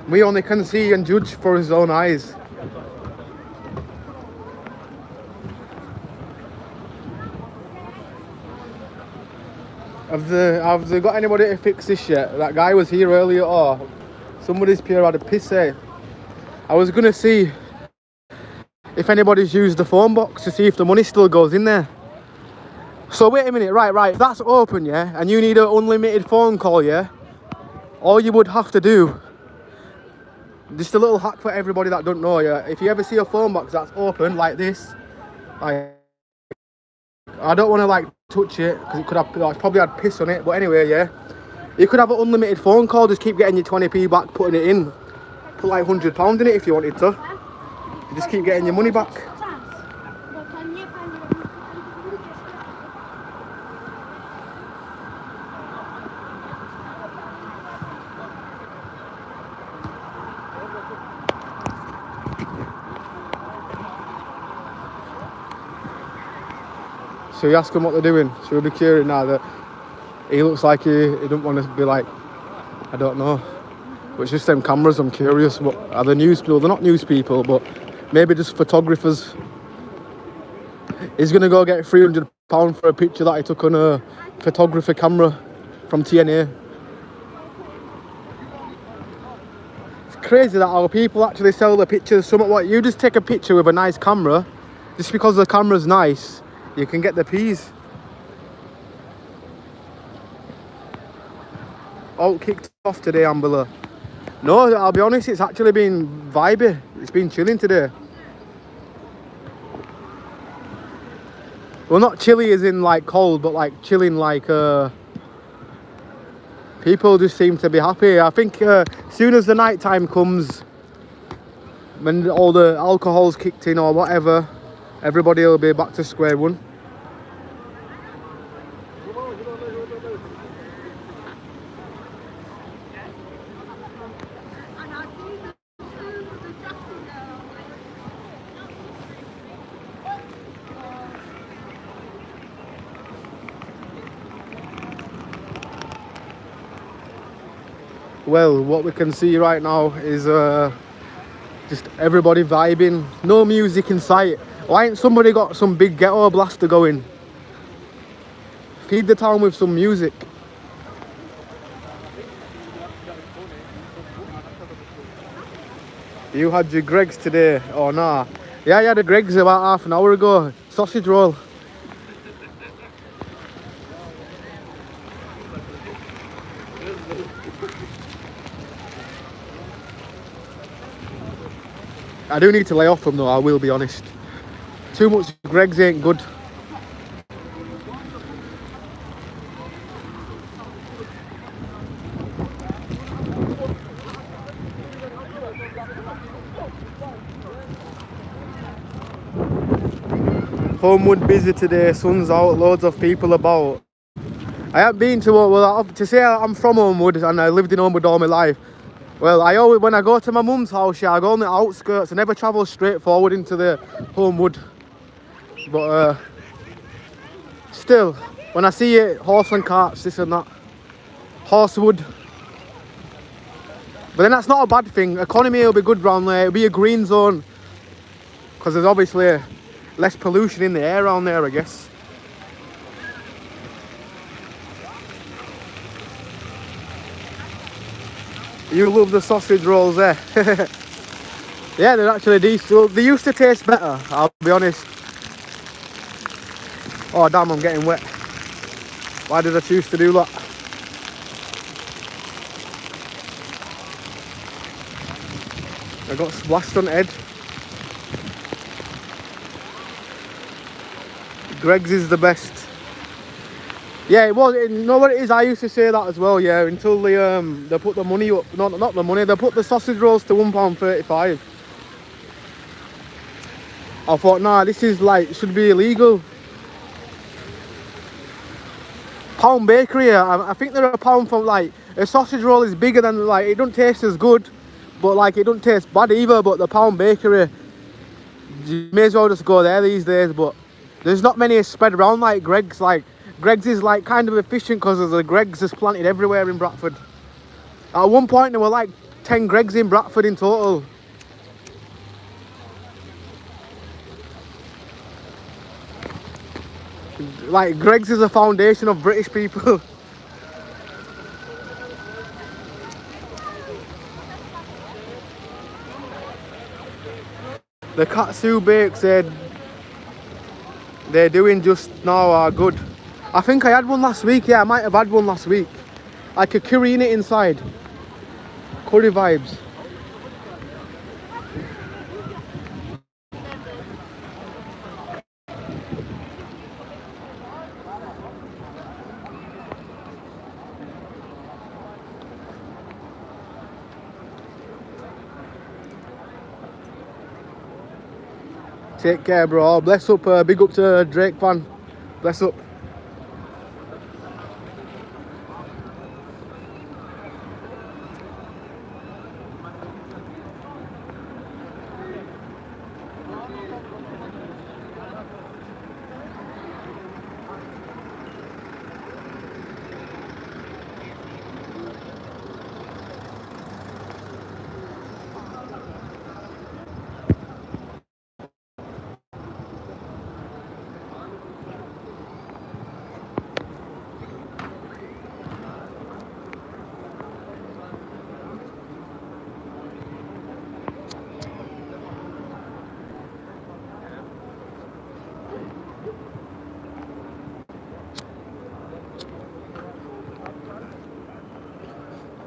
We only can see and judge for his own eyes. Have they got anybody to fix this yet? That guy was here earlier, or somebody's pier had a piss there. I was gonna see if anybody's used the phone box to see if the money still goes in there. So wait a minute, right, if that's open, yeah, and you need an unlimited phone call, yeah, all you would have to do, just a little hack for everybody that don't know, yeah, if you ever see a phone box that's open like this, like, I don't want to like touch it because it could have, it's probably had piss on it, but anyway, yeah, you could have an unlimited phone call, just keep getting your 20p back, putting it in, put like £100 in it if you wanted to, you just keep getting your money back. So you ask him what they're doing. She'll be curious now that he looks like he don't want to be like, I don't know. But it's just them cameras, I'm curious. What are the news people? They're not news people, but maybe just photographers. He's gonna go get £300 for a picture that he took on a photographer camera from TNA. It's crazy that our people actually sell the pictures. Something like you just take a picture with a nice camera, just because the camera's nice. You can get the peas. All kicked off today, Ambler. No, I'll be honest, it's actually been vibey. It's been chilling today. Well, not chilly as in like cold, but like chilling like people just seem to be happy. I think as soon as the night time comes, when all the alcohol's kicked in or whatever, everybody will be back to square one. Well, what we can see right now is just everybody vibing, no music in sight. Why ain't somebody got some big ghetto blaster going? Feed the town with some music. You had your Greggs today, or nah? Yeah, I had a Greggs about half an hour ago. Sausage roll. I do need to lay off them though, I will be honest. Too much Greggs ain't good. Homewood busy today, sun's out, loads of people about. I haven't been to, well, to say I'm from Homewood and I lived in Homewood all my life. Well, I always, when I go to my mum's house, yeah, I go on the outskirts. I never travel straight forward into the Homewood. But still, when I see it, horse and carts, this and that. Horsewood. But then that's not a bad thing. Economy will be good round there. It'll be a green zone. Because there's obviously less pollution in the air around there, I guess. You love the sausage rolls there. Yeah, they're actually decent. They used to taste better, I'll be honest. Oh damn, I'm getting wet. Why did I choose to do that? I got splashed on the head. Greg's is the best. Yeah, it was. You know what it is? I used to say that as well. Yeah, until they put the money up. Not the money. They put the sausage rolls to £1.35. I thought, nah, this is like should be illegal. Pound bakery. I think they're a pound from like a sausage roll is bigger than like it don't taste as good, but like it don't taste bad either. But the pound bakery, you may as well just go there these days. But there's not many spread around like Greg's. Like Greg's is like kind of efficient because of the Greg's just planted everywhere in Bradford. At one point there were like 10 Greg's in Bradford in total. Like Greg's is the foundation of British people. The katsu bakes they're doing just now are good. I think I had one last week. Yeah, I might have had one last week. Like a curry in it inside. Curry vibes. Take care, bro. Bless up. Big up to Drake fan. Bless up.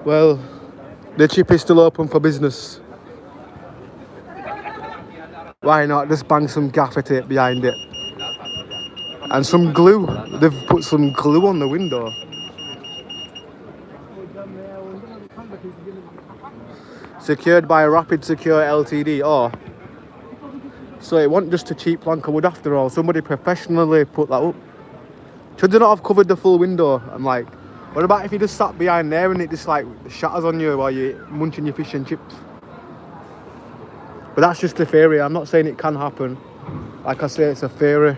Well, the Chippy's still open for business. Why not just bang some gaffer tape behind it? And some glue. They've put some glue on the window. Secured by Rapid Secure Ltd. Oh, so it wasn't just a cheap plank of wood after all. Somebody professionally put that up. Should they not have covered the full window? I'm like, what about if you just sat behind there and it just like shatters on you while you're munching your fish and chips? But that's just a theory. I'm not saying it can happen. Like I say, it's a theory.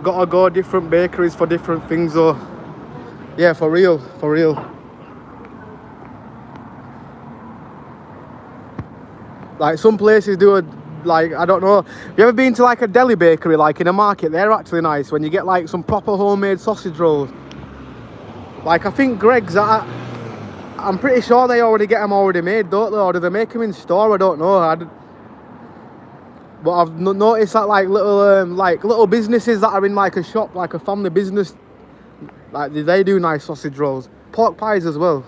Gotta go different bakeries for different things though. Yeah, for real, for real. Like some places do a, like, I don't know. Have you ever been to like a deli bakery, like in a market? They're actually nice when you get like some proper homemade sausage rolls. Like I think Greg's, I'm pretty sure they already get them already made, don't they? Or do they make them in store? I don't know. But I've noticed that like little businesses that are in like a shop, like a family business, like they do nice sausage rolls. Pork pies as well.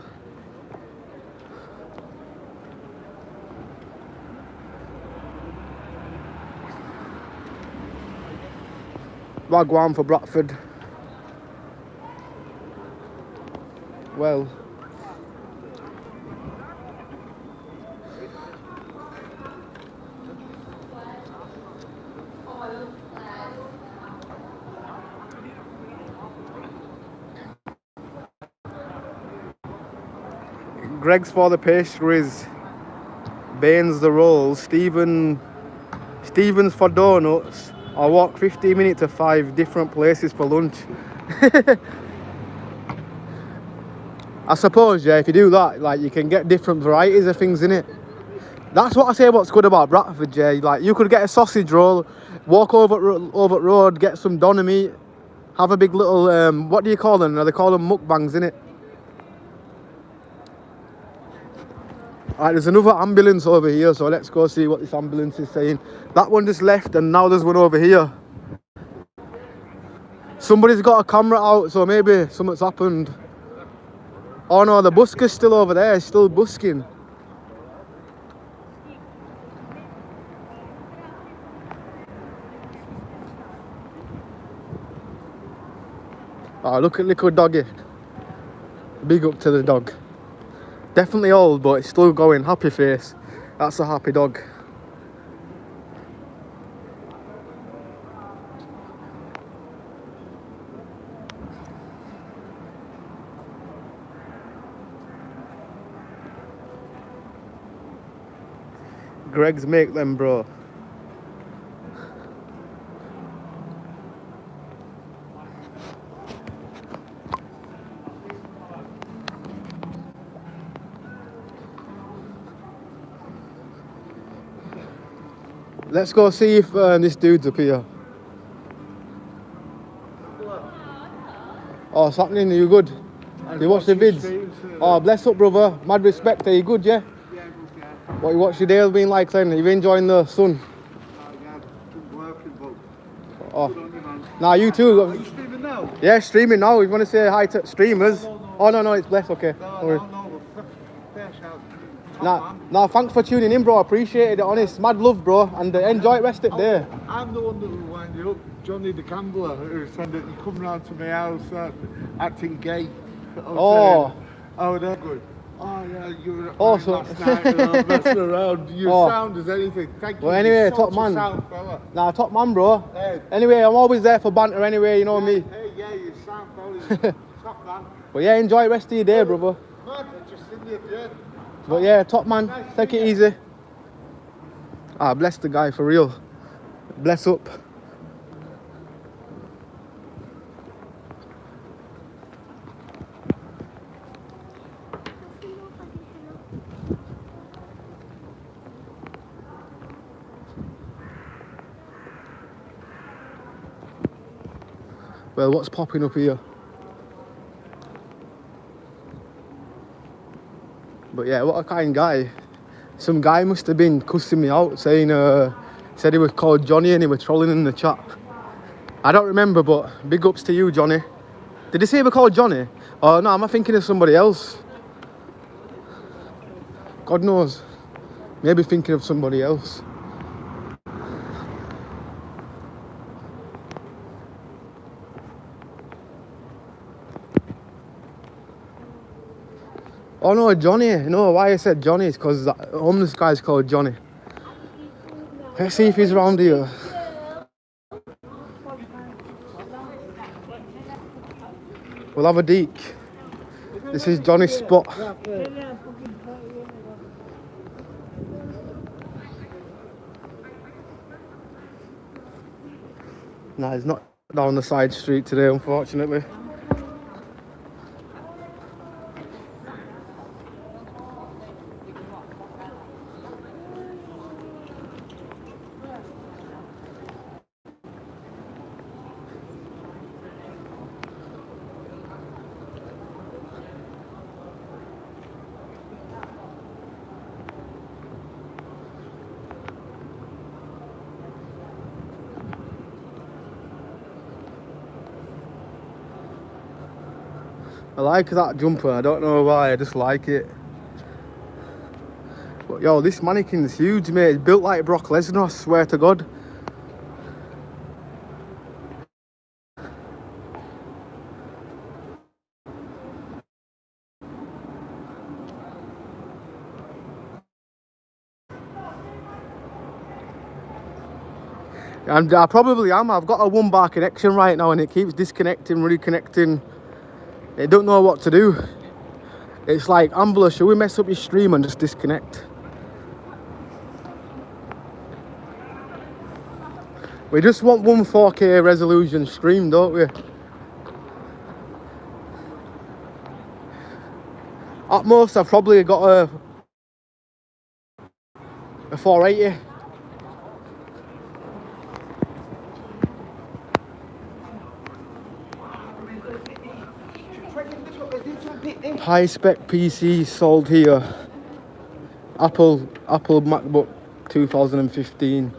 Wagwan for Bradford. Well, Greg's for the pastries, Baines the rolls, Stevens for donuts. I walk 15 minutes to 5 different places for lunch. I suppose, yeah, if you do that, like, you can get different varieties of things in it. That's what I say what's good about Bradford, yeah. Like, you could get a sausage roll, walk over the road, get some doner meat, have a big little, what do you call them? They call them mukbangs, innit? Alright, there's another ambulance over here, so let's go see what this ambulance is saying. That one just left, and now there's one over here. Somebody's got a camera out, so maybe something's happened. Oh no, the Busker's still over there, he's still busking. Oh, look at little doggy. Big up to the dog. Definitely old, but it's still going. Happy face. That's a happy dog. Greg's make them, bro. Let's go see if this dude's up here. Oh, what's happening? Are you good? You watch the vids? Oh, bless up, brother. Mad respect. Are you good, yeah? Yeah, good, yeah. What, what's your day been like then? Are you enjoying the sun? Yeah, been working, but Oh, good on you, man. nah, you too. Are you streaming now? Yeah, streaming now. You want to say hi to streamers? No. Oh, no, it's bless, okay. Don't worry. No, fair shout. Nah, thanks for tuning in, bro. I appreciate it, honest. Mad love, bro. And enjoy the rest of the day. I'm the one that will wind you up, Johnny the Gambler, who said that you come round to my house acting gay. Oh. Oh, they're good. Oh, yeah, you were Also- last night and I was messing around. You Oh. sound as anything. Thank you. Well, anyway, You're top such a man. sound fella. Nah, top man, bro. Hey. Anyway, I'm always there for banter anyway, you know me. Hey, yeah, you sound fella. Top man. But yeah, enjoy the rest of your day, brother. Man, just in the yeah. But yeah, top man, take it easy. Ah, bless the guy for real. Bless up. Well, what's popping up here? But yeah, what a kind guy. Some guy must have been cussing me out, saying, said he was called Johnny and he was trolling in the chat. I don't remember, but big ups to you, Johnny. Did he say he was called Johnny? Oh no, am I thinking of somebody else? God knows. Maybe thinking of somebody else. Oh no, Johnny. No, why I said Johnny is because the homeless guy's called Johnny. Let's see if he's around here. We'll have a deek. This is Johnny's spot. Nah, he's not down the side street today, unfortunately. I like that jumper, I don't know why, I just like it. But yo, this mannequin's huge, mate. It's built like Brock Lesnar, I swear to God. And I probably am. I've got a 1-bar connection right now and it keeps disconnecting, reconnecting. It don't know what to do. It's like, Ambler, should we mess up your stream and just disconnect? We just want 4K resolution stream, don't we? At most, I've probably got a 480. High spec PC sold here. Apple MacBook 2015.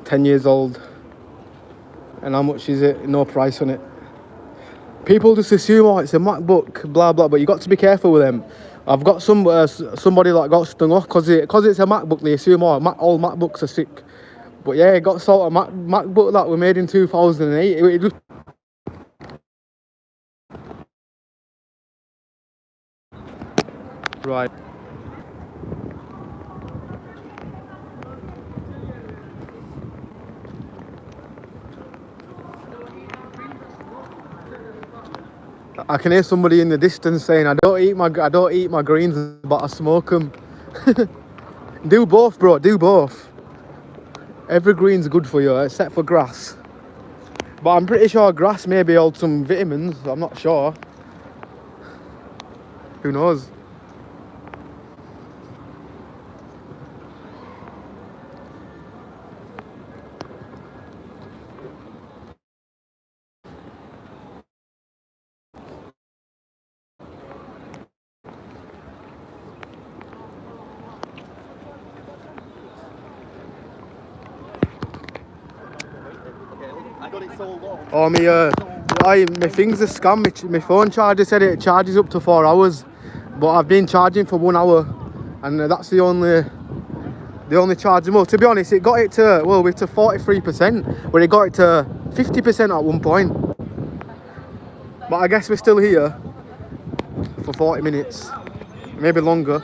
10 years old. And how much is it? No price on it. People just assume, oh, it's a MacBook, blah blah, but you got to be careful with them. I've got somebody that got stung off because it's a MacBook. They assume, oh, all MacBooks are sick. But yeah, it got sold a MacBook that were made in 2008. It just right. I can hear somebody in the distance saying, I don't eat my greens, but I smoke them. Do both, bro. Do both. Every green's good for you, except for grass. But I'm pretty sure grass maybe holds some vitamins. I'm not sure. Who knows? Oh, my thing's a scam. My phone charger said it charges up to 4 hours, but I've been charging for 1 hour, and that's the only charge. Well, to be honest, it got it to, well, we're to 43%, but it got it to 50% at one point. But I guess we're still here for 40 minutes, maybe longer.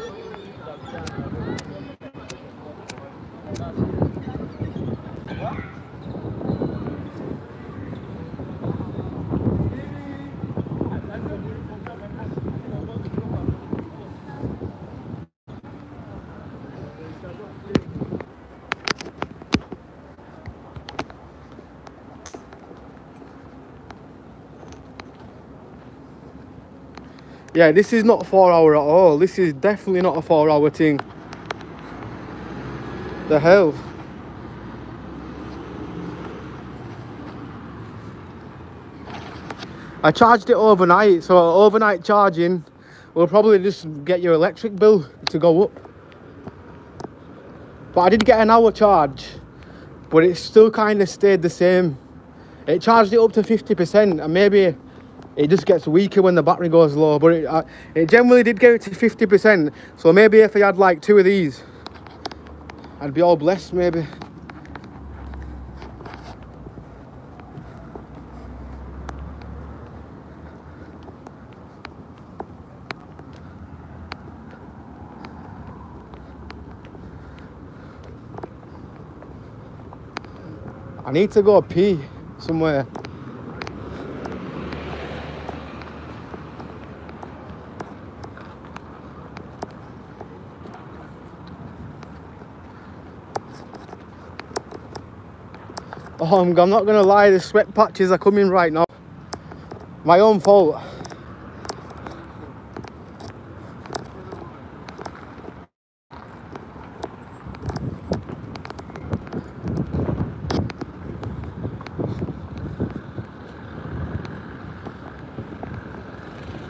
Yeah, this is not 4 hour at all. This is definitely not a 4 hour thing. The hell? I charged it overnight, so overnight charging will probably just get your electric bill to go up. But I did get an hour charge, but it still kind of stayed the same. It charged it up to 50%, and maybe it just gets weaker when the battery goes low, but it generally did get it to 50%. So maybe if I had like 2 of these, I'd be all blessed maybe. I need to go pee somewhere. Oh, I'm not gonna lie, the sweat patches are coming right now. My own fault.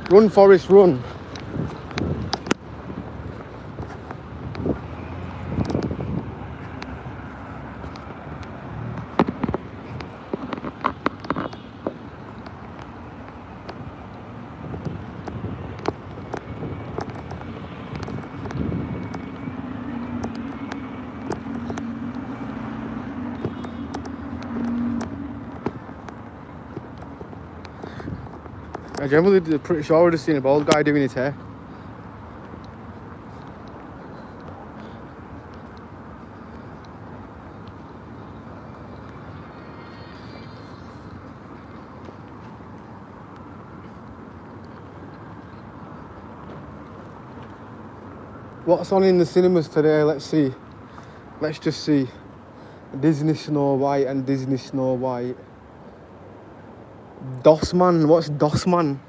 Run, Forest, run. I generally pretty sure I would have seen a bald guy doing his hair. What's on in the cinemas today? Let's see. Let's just see. Disney Snow White and Disney Snow White. Dossman. What's Dossman?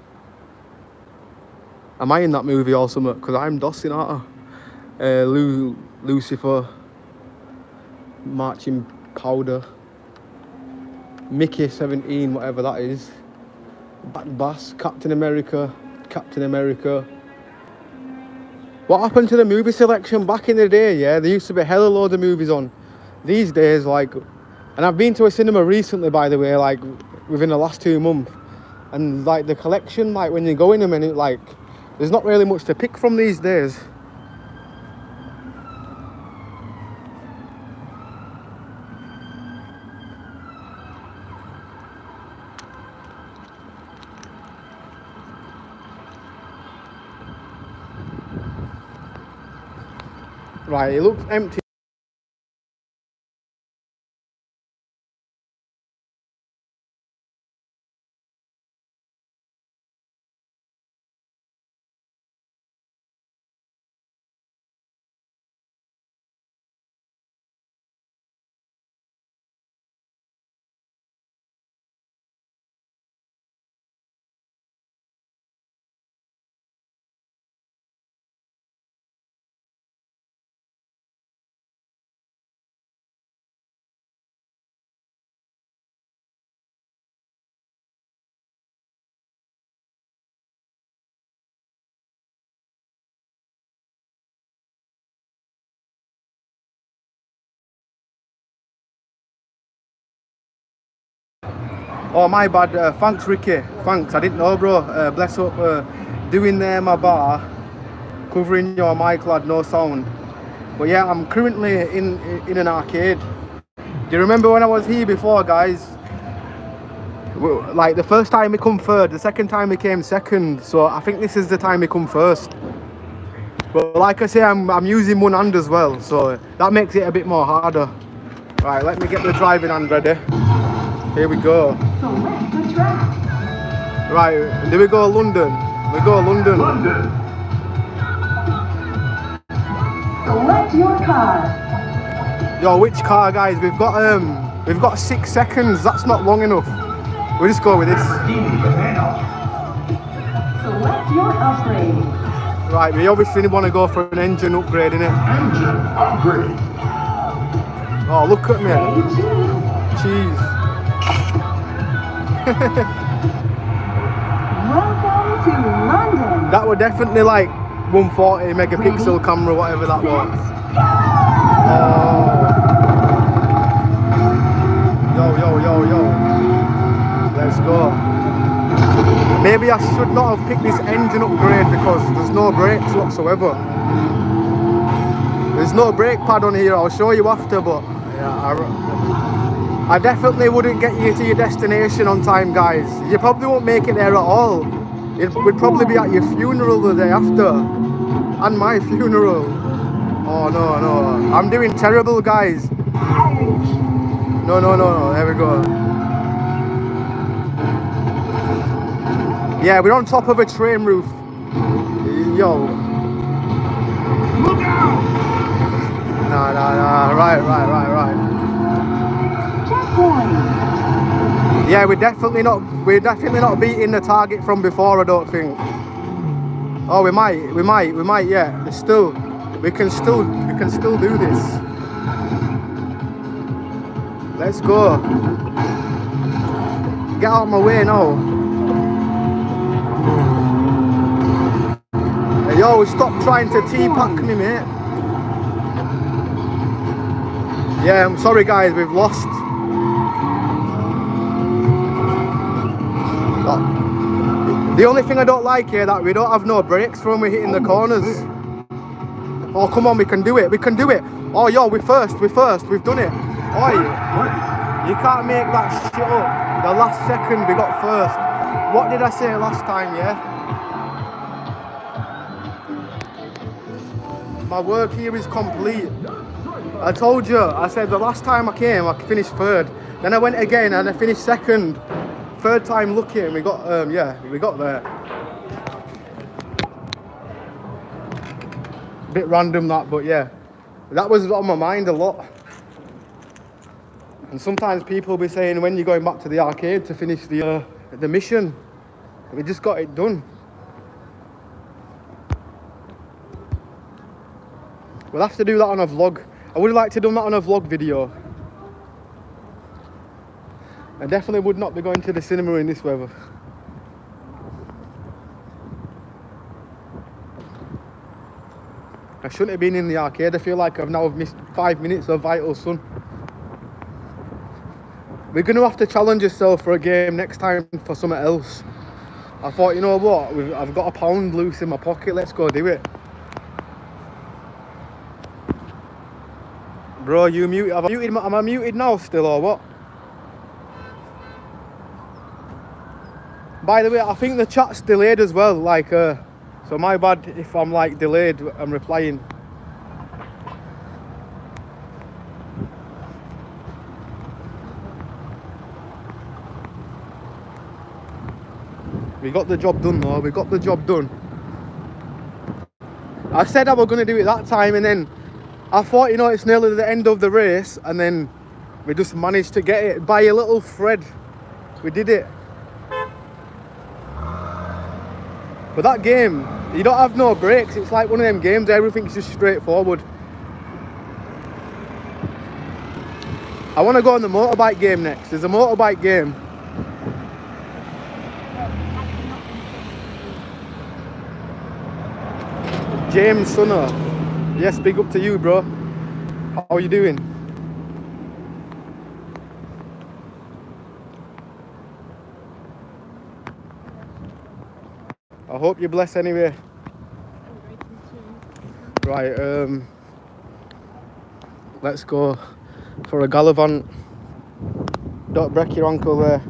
Am I in that movie or something? Because I'm Dawson, aren't I? Lucifer, Marching Powder, Mickey 17, whatever that is. Bass, Captain America. What happened to the movie selection back in the day? Yeah, there used to be hella load of movies on. These days, like, and I've been to a cinema recently, by the way, like within the last 2 months, and like the collection, like when you go in them, and it like, there's not really much to pick from these days. Right, it looks empty. Oh, my bad. Thanks, Ricky. Thanks. I didn't know, bro. Bless up. Doing there, my bar. Covering your mic, lad. No sound. But yeah, I'm currently in an arcade. Do you remember when I was here before, guys? Like the first time we come third, the second time we came second. So I think this is the time we come first. But like I say, I'm using one hand as well, so that makes it a bit more harder. Right, let me get the driving hand ready. Here we go. Select the track. Right, do we go London? We go London. Select your car. Yo, which car, guys? We've got 6 seconds. That's not long enough. We'll just go with this. Select your upgrade. Right, we obviously want to go for an engine upgrade, innit? Engine upgrade. Oh, look at me. Say cheese. Cheese. Welcome to London. That were definitely like 140 megapixel camera, whatever that was. Oh. Yo. Let's go. Maybe I should not have picked this engine upgrade because there's no brakes whatsoever. There's no brake pad on here. I'll show you after, but yeah, I definitely wouldn't get you to your destination on time, guys. You probably won't make it there at all. It would probably be at your funeral the day after. And my funeral. Oh, no. I'm doing terrible, guys. No. There we go. Yeah, we're on top of a train roof. Yo. Look out! Nah. Right. Checkpoint. Yeah, we're definitely not beating the target from before, I don't think. Oh, we might, yeah. We can still do this. Let's go. Get out of my way now. Hey, yo, stop trying to T-pack me, mate. Yeah, I'm sorry, guys, we've lost. The only thing I don't like here that we don't have no brakes when we're hitting the corners. Oh, come on, we can do it. Oh, yo, we're first, we've done it. Oi, you can't make that shit up. The last second we got first. What did I say last time, yeah? My work here is complete. I told you, I said the last time I came, I finished third. Then I went again and I finished second. Third time lucky, and we got we got there. Bit random that, but yeah, that was on my mind a lot. And sometimes people be saying, when you're going back to the arcade to finish the mission, we just got it done. We'll have to do that on a vlog. I would like to do that on a vlog video. I definitely would not be going to the cinema in this weather. I shouldn't have been in the arcade. I feel like I've now missed 5 minutes of vital sun. We're going to have to challenge yourself for a game next time for something else. I thought, you know what, I've got £1 loose in my pocket, let's go do it. Bro, you muted, am I muted now still or what? By the way, I think the chat's delayed as well, like, so my bad if I'm like delayed, I'm replying. We got the job done though, we got the job done. I said I was going to do it that time and then I thought, you know, it's nearly the end of the race and then we just managed to get it by a little thread. We did it. But that game, you don't have no breaks. It's like one of them games, everything's just straightforward. I want to go on the motorbike game next. There's a motorbike game. James Sunner. Yes, big up to you, bro. How are you doing? I hope you're blessed anyway. Right, let's go for a gallivant. Don't break your ankle there.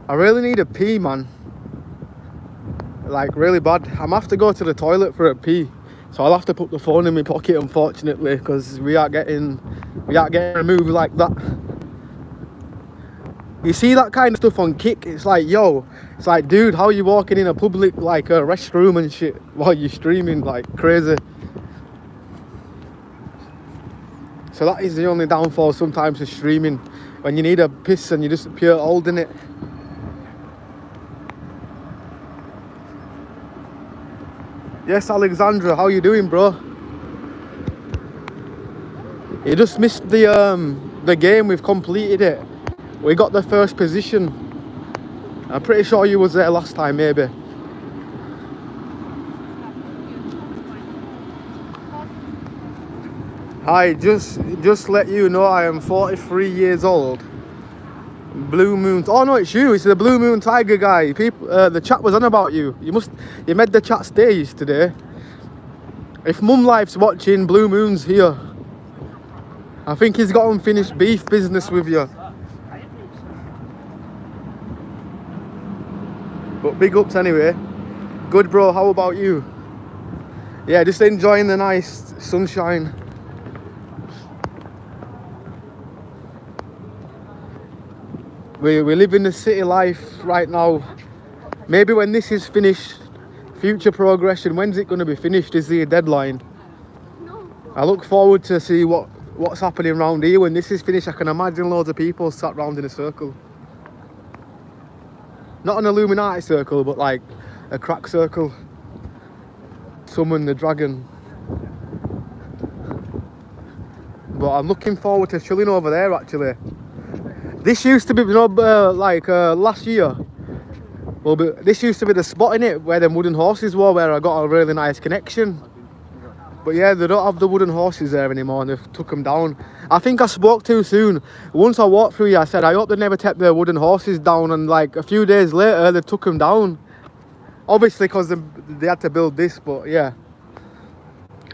I really need a pee, man. Like really bad. I'm gonna have to go to the toilet for a pee. So I'll have to put the phone in my pocket, unfortunately, because we aren't getting removed like that. You see that kind of stuff on Kick, it's like, yo, it's like, dude, how are you walking in a public, like a restroom and shit while you're streaming, like crazy. So that is the only downfall sometimes of streaming, when you need a piss and you just pure holding it. Yes, Alexandra, how you doing, bro? You just missed the game, we've completed it. We got the first position. I'm pretty sure you was there last time, maybe. Hi, just let you know I am 43 years old. Blue Moon. Oh no, it's you. It's the Blue Moon Tiger guy. People, the chat was on about you. You made the chat stays today. If Mum Life's watching, Blue Moon's here. I think he's got unfinished beef business with you. But big ups anyway. Good, bro. How about you? Yeah, just enjoying the nice sunshine. We live in the city life right now. Maybe when this is finished, future progression, when's it going to be finished is the deadline. I look forward to see what's happening around here. When this is finished, I can imagine loads of people sat round in a circle. Not an Illuminati circle, but like a crack circle. Summon the dragon. But I'm looking forward to chilling over there actually. This used to be, you know, last year. Well, this used to be the spot in it where them wooden horses were, where I got a really nice connection. But yeah, they don't have the wooden horses there anymore and they've took them down. I think I spoke too soon. Once I walked through here, I said, I hope they never kept their wooden horses down, and like a few days later, they took them down. Obviously, because they had to build this, but yeah.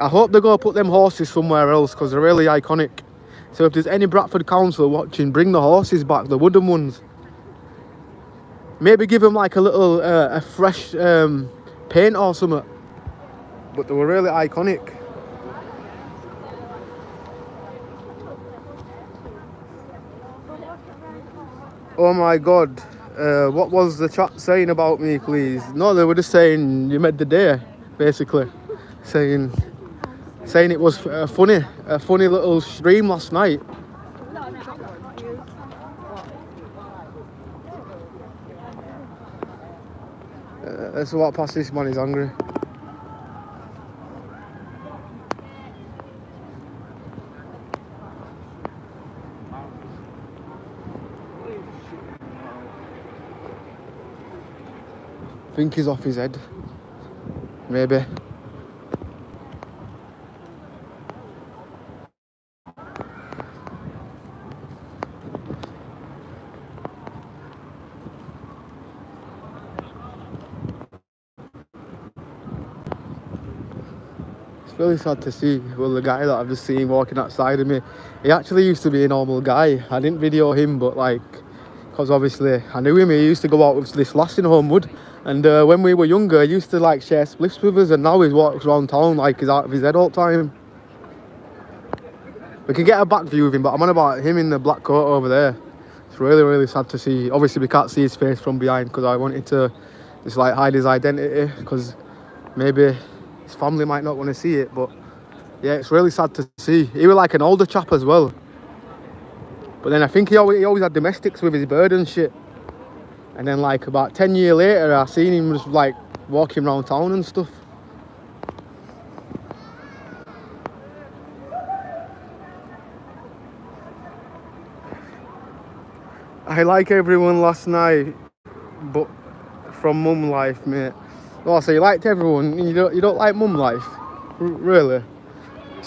I hope they go put them horses somewhere else, because they're really iconic. So if there's any Bradford council watching, bring the horses back, the wooden ones. Maybe give them like a little, a fresh paint or something. But they were really iconic. Oh my god, what was the chat saying about me, please? No, they were just saying you made the day, basically. Saying it was a funny little stream last night. Let's walk past this man, he's hungry. I think he's off his head. Maybe. It's really sad to see. Well, the guy that I've just seen walking outside of me, he actually used to be a normal guy. I didn't video him, but like, because obviously I knew him. He used to go out with this lass in Homewood, and when we were younger, he used to like share spliffs with us, and now he walks around town like he's out of his head all the time. We can get a back view of him, but I'm on about him in the black coat over there. It's really, really sad to see. Obviously, we can't see his face from behind because I wanted to just like hide his identity, because maybe his family might not want to see it. But yeah, it's really sad to see. He was like an older chap as well. But then I think he always had domestics with his bird and shit. And then like about 10 years later, I seen him just like walking around town and stuff. I like everyone last night, but from Mum Life, mate. Oh, so you liked everyone, and you don't like Mum Life? Really?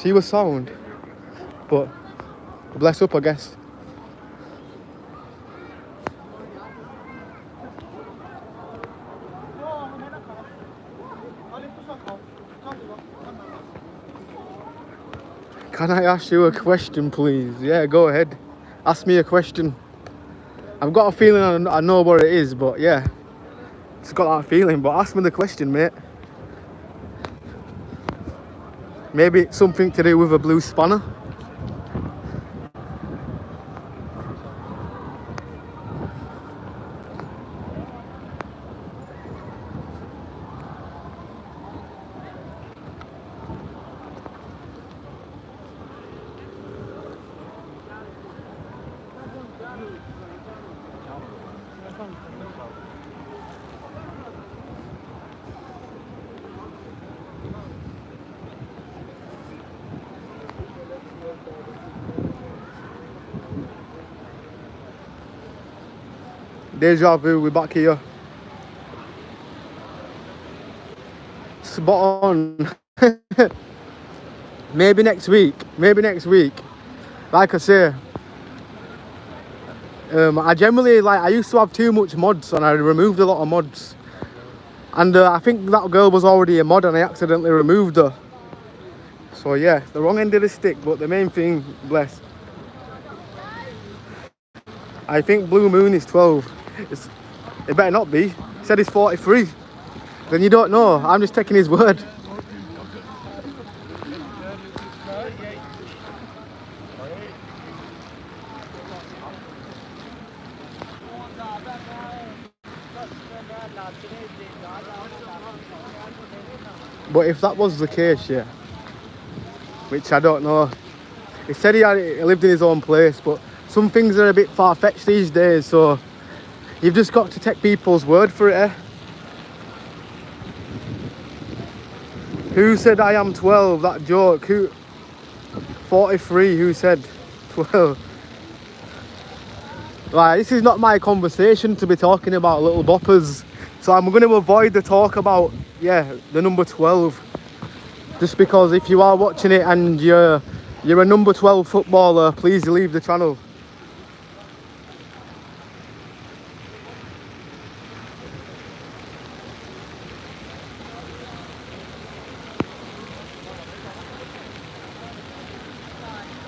She was sound, but bless up, I guess. Can I ask you a question, please? Yeah, go ahead. Ask me a question. I've got a feeling I know what it is, but yeah. Just got that feeling, but ask me the question, mate. Maybe it's something to do with a blue spanner. Deja vu, we're back here. Spot on. Maybe next week. Like I say, I generally I used to have too much mods, and I removed a lot of mods. And I think that girl was already a mod, and I accidentally removed her. So yeah, the wrong end of the stick, but the main thing, bless. I think Blue Moon is 12. It better not be. He said he's 43. Then you don't know. I'm just taking his word. But if that was the case, yeah, which I don't know. He said he lived in his own place, but some things are a bit far-fetched these days, so you've just got to take people's word for it, eh? Who said I am 12? That joke. Who? 43. Who said 12? Right, this is not my conversation to be talking about little boppers, so I'm going to avoid the talk about, yeah, the number 12. Just because if you are watching it and you're a number 12 footballer, please leave the channel.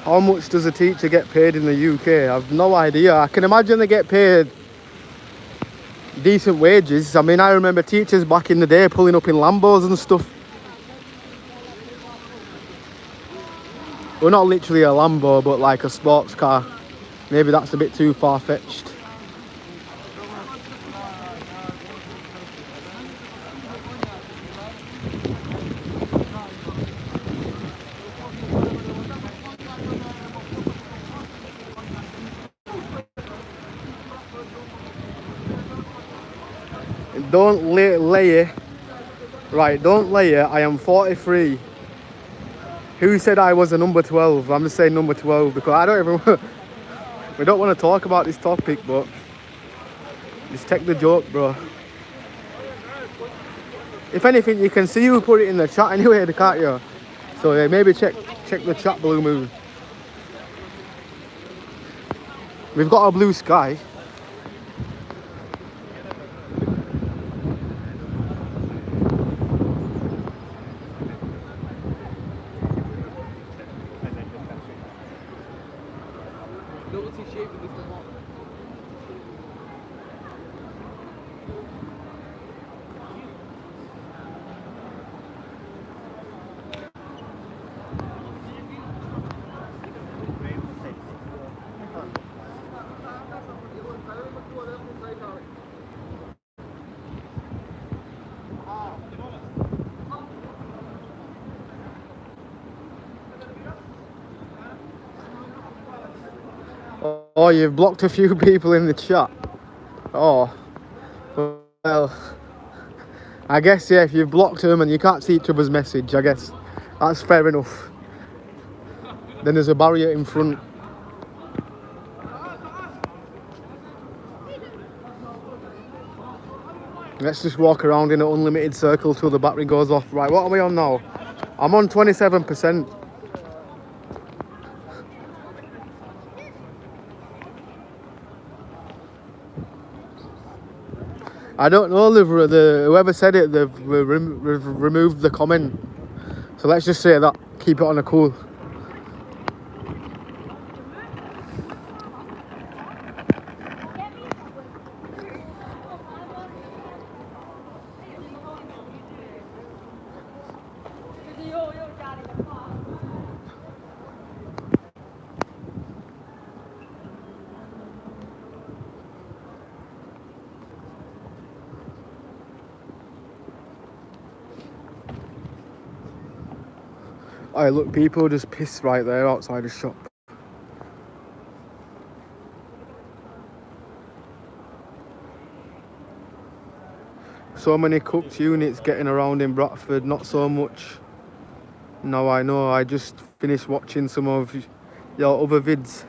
How much does a teacher get paid in the UK? I've no idea. I can imagine they get paid decent wages. I mean, I remember teachers back in the day pulling up in Lambos and stuff. Well, not literally a Lambo, but like a sports car. Maybe that's a bit too far-fetched. Don't lay right, don't lay I am 43. Who said I was a number 12? I'm just saying number 12 because I don't even we don't want to talk about this topic, but just take the joke, bro. If anything, you can see who put it in the chat anyway, can't you? So yeah, maybe check the chat, Blue Moon. We've got a blue sky. Oh, you've blocked a few people in the chat. Oh, well, I guess, yeah, if you've blocked them and you can't see each other's message, I guess that's fair enough. Then there's a barrier in front. Let's just walk around in an unlimited circle till the battery goes off. Right, what are we on now? I'm on 27%. I don't know, whoever said it, they've removed the comment. So let's just say that, keep it on a cool. Oh, look, people just pissed right there outside the shop. So many cooked units getting around in Bradford, not so much. No, I know, I just finished watching some of your other vids.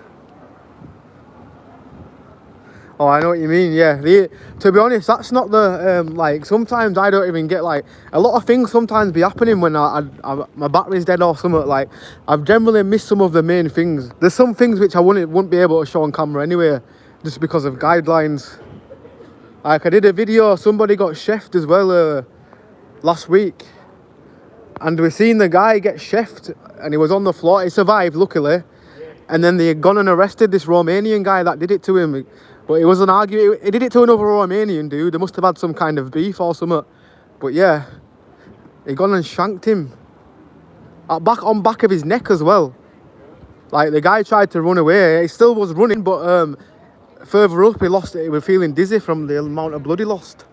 Oh, I know what you mean, yeah. To be honest, that's not the, like, sometimes I don't even get, like, a lot of things sometimes be happening when my battery's dead or something. Like, I've generally missed some of the main things. There's some things which I wouldn't be able to show on camera anyway, just because of guidelines. Like, I did a video, somebody got chefed as well last week. And we seen the guy get chefed, and he was on the floor. He survived, luckily. And then they had gone and arrested this Romanian guy that did it to him. But it was an argument. He did it to another Romanian dude. They must have had some kind of beef or something. But yeah, he gone and shanked him. On back of his neck as well. Like, the guy tried to run away. He still was running, but further up he lost it. He was feeling dizzy from the amount of blood he lost.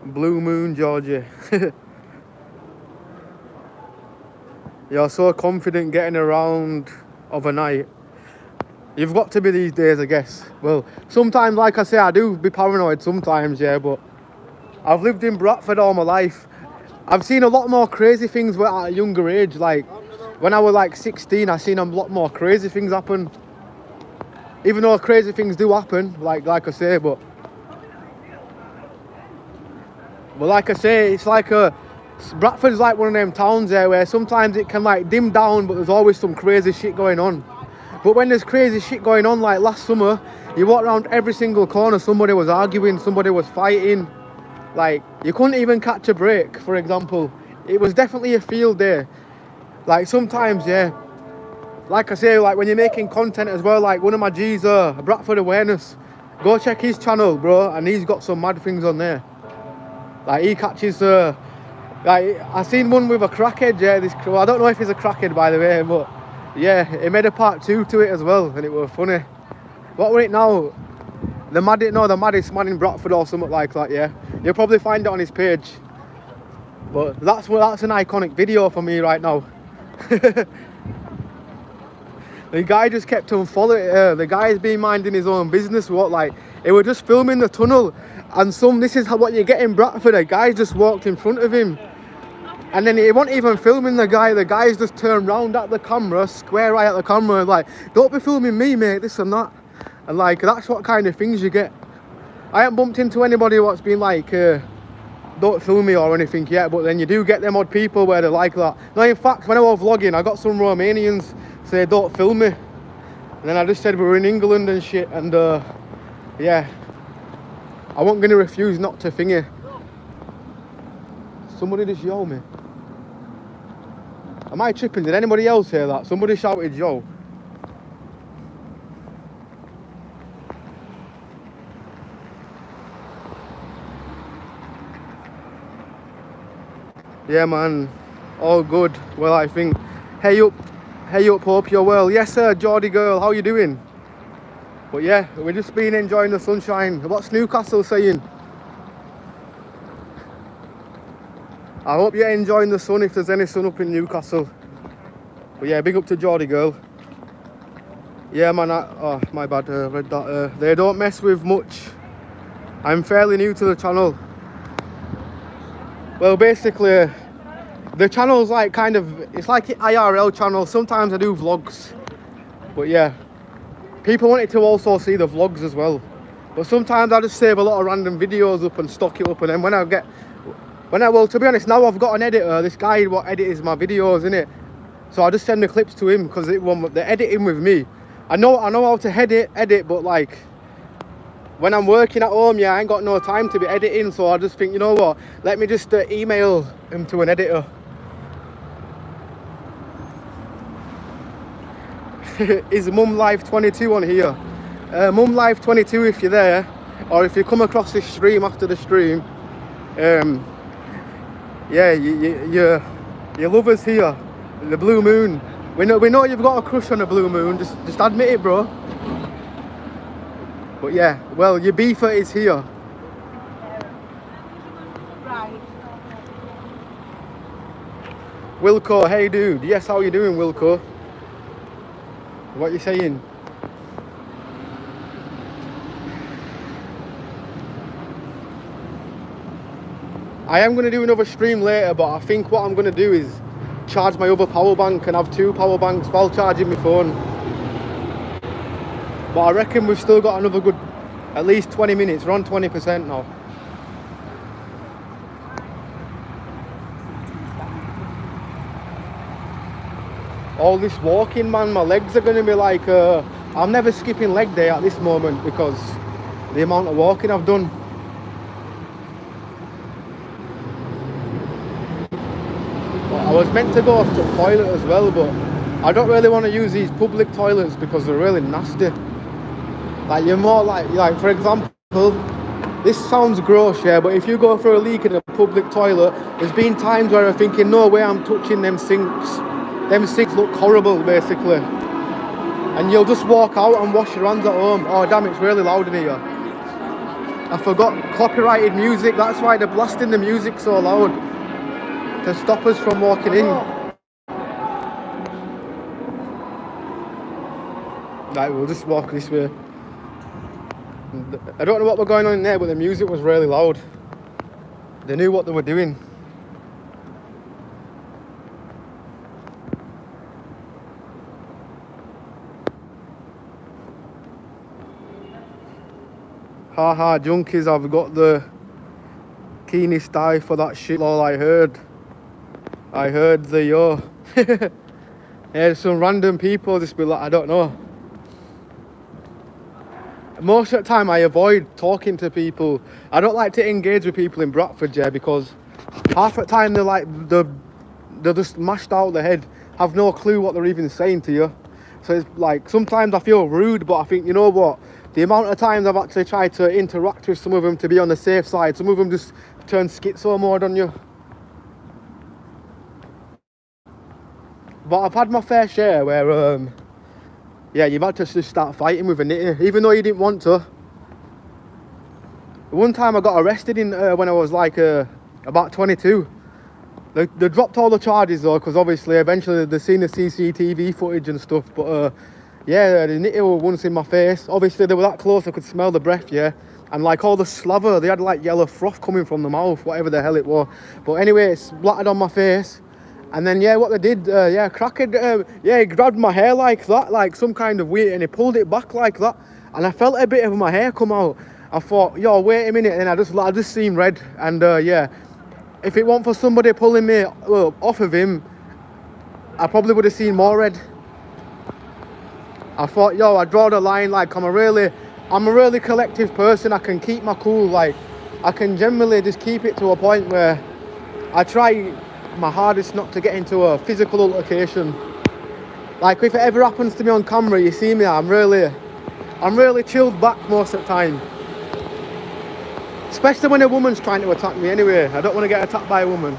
Blue Moon, Georgia. You're so confident getting around overnight. You've got to be these days, I guess. Well, sometimes, like I say, I do be paranoid sometimes, yeah, but I've lived in Bradford all my life. I've seen a lot more crazy things at a younger age. Like, when I was like 16, I seen a lot more crazy things happen. Even though crazy things do happen, like I say, but like I say, it's like Bradford's like one of them towns there where sometimes it can like dim down, but there's always some crazy shit going on. But when there's crazy shit going on, like last summer, You walk around every single corner, somebody was arguing, somebody was fighting. Like, you couldn't even catch a break, for example. It was definitely a field day. Like, sometimes, yeah, like I say, like when you're making content as well, like one of my G's, Bradford Awareness, go check his channel, bro, and he's got some mad things on there. Like, he catches, like, I seen one with a crackhead, yeah, well, I don't know if he's a crackhead, by the way, but yeah, he made a part 2 to it as well, and it was funny. What were it now? The maddest man in Bradford or something like that, yeah. You'll probably find it on his page. But that's an iconic video for me right now. The guy just kept on following. The guy's been minding his own business. He was just filming the tunnel, and this is what you get in Bradford. A guy just walked in front of him, and then he wasn't even filming the guy. The guy's just turned round at the camera, square eye at the camera, and like, don't be filming me, mate, this and that. And like, that's what kind of things you get. I haven't bumped into anybody what's been like, don't film me or anything yet, but then you do get them odd people where they're like that. No, in fact, when I was vlogging, I got some Romanians say don't film me, and then I just said we were in England and shit, and yeah, I wasn't gonna refuse not to thingy. Somebody just yelled me. Am I tripping? Did anybody else hear that? Somebody shouted yo. Yeah, man, all good. Well, I think, hey up, hope you're well. Yes sir, Geordie girl, how you doing? But yeah, we're just been enjoying the sunshine. What's Newcastle saying? I hope you're enjoying the sun, if there's any sun up in Newcastle. But yeah, big up to Geordie girl. Yeah man, oh my bad, read that. They don't mess with much. I'm fairly new to the channel. Well, basically, the channel's like it's like an IRL channel. Sometimes I do vlogs, but yeah, people wanted to also see the vlogs as well. But sometimes I just save a lot of random videos up and stock it up, and then well, to be honest, now I've got an editor. This guy what edits my videos, innit? So I just send the clips to him because they're editing with me. I know how to edit, but like, when I'm working at home, yeah, I ain't got no time to be editing, so I just think, you know what, let me just email him to an editor. Is Mum Life 22 on here? Mum Life 22 if you're there, or if you come across this stream after the stream, yeah, your lover's here, the Blue Moon. We know you've got a crush on the Blue Moon, just admit it, bro. But yeah, well, your beefer is here. Right. Wilco, hey dude. Yes, how you doing, Wilco? What you saying? I am going to do another stream later, but I think what I'm going to do is charge my other power bank and have 2 power banks while charging my phone. But I reckon we've still got another good, at least 20 minutes. We're on 20% now. All this walking, man, my legs are going to be like, I'm never skipping leg day at this moment because the amount of walking I've done. But I was meant to go to the toilet as well, but I don't really want to use these public toilets because they're really nasty. Like, you're more like for example, this sounds gross, yeah, but if you go for a leak in a public toilet, there's been times where I'm thinking, no way I'm touching them sinks. Them sinks look horrible, basically. And you'll just walk out and wash your hands at home. Oh damn, it's really loud in here. I forgot copyrighted music, that's why they're blasting the music so loud, to stop us from walking in. Right, we'll just walk this way. I don't know what was going on in there, but the music was really loud. They knew what they were doing. Haha, junkies, I've got the keenest eye for that shit, lol. I heard the yo. Yeah, some random people just be like, I don't know. most of the time I avoid talking to people. I don't like to engage with people in Bradford, yeah, because half the time they're just mashed out of the head, have no clue what they're even saying to you. So it's like, sometimes I feel rude, but I think, you know what, the amount of times I've actually tried to interact with some of them to be on the safe side, some of them just turn schizo mode on you. But I've had my fair share where, yeah, you've had to just start fighting with a nitty, even though you didn't want to. One time I got arrested when I was like about 22. They dropped all the charges though, because obviously eventually they seen the CCTV footage and stuff. But yeah, the nitty were once in my face. Obviously they were that close I could smell the breath, yeah. And like all the slather, they had like yellow froth coming from the mouth, whatever the hell it was. But anyway, it splattered on my face. And then yeah, what they did, yeah, Cracker, yeah, he grabbed my hair like that, like some kind of weight, and he pulled it back like that. And I felt a bit of my hair come out. I thought, yo, wait a minute, and I just seen red. And yeah, if it weren't for somebody pulling me off of him, I probably would have seen more red. I thought, yo, I draw the line, like I'm a really collective person. I can keep my cool, like I can generally just keep it to a point where I try my hardest not to get into a physical altercation. Like if it ever happens to me on camera, you see me, I'm really chilled back most of the time. Especially when a woman's trying to attack me anyway. I don't want to get attacked by a woman,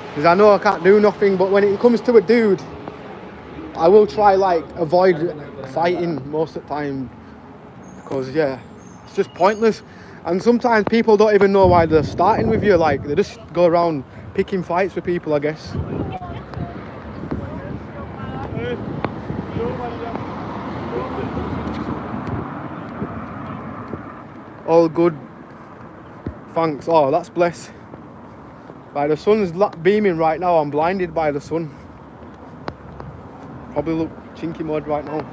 because I know I can't do nothing. But when it comes to a dude, I will try like avoid fighting most of the time, because yeah, it's just pointless. And sometimes people don't even know why they're starting with you. Like they just go around picking fights with people, I guess. All good. Thanks. Oh, that's blessed. Right, the sun's beaming right now. I'm blinded by the sun. Probably look chinky mud right now.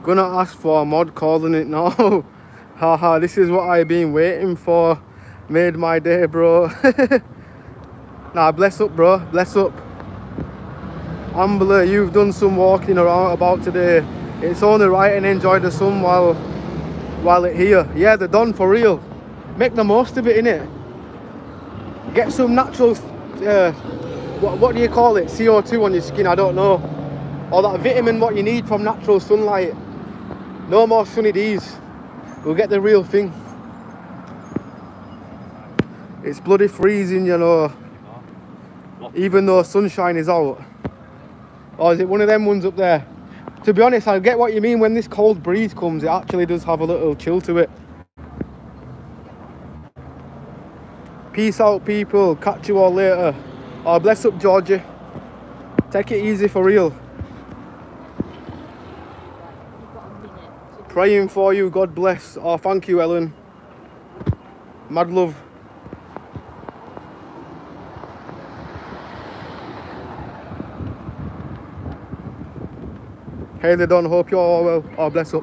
Gonna ask for a mod, calling it now. Haha, this is what I've been waiting for. Made my day, bro. Nah, bless up, bro. Bless up. Ambler, you've done some walking around about today. It's only right and enjoy the sun while it's here. Yeah, they're done for real. Make the most of it, innit? Get some natural, what do you call it? CO2 on your skin, I don't know. Or that vitamin what you need from natural sunlight. No more sunny D's. We'll get the real thing. It's bloody freezing, you know. Even though sunshine is out. Or is it one of them ones up there? To be honest, I get what you mean. When this cold breeze comes, it actually does have a little chill to it. Peace out, people. Catch you all later. Oh, bless up, Georgie. Take it easy for real. Praying for you. God bless. Oh, thank you, Ellen. Mad love. Hey, they don't hope you're all well. Oh, bless up.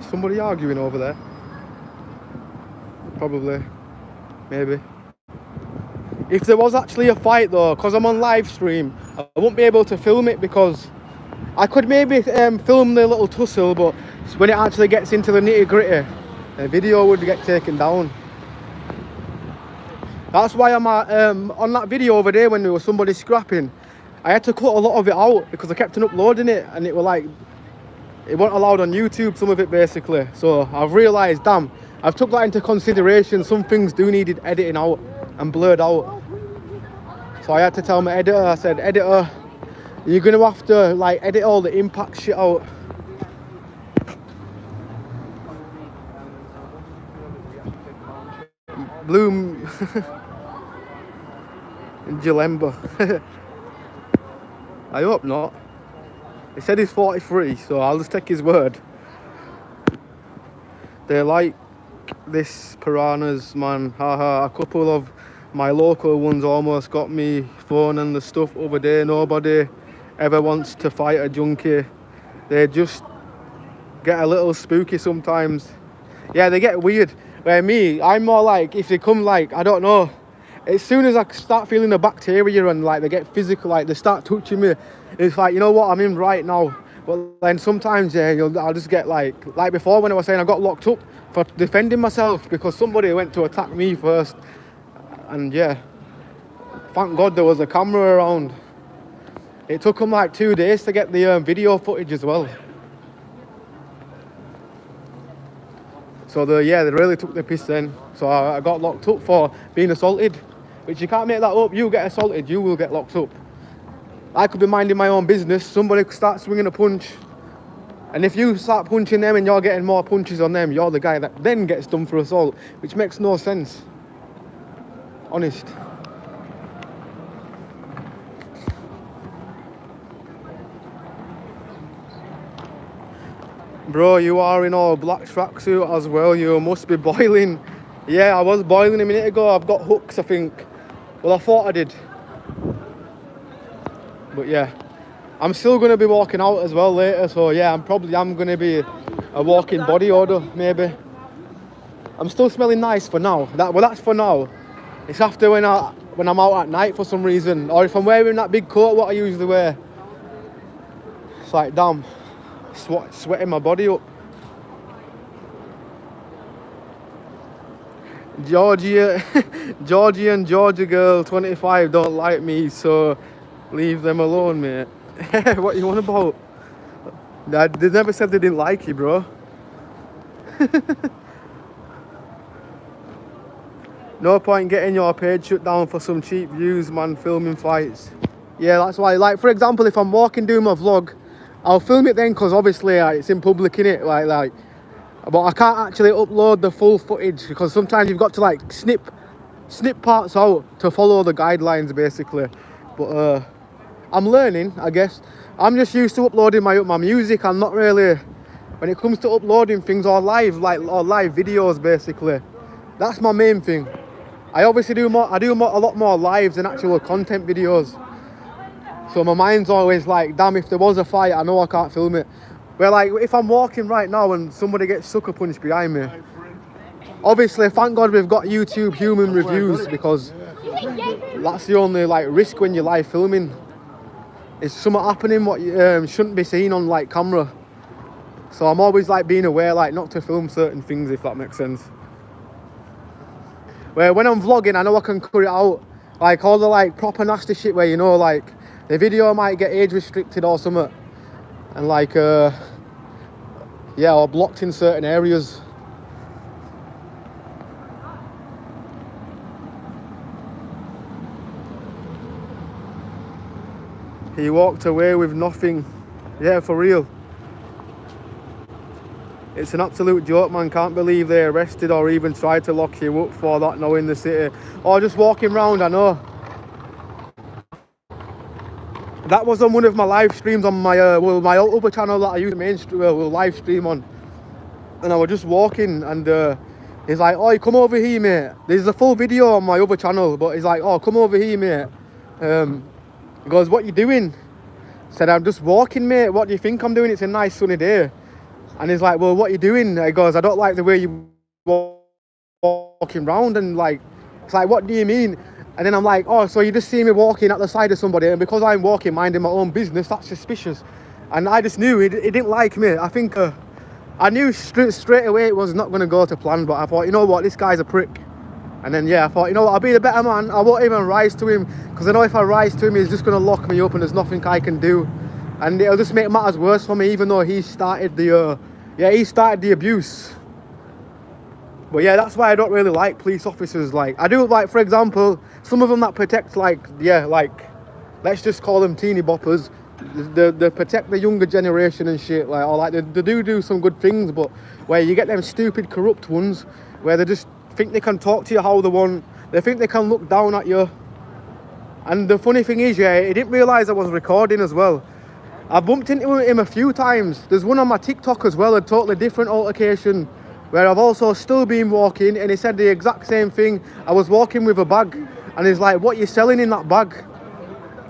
Somebody arguing over there? Probably. Maybe. If there was actually a fight though, because I'm on live stream, I won't be able to film it, because I could maybe film the little tussle, but when it actually gets into the nitty gritty, the video would get taken down. That's why I'm on that video over there when there was somebody scrapping. I had to cut a lot of it out because I kept on uploading it, and it were like, it wasn't allowed on YouTube, some of it basically. So I've realised, damn, I've took that into consideration. Some things do needed editing out and blurred out. So I had to tell my editor, I said, editor, you're going to have to like edit all the impact shit out. Bloom. Jalemba. I hope not. He said he's 43, so I'll just take his word. They like this piranhas, man. Haha. A couple of my local ones almost got me phone and the stuff over there. Nobody ever wants to fight a junkie. They just get a little spooky sometimes. Yeah, they get weird. Where me, I'm more like, if they come like, I don't know, as soon as I start feeling the bacteria and like they get physical, like they start touching me, it's like, you know what, I'm in right now. But then sometimes, yeah, I'll just get like before when I was saying I got locked up for defending myself because somebody went to attack me first. And yeah, thank God there was a camera around. It took them like 2 days to get the video footage as well. So they really took the piss then. So I got locked up for being assaulted, which you can't make that up. You get assaulted, you will get locked up. I could be minding my own business, somebody could start swinging a punch, and if you start punching them and you're getting more punches on them, you're the guy that then gets done for assault, which makes no sense. Honest. Bro, you are in all black tracksuit as well. You must be boiling. Yeah, I was boiling a minute ago. I've got hooks, I think. Well, I thought I did. But yeah, I'm still going to be walking out as well later. So yeah, I'm going to be a walking body odor, maybe. I'm still smelling nice for now. That's for now. It's after when I'm out at night for some reason. Or if I'm wearing that big coat, what I usually wear. It's like, damn. Sweating my body up. Georgia and Georgia girl 25 don't like me, so leave them alone, mate. What you want about? They never said they didn't like you, bro. No point getting your page shut down for some cheap views, man, filming fights. Yeah, that's why, like, for example, if I'm walking doing my vlog, I'll film it then, because obviously it's in public, innit? Like, but I can't actually upload the full footage because sometimes you've got to like snip parts out to follow the guidelines, basically. But I'm learning, I guess. I'm just used to uploading my music. I'm not really, when it comes to uploading things or live videos, basically. That's my main thing. I obviously do a lot more lives than actual content videos. So my mind's always like, damn, if there was a fight, I know I can't film it. Where like, if I'm walking right now and somebody gets sucker punched behind me, obviously, thank God we've got YouTube human reviews, because that's the only like risk when you're live filming. It's something happening what shouldn't be seen on like camera. So I'm always like being aware, like not to film certain things, if that makes sense. Where when I'm vlogging, I know I can cut it out. Like all the like proper nasty shit where, you know, like the video might get age restricted or something. And like, yeah, or blocked in certain areas. He walked away with nothing. Yeah, for real. It's an absolute joke, man. Can't believe they arrested or even tried to lock you up for that now in the city. Or just walking around, I know. That was on one of my live streams on my my other channel that I use live stream on. And I was just walking and he's like, oh, come over here, mate. There's a full video on my other channel, but he's like, oh, come over here, mate. He goes, what you doing? I said, I'm just walking, mate. What do you think I'm doing? It's a nice sunny day. And he's like, well, what you doing? He goes, I don't like the way you walking round. And like, it's like, what do you mean? And then I'm like, oh, so you just see me walking at the side of somebody, and because I'm walking minding my own business, that's suspicious. And I just knew he didn't like me. I think I knew straight away it was not going to go to plan, but I thought, you know what, this guy's a prick. And then yeah, I thought, you know what, I'll be the better man. I won't even rise to him, because I know if I rise to him, he's just going to lock me up and there's nothing I can do. And it'll just make matters worse for me, even though he started the abuse. But yeah, that's why I don't really like police officers. Like, I do like, for example, some of them that protect, like, yeah, like, let's just call them teeny boppers. They protect the younger generation and shit, like, or like, they do some good things, but where you get them stupid, corrupt ones, where they just think they can talk to you how they want, they think they can look down at you. And the funny thing is, yeah, he didn't realise I was recording as well. I bumped into him a few times. There's one on my TikTok as well, a totally different altercation, where I've also still been walking, and he said the exact same thing. I was walking with a bag, and he's like, what are you selling in that bag?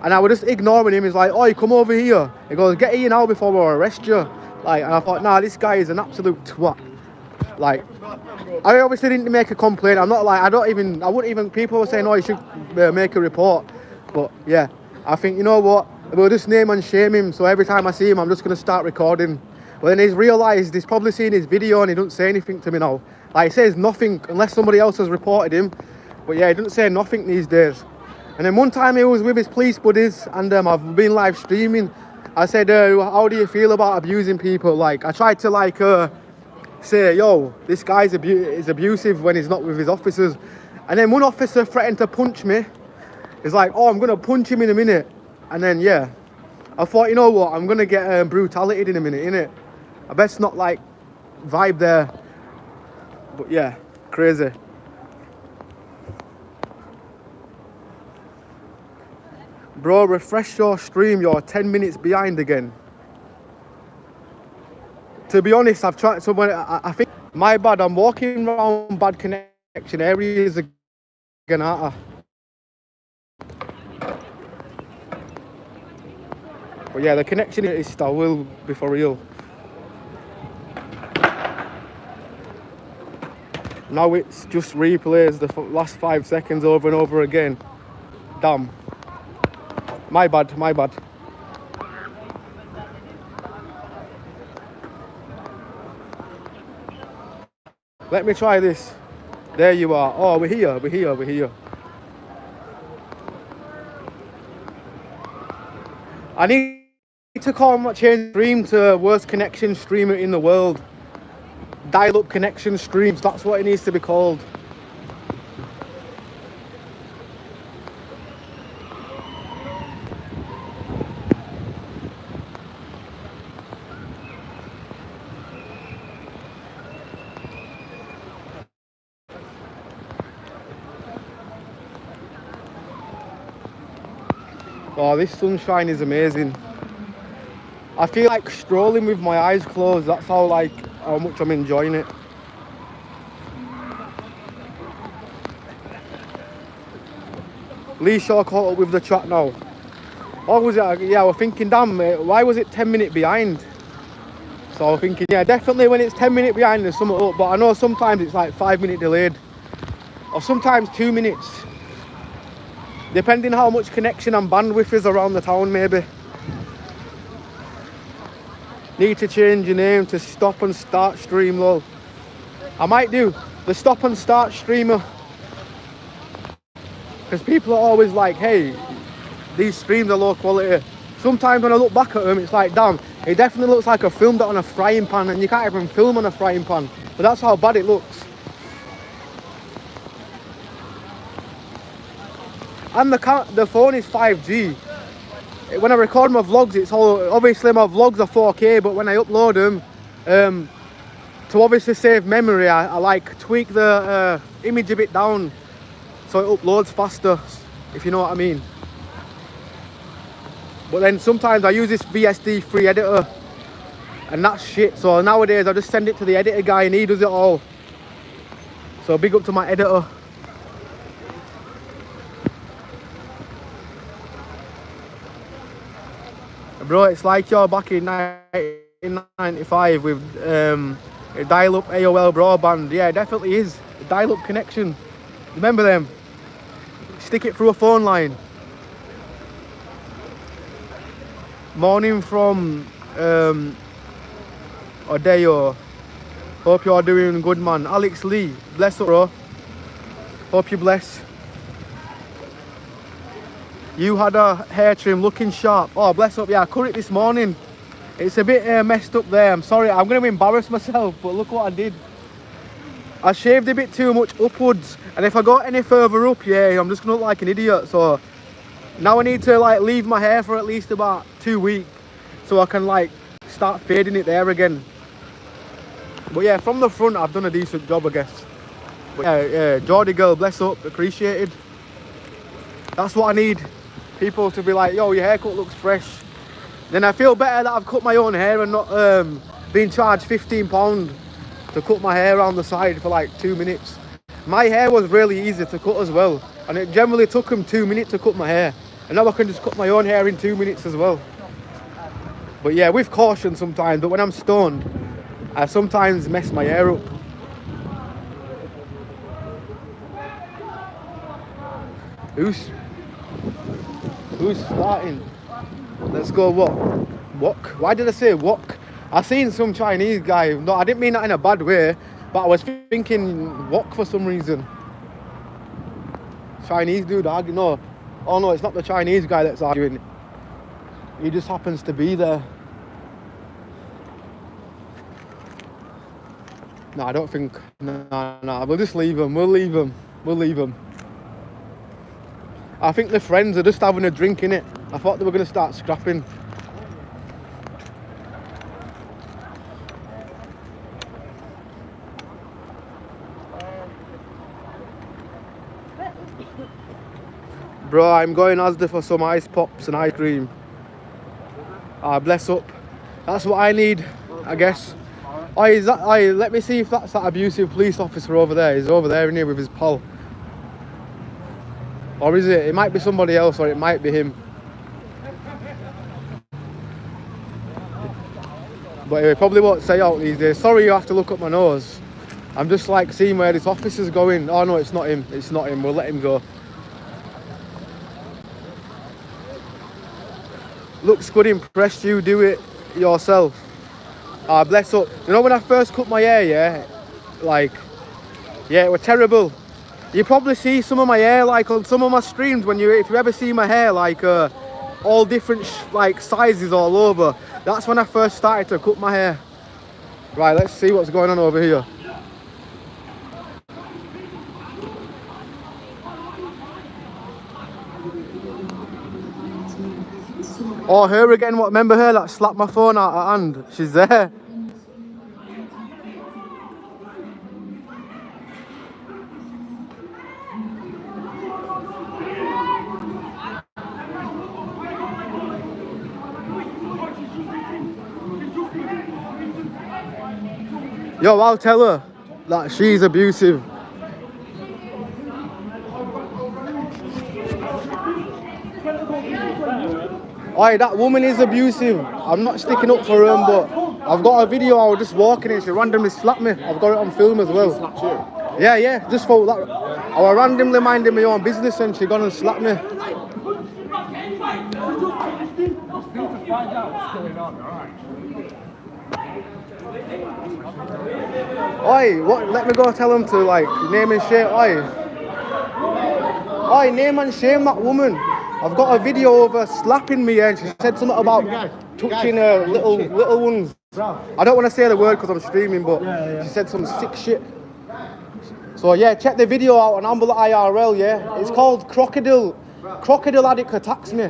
And I was just ignoring him. He's like, oh, you come over here. He goes, get here now before we arrest you. Like, and I thought, nah, this guy is an absolute twat. Like, I obviously didn't make a complaint. I'm not like, I wouldn't even, people were saying, oh, you should make a report. But yeah, I think, you know what, we'll just name and shame him. So every time I see him, I'm just going to start recording. But then he's realised, he's probably seen his video and he doesn't say anything to me now. Like, he says nothing unless somebody else has reported him. But yeah, he doesn't say nothing these days. And then one time he was with his police buddies and I've been live streaming. I said, how do you feel about abusing people? Like, I tried to like say, yo, this guy's is abusive when he's not with his officers. And then one officer threatened to punch me. He's like, oh, I'm gonna punch him in a minute. And then yeah, I thought, you know what, I'm gonna get brutality in a minute, innit? I best not like vibe there. But yeah, crazy. Bro, refresh your stream, you're 10 minutes behind again. To be honest, I've tried, so when I think, my bad, I'm walking around bad connection areas again, aren't I? But yeah, the connection is still will be for real. Now it's just replays the last 5 seconds over and over again. Damn. My bad, my bad. Let me try this. There you are. Oh, we're here, we're here, we're here. I need to change stream to worst connection streamer in the world. Dial-up connection streams, that's what it needs to be called. Oh, this sunshine is amazing. I feel like strolling with my eyes closed. That's how much I'm enjoying it. Lee Shaw caught up with the chat now. Or was it? Yeah, I was thinking, damn, why was it 10 minutes behind? So I was thinking, yeah, definitely when it's 10 minutes behind there's something up. But I know sometimes it's like 5 minute delayed. Or sometimes 2 minutes. Depending how much connection and bandwidth is around the town, maybe. Need to change your name to Stop and Start Stream, lol. I might do the Stop and Start Streamer. Because people are always like, hey, these streams are low quality. Sometimes when I look back at them, it's like, damn, it definitely looks like I filmed it on a frying pan, and you can't even film on a frying pan. But that's how bad it looks. And the phone is 5G. When I record my vlogs, it's all, obviously my vlogs are 4K, but when I upload them, to obviously save memory, I like tweak the image a bit down so it uploads faster, if you know what I mean. But then sometimes I use this VSD free editor and that's shit. So nowadays I just send it to the editor guy and he does it all. So big up to my editor. Bro, it's like you're back in 1995 with dial-up AOL broadband. Yeah, it definitely is. Dial-up connection. Remember them? Stick it through a phone line. Morning from Odeo. Hope you're doing good, man. Alex Lee, bless up, bro. Hope you bless. You had a hair trim looking sharp. Oh, bless up. Yeah, I cut it this morning. It's a bit messed up there. I'm sorry. I'm going to embarrass myself, but look what I did. I shaved a bit too much upwards. And if I go any further up, yeah, I'm just going to look like an idiot. So now I need to like leave my hair for at least about 2 weeks. So I can like start fading it there again. But yeah, from the front, I've done a decent job, I guess. But yeah, Geordie girl, bless up. Appreciated. That's what I need. People to be like, yo, your haircut looks fresh. Then I feel better that I've cut my own hair and not being charged £15 to cut my hair around the side for like 2 minutes. My hair was really easy to cut as well, and it generally took them 2 minutes to cut my hair, and now I can just cut my own hair in 2 minutes as well. But yeah, with caution sometimes. But when I'm stoned, I sometimes mess my hair up. Who's starting? Let's go walk. Why did I say walk? I seen some Chinese guy. No, I didn't mean that in a bad way, but I was thinking walk for some reason. Chinese dude arguing. No, oh no, it's not the Chinese guy that's arguing. He just happens to be there. No, I don't think. No. We'll just leave him. We'll leave him. I think the friends are just having a drink in it. I thought they were going to start scrapping. Bro, I'm going Asda for some ice pops and ice cream. Bless up. That's what I need, I guess. Let me see if that's that abusive police officer over there. He's over there in here with his pal. Or is it? It might be somebody else, or it might be him. But he probably won't say out these days. Sorry you have to look up my nose. I'm just like seeing where this officer's going. Oh no, it's not him. It's not him. We'll let him go. Looks good, impressed you. Do it yourself. Bless up. You know when I first cut my hair, yeah? Like, yeah, it was terrible. You probably see some of my hair like on some of my streams if you ever see my hair like all different like sizes all over. That's when I first started to cut my hair. Right, let's see what's going on over here. Oh, her again. What? Remember her that slapped my phone out of her hand? She's there. Yo, I'll tell her that she's abusive. Oi, that woman is abusive. I'm not sticking up for her, but I've got a video. I was just walking and she randomly slapped me. I've got it on film as well. Slapped you? Yeah. Just for that. I was randomly minding my own business and she gone and slapped me. Just need to find out what's going on, alright? Oi, what? Let me go tell them to like name and shame. Oi, name and shame that woman. I've got a video of her slapping me and she said something about touching her little ones. I don't want to say the word because I'm streaming, but she said some sick shit. So yeah, check the video out on Ambler IRL, yeah? It's called Crocodile. Crocodile Addict attacks me.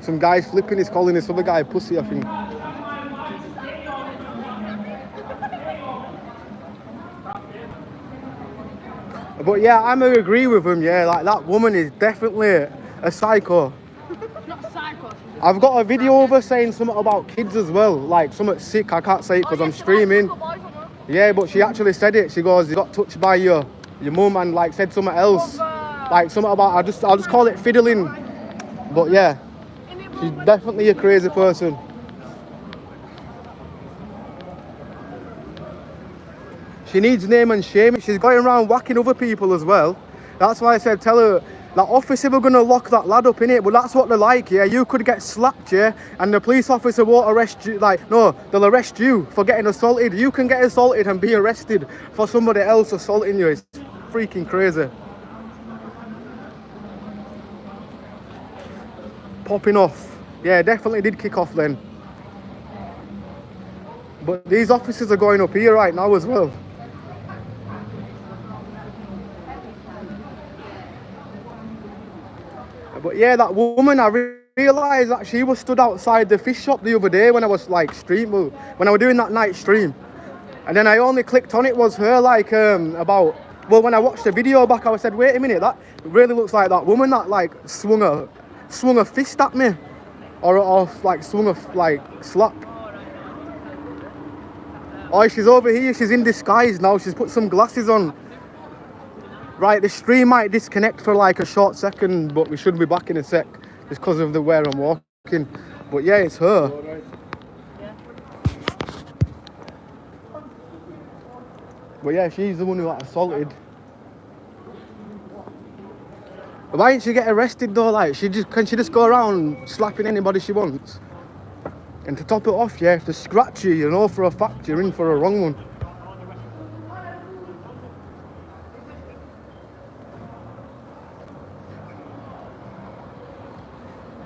Some guy's flipping, he's calling this other guy a pussy, I think. But yeah, I'm gonna agree with him, yeah, like that woman is definitely a psycho. Not psycho. I've got a video of her saying something about kids as well, like something sick, I can't say it because I'm streaming. Yeah, but she actually said it. She goes, you got touched by your mum and like said something else. Like something about, I'll just call it fiddling. But yeah, she's definitely a crazy person. She needs name and shame. She's going around whacking other people as well. That's why I said tell her, that officer we're gonna lock that lad up in it, but that's what they're like, yeah. You could get slapped, yeah, and the police officer won't arrest you. Like, no, they'll arrest you for getting assaulted. You can get assaulted and be arrested for somebody else assaulting you. It's freaking crazy. Popping off. Yeah, definitely did kick off then. But these officers are going up here right now as well. But yeah, that woman, I realised that she was stood outside the fish shop the other day when I was like when I was doing that night stream. And then I only clicked on it was her like when I watched the video back I said, wait a minute, that really looks like that woman that like swung a fist at me. Or like swung a like slap. Oh, she's over here. She's in disguise now. She's put some glasses on. Right, the stream might disconnect for like a short second, but we should be back in a sec. Just because of the where I'm walking. But yeah, it's her. But yeah, she's the one who got assaulted. Why didn't she get arrested though? Like, can she just go around slapping anybody she wants? And to top it off, yeah, if they scratch you, you know for a fact you're in for a wrong one.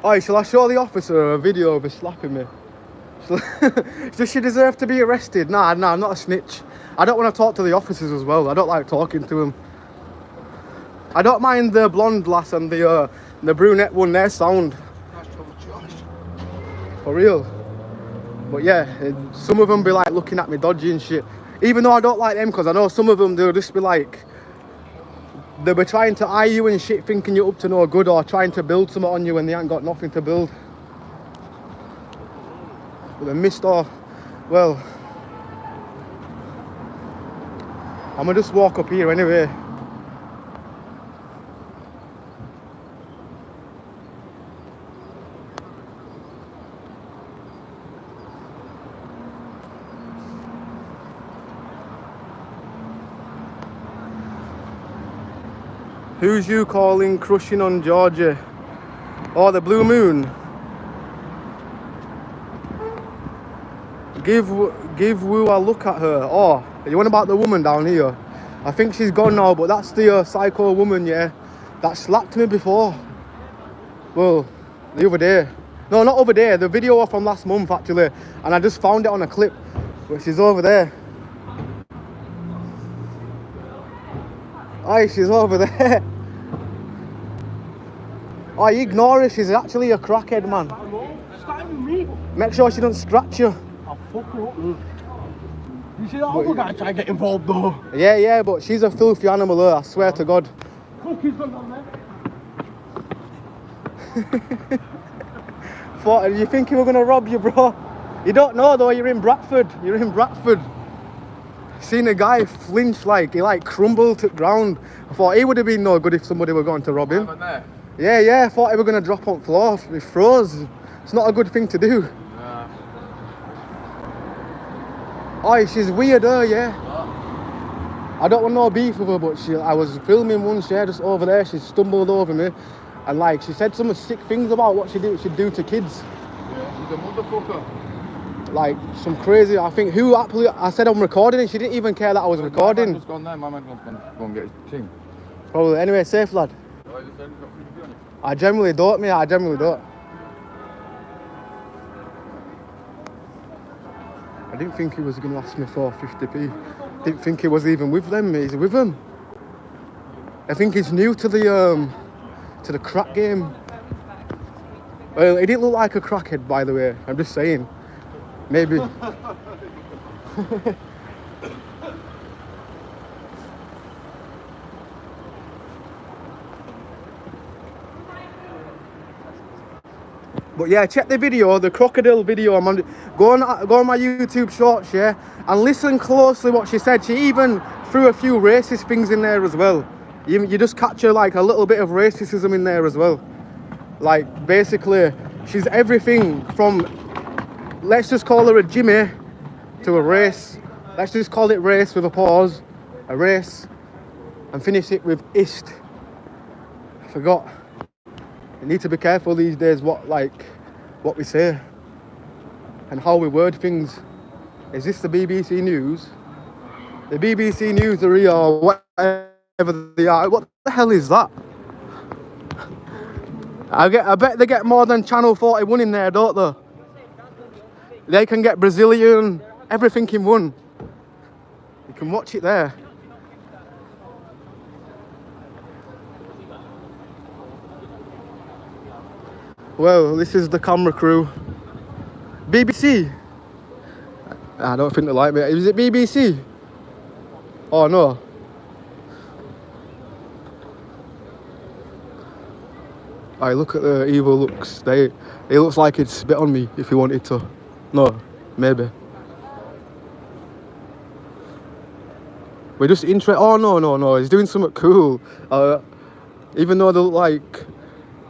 Oh, shall I show the officer a video of her slapping me? Does she deserve to be arrested? Nah, I'm not a snitch. I don't want to talk to the officers as well. I don't like talking to them. I don't mind the blonde lass and the brunette one, their sound. For real. But yeah, some of them be like looking at me dodgy and shit. Even though I don't like them, because I know some of them, they'll just be like, they'll be trying to eye you and shit, thinking you're up to no good, or trying to build something on you when they ain't got nothing to build. But they missed off. Well, I'm gonna just walk up here anyway. Who's you calling crushing on Georgia? Oh, the blue moon. Give Woo a look at her. Oh, you want about the woman down here? I think she's gone now, but that's the psycho woman, yeah, that slapped me before. Well, the other day. No, not over there. The video from last month actually, and I just found it on a clip. But she's over there. Aye, she's over there. Oh, you ignore her. She's actually a crackhead, man. Make sure she doesn't scratch you. I'll fuck her up, man. You see that other guy trying to get involved though? Yeah, but she's a filthy animal, her, I swear to God. Cookies gone down there. What, you think he were gonna rob you, bro? You don't know though, you're in Bradford. You're in Bradford. Seen a guy flinch, like he like crumbled to the ground. I thought he would have been no good if somebody were going to rob him. Yeah, I thought he were gonna drop on the floor. He froze. It's not a good thing to do. Nah. Oh, she's weird, yeah. I don't want no beef with her, but I was filming one share just over there. She stumbled over me, and like she said some sick things about what she'd do to kids. Yeah, she's a motherfucker. Like some crazy. I think I said I'm recording, and she didn't even care that I was recording. My man just gone there. My man's gone to go and get his thing. Probably. Anyway, safe lad. I generally don't, mate. I generally don't. I didn't think he was going to ask me for 50p. Didn't think he was even with them. He's with them. I think he's new to the crack game. Well, he didn't look like a crackhead, by the way. I'm just saying. Maybe. But yeah, check the video, the crocodile video. Go on my YouTube shorts, yeah, and listen closely what she said. She even threw a few racist things in there as well. You just capture like a little bit of racism in there as well. Like basically, she's everything from, let's just call her a Jimmy, to a race. Let's just call it race with a pause, a race, and finish it with ist. I forgot. You need to be careful these days what we say and how we word things. Is this the BBC News? The BBC News are here, or whatever they are. What the hell is that? I bet they get more than Channel 41 in there, don't they? They can get Brazilian, everything in one. You can watch it there. Well, this is the camera crew. BBC? I don't think they like me. Is it BBC? Oh no. Alright, look at the evil looks. He looks like he'd spit on me if he wanted to. No, maybe. We're just interested. Oh no, he's doing something cool. Even though they look like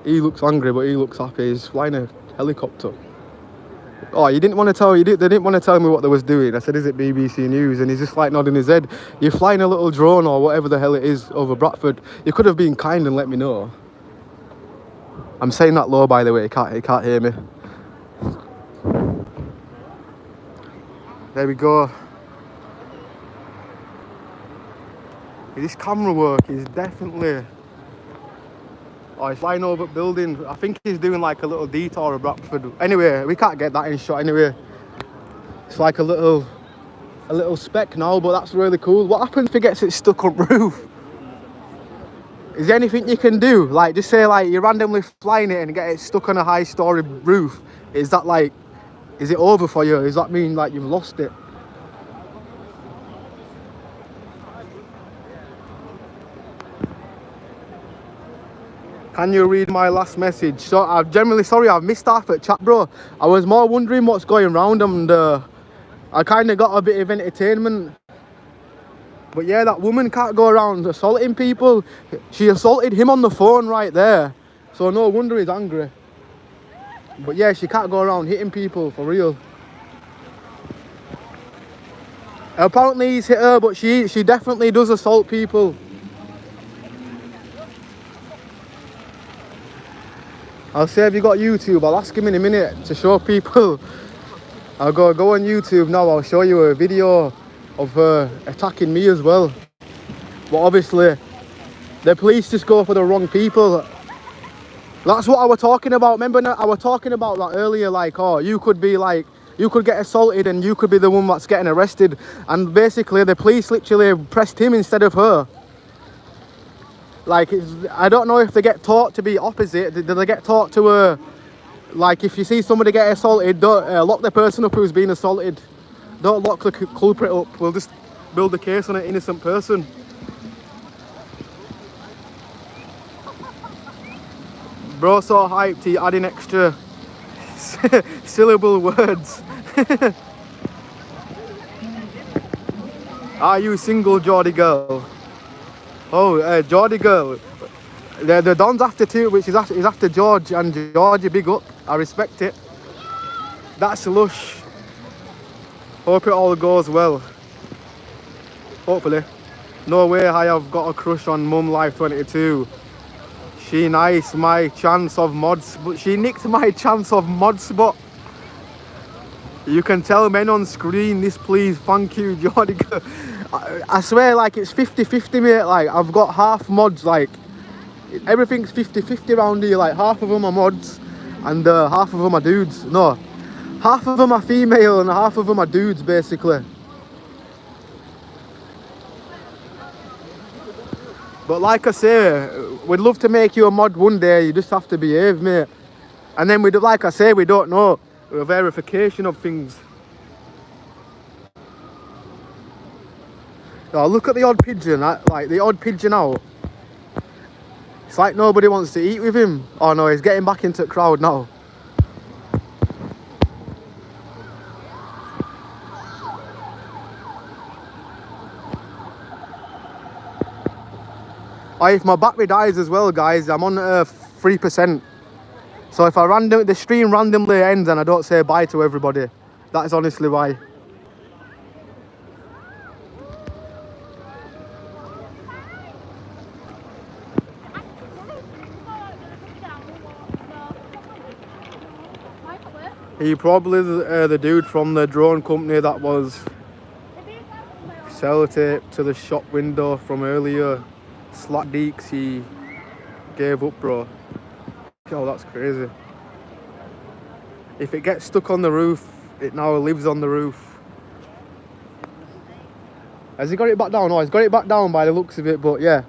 he looks angry, but he looks happy. He's flying a helicopter. Oh, you didn't want to tell. They didn't want to tell me what they was doing. I said, "Is it BBC News?" And he's just like nodding his head. You're flying a little drone or whatever the hell it is over Bradford. You could have been kind and let me know. I'm saying that low, by the way. He can't hear me. There we go. This camera work is definitely... Oh, he's flying over building. I think he's doing like a little detour of Bradford. Anyway, we can't get that in shot anyway. It's like a little speck now, but that's really cool. What happens if it gets it stuck on roof? Is there anything you can do? Like, just say like you're randomly flying it and get it stuck on a high story roof. Is that like, is it over for you? Does that mean like you've lost it? Can you read my last message? So I'm generally sorry I've missed half at chat, bro. I was more wondering what's going around, and I kind of got a bit of entertainment. But yeah, that woman can't go around assaulting people. She assaulted him on the phone right there. So no wonder he's angry. But yeah, she can't go around hitting people for real. Apparently he's hit her, but she definitely does assault people. I'll say, have you got YouTube? I'll ask him in a minute to show people. I'll go on YouTube now. I'll show you a video of her attacking me as well. But obviously, the police just go for the wrong people. That's what I was talking about. Remember, I was talking about that earlier. Like, oh, you could get assaulted and you could be the one that's getting arrested. And basically, the police literally pressed him instead of her. Like, I don't know if they get taught to be opposite. Do they get taught to, like, if you see somebody get assaulted, don't lock the person up who's been assaulted. Don't lock the culprit up. We'll just build a case on an innocent person. Bro, so hyped, he adding extra syllable words. Are you single, Geordie girl? Oh, Geordie girl. The Don's after two, which is after George, and George, big up. I respect it. That's lush. Hope it all goes well. Hopefully. No way I have got a crush on Mum Life 22. She nice, my chance of mods, but she nicked my chance of mod spot. You can tell men on screen this, please. Thank you, Geordie girl. I swear, like, it's 50-50, mate. Like, I've got half mods, like, everything's 50-50 around here. Like, half of them are mods and half of them are dudes. No, half of them are female and half of them are dudes, basically. But like I say, we'd love to make you a mod one day. You just have to behave, mate. And then like I say, we don't know a verification of things. Oh, look at the odd pigeon, like the odd pigeon out. It's like nobody wants to eat with him. Oh no, he's getting back into the crowd now. Oh, if my battery dies as well, guys, I'm on 3%. So if the stream randomly ends and I don't say bye to everybody, that is honestly why. He probably the dude from the drone company that was sellotape to the shop window from earlier. Slack deeks, he gave up, bro. Oh, that's crazy. If it gets stuck on the roof, it now lives on the roof. Has he got it back down? Oh, he's got it back down by the looks of it, but yeah.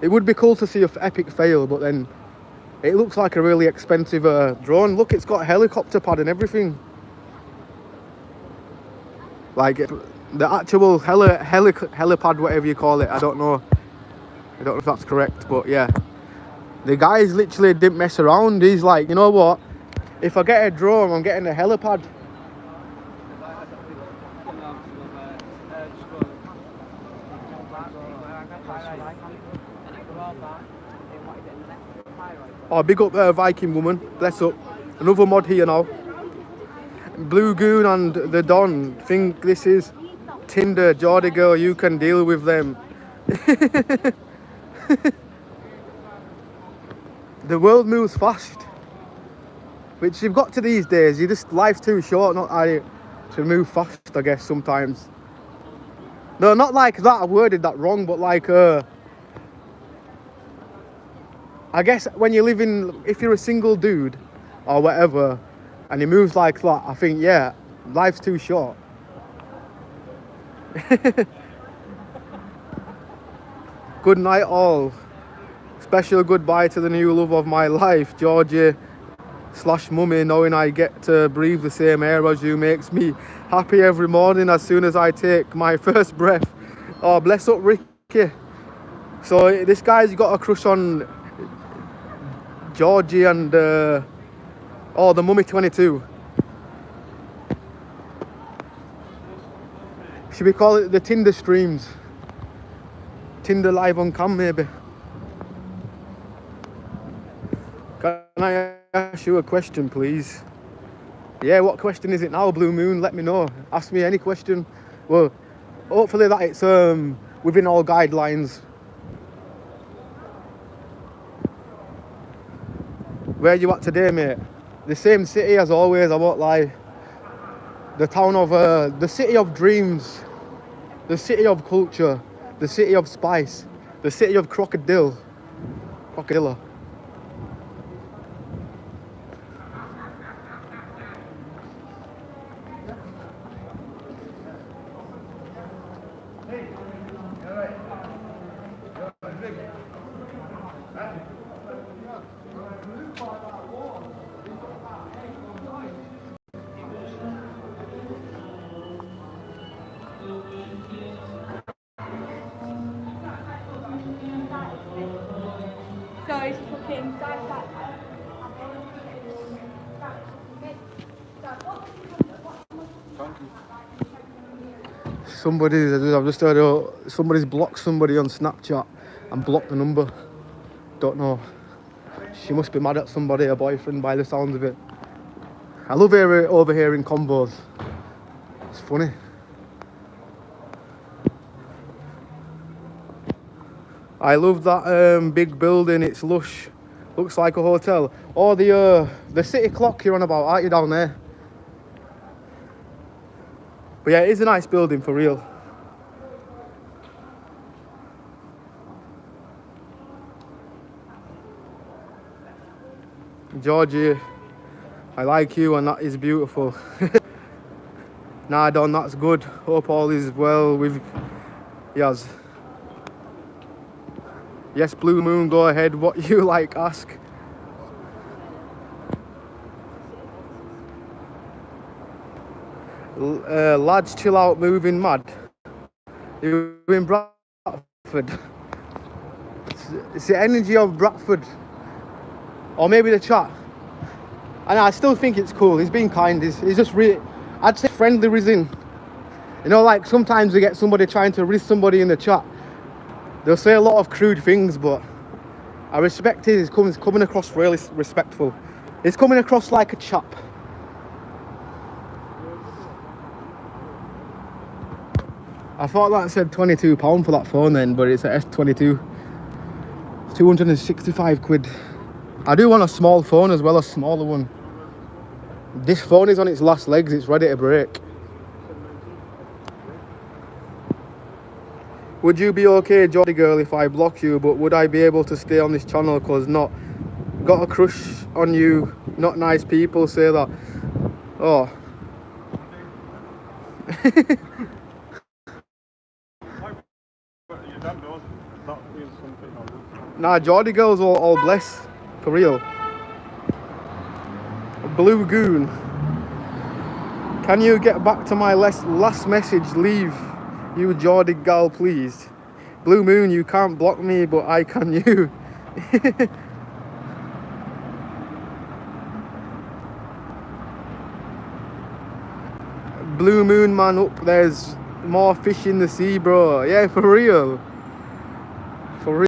It would be cool to see an epic fail, but then it looks like a really expensive drone. Look, it's got a helicopter pad and everything. Like, the actual helipad, whatever you call it, I don't know. I don't know if that's correct, but yeah. The guys literally didn't mess around. He's like, you know what? If I get a drone, I'm getting a helipad. Oh, big up Viking woman. Bless up. Another mod here now. Blue Goon and the Don think this is Tinder. Geordie girl, you can deal with them. The world moves fast, which you've got to these days. You just, life's too short not to move fast, I guess, sometimes. No, not like that, I worded that wrong, but like I guess when you live in, if you're a single dude or whatever and he moves like that, I think, yeah, life's too short. Good night all. Special goodbye to the new love of my life, Georgie / mummy. Knowing I get to breathe the same air as you makes me happy every morning as soon as I take my first breath. Oh, bless up Ricky. So this guy's got a crush on Georgie and the mummy 22. Should we call it the Tinder streams? Tinder live on cam maybe. Can I ask you a question, please? Yeah, what question is it now, Blue Moon? Let me know. Ask me any question. Well, hopefully that it's within all guidelines. Where you at today, mate? The same city as always, I won't lie. The town of, the city of dreams. The city of culture. The city of spice. The city of crocodile. Crocodilla. I've just heard somebody's blocked somebody on Snapchat and blocked the number. Don't know. She must be mad at somebody, her boyfriend, by the sounds of it. I love overhearing combos. It's funny. I love that big building. It's lush. Looks like a hotel. Oh, the city clock you're on about, aren't you, down there? But yeah, it is a nice building for real. Georgie, I like you and that is beautiful. Nah, Don, that's good. Hope all is well with Yaz. Yes, Blue Moon, go ahead. What you like, ask. Lads, chill out, moving mad. You in Bradford? It's the energy of Bradford. Or maybe the chat. And I still think it's cool. He's been kind. He's just really, I'd say friendly rizzing. You know, like sometimes we get somebody trying to riz somebody in the chat. They'll say a lot of crude things, but I respect it. He's coming across really respectful. He's coming across like a chap. I thought that said £22 for that phone then, but it's an S22. It's 265 quid. I do want a small phone as well, a smaller one. This phone is on its last legs, it's ready to break. Would you be okay, Geordie girl, if I block you, but would I be able to stay on this channel? Cause not got a crush on you, not nice people say that. Oh. Nah, Geordie girls all bless, for real. Blue Goon. Can you get back to my last message? Leave you Geordie gal, please. Blue Moon, you can't block me, but I can you. Blue Moon man up, there's more fish in the sea, bro. Yeah, for real.